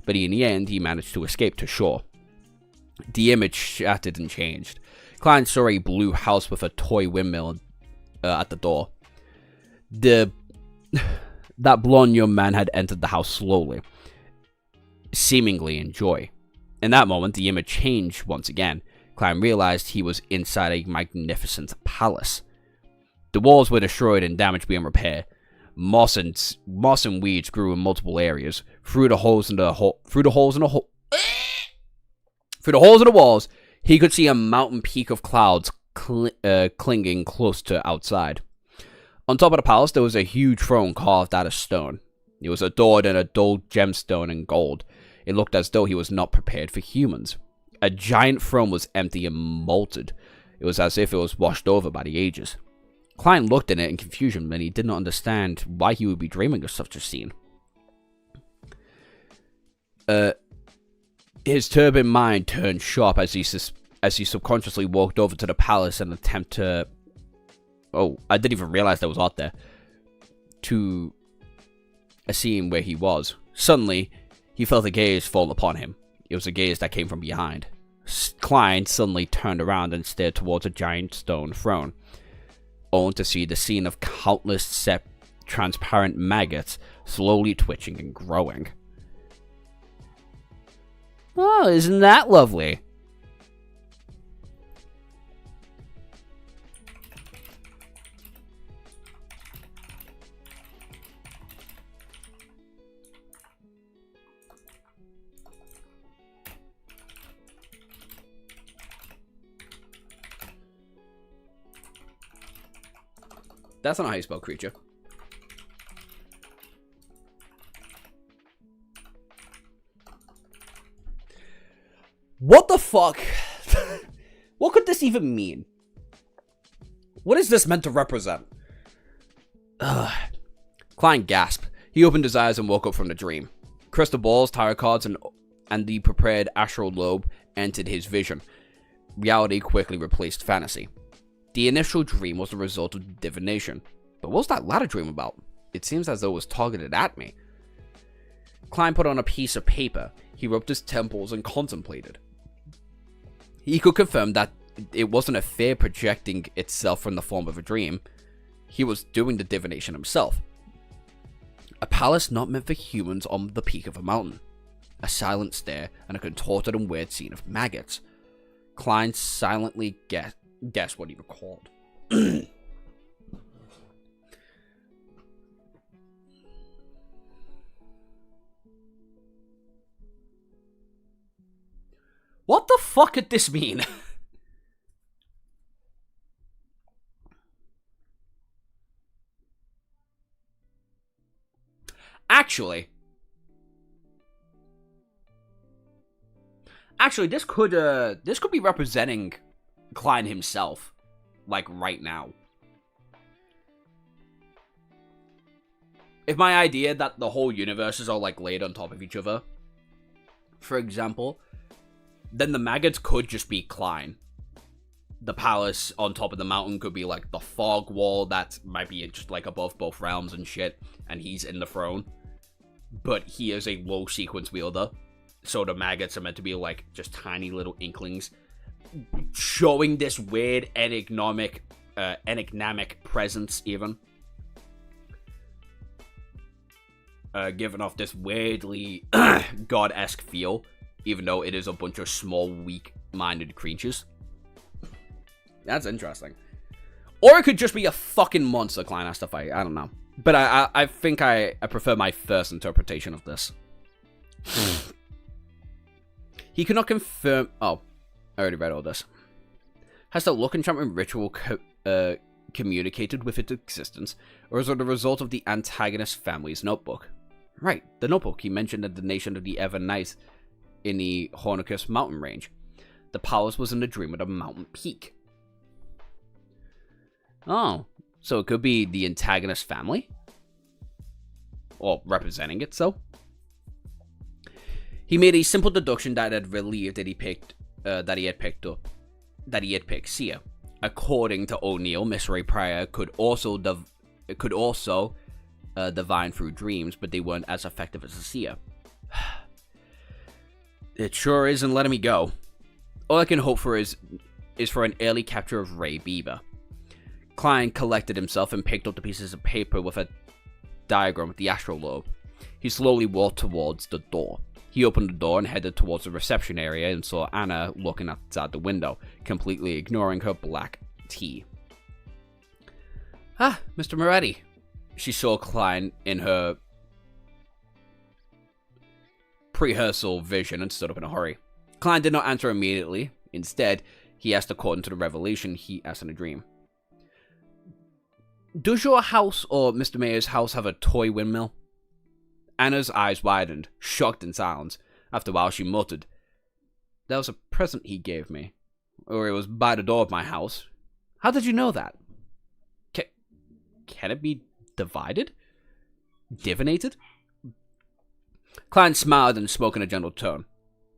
but in the end, he managed to escape to shore. The image shattered and changed. Klein saw a blue house with a toy windmill at the door. That blonde young man had entered the house slowly, seemingly in joy. In that moment, the image changed once again. Klein realized he was inside a magnificent palace. The walls were destroyed and damaged beyond repair. Moss and weeds grew in multiple areas. Through the holes in the walls, he could see a mountain peak of clouds clinging close to outside. On top of the palace, there was a huge throne carved out of stone. It was adored in a dull gemstone and gold. It looked as though he was not prepared for humans. A giant throne was empty and molted. It was as if it was washed over by the ages. Klein looked at it in confusion, and he did not understand why he would be dreaming of such a scene. His turbid mind turned sharp as he subconsciously walked over to the palace and attempted to... Oh, I didn't even realize that was out there. To a scene where he was. Suddenly, he felt a gaze fall upon him. It was a gaze that came from behind. Klein suddenly turned around and stared towards a giant stone throne, only to see the scene of countless transparent maggots slowly twitching and growing. Oh, isn't that lovely? That's not how you spell creature. What the fuck? What could this even mean? What is this meant to represent? Klein gasped. He opened his eyes and woke up from the dream. Crystal balls, tarot cards, and the prepared astral lobe entered his vision. Reality quickly replaced fantasy. The initial dream was the result of divination. But what was that latter dream about? It seems as though it was targeted at me. Klein put on a piece of paper. He rubbed his temples and contemplated. He could confirm that it wasn't a fear projecting itself from the form of a dream. He was doing the divination himself. A palace not meant for humans on the peak of a mountain. A silent stare and a contorted and weird scene of maggots. Klein silently guessed what he recalled. What the fuck could this mean? Actually, this could be representing Klein himself, like right now. If my idea that the whole universes are, like, laid on top of each other, for example, then the maggots could just be Klein. The palace on top of the mountain could be, like, the fog wall that might be just, like, above both realms and shit, and he's in the throne. But he is a low sequence wielder, so the maggots are meant to be, like, just tiny little inklings, showing this weird enigmatic presence, even. Giving off this weirdly god-esque feel, even though it is a bunch of small, weak-minded creatures. That's interesting. Or it could just be a fucking monster Klein has to fight. I don't know. But I think I prefer my first interpretation of this. He could not confirm... Oh, I already read all this. Has the Look Enchantment ritual communicated with its existence, or is it the result of the antagonist family's notebook? Right, the notebook. He mentioned the donation of the Evernight in the Hornicus mountain range. The palace was in the dream of the mountain peak. Oh, so it could be the antagonist family? Or representing it so? He made a simple deduction that had relieved that he had picked Sia. According to O'Neill, Miss Ray Pryor could also divine through dreams, but they weren't as effective as Sia. It sure isn't letting me go. All I can hope for is for an early capture of Ray Bieber. Klein collected himself and picked up the pieces of paper with a diagram of the astrolabe. He slowly walked towards the door. He opened the door and headed towards the reception area and saw Anna looking outside the window, completely ignoring her black tea. Ah, Mr. Moretti. She saw Klein in her rehearsal vision and stood up in a hurry. Klein did not answer immediately. Instead, he asked according to the revelation he asked in a dream. Does your house or Mr. Mayor's house have a toy windmill? Anna's eyes widened, shocked in silence. After a while, she muttered, "That was a present he gave me. Or it was by the door of my house. How did you know that? Can it be divided? Divinated?" Klein smiled and spoke in a gentle tone.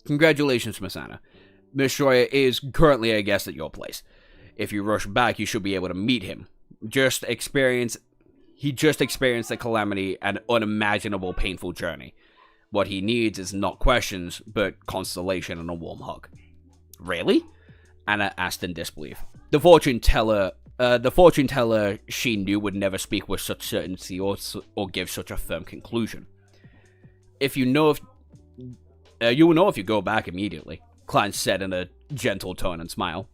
"Congratulations, Miss Anna. Miss Schroyer is currently a guest at your place. If you rush back, you should be able to meet him. He just experienced a calamity and unimaginable painful journey. What he needs is not questions, but consolation and a warm hug." "Really?" Anna asked in disbelief. The fortune teller she knew would never speak with such certainty or give such a firm conclusion. You will know if you go back immediately," Klein said in a gentle tone and smile.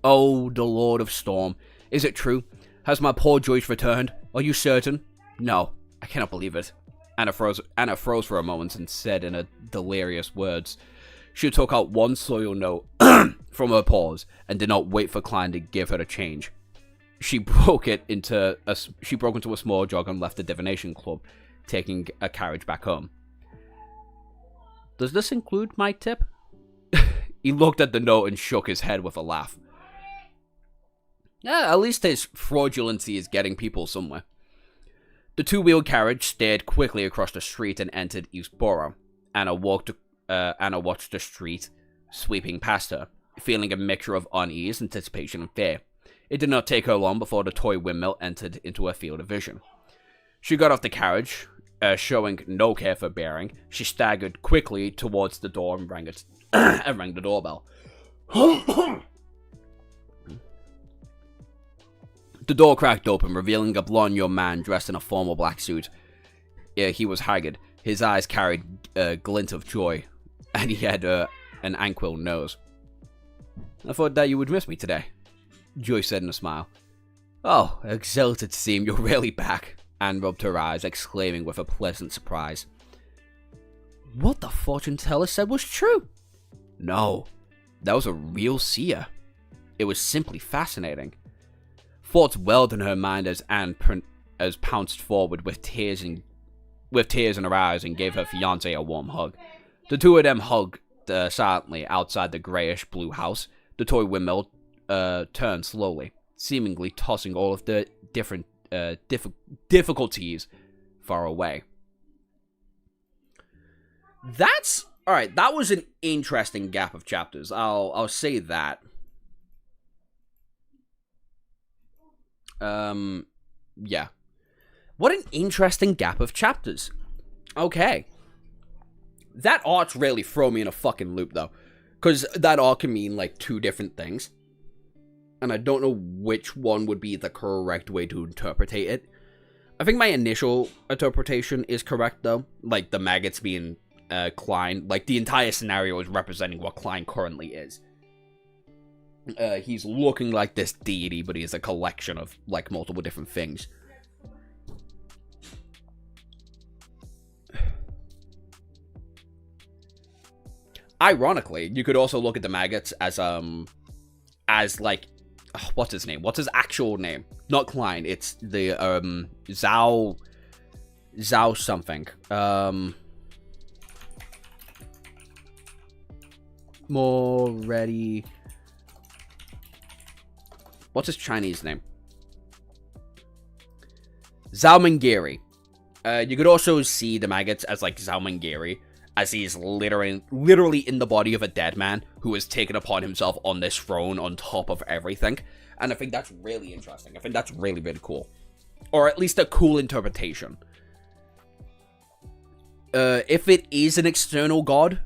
"Oh, the Lord of Storm. Is it true? Has my poor Joyce returned? Are you certain?" "No, I cannot believe it." Anna froze for a moment and said in delirious words. She took out one soil note from her paws and did not wait for Klein to give her the change. She broke into a small jog and left the divination club, taking a carriage back home. "Does this include my tip?" He looked at the note and shook his head with a laugh. Yeah, at least his fraudulency is getting people somewhere. The two-wheeled carriage steered quickly across the street and entered Eastborough. Anna watched the street sweeping past her, feeling a mixture of unease, anticipation, and fear. It did not take her long before the toy windmill entered into her field of vision. She got off the carriage, showing no care for bearing. She staggered quickly towards the door and rang the doorbell. The door cracked open, revealing a blonde young man dressed in a formal black suit. He was haggard. His eyes carried a glint of joy, and he had an aquiline nose. "I thought that you would miss me today," Joyce said in a smile. "Oh, exalted to see him, you're really back," Anne rubbed her eyes, exclaiming with a pleasant surprise. "What the fortune teller said was true." "No, that was a real seer. It was simply fascinating." Thoughts welled in her mind as Anne pounced forward with tears in her eyes and gave her fiancé a warm hug. The two of them hugged silently outside the grayish-blue house. The toy windmill turned slowly, seemingly tossing all of the different difficulties far away. That's all right. That was an interesting gap of chapters. I'll say that. Yeah. What an interesting gap of chapters. Okay. That art's really thrown me in a fucking loop, though. Because that art can mean, like, 2 different things. And I don't know which one would be the correct way to interpret it. I think my initial interpretation is correct, though. Like, the maggots being Klein. Like, the entire scenario is representing what Klein currently is. He's looking like this deity, but he is a collection of, like, multiple different things. Ironically, you could also look at the maggots as like, what's his name? What's his actual name? Not Klein. It's the Zhao something. More ready. What's his Chinese name? Zhao Mengiri. You could also see the maggots as like Zhao Mengiri, as he's literally in the body of a dead man who has taken upon himself on this throne on top of everything. And I think that's really interesting. I think that's really, really cool. Or at least a cool interpretation. If it is an external god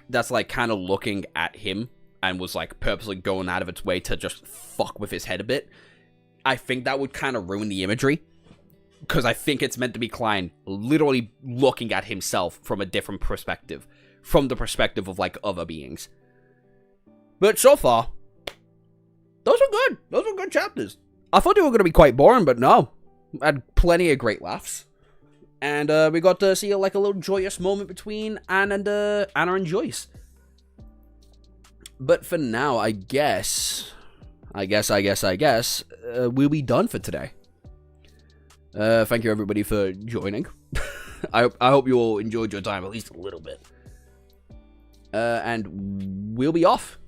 that's like kind of looking at him and was like purposely going out of its way to just fuck with his head a bit, I think that would kind of ruin the imagery. Because I think it's meant to be Klein literally looking at himself from a different perspective. From the perspective of, like, other beings. But so far, those were good. Those were good chapters. I thought they were going to be quite boring, but no. I had plenty of great laughs. And we got to see, like, a little joyous moment between Anna and Joyce. But for now, I guess, we'll be done for today. Thank you everybody for joining. I hope you all enjoyed your time at least a little bit. And we'll be off.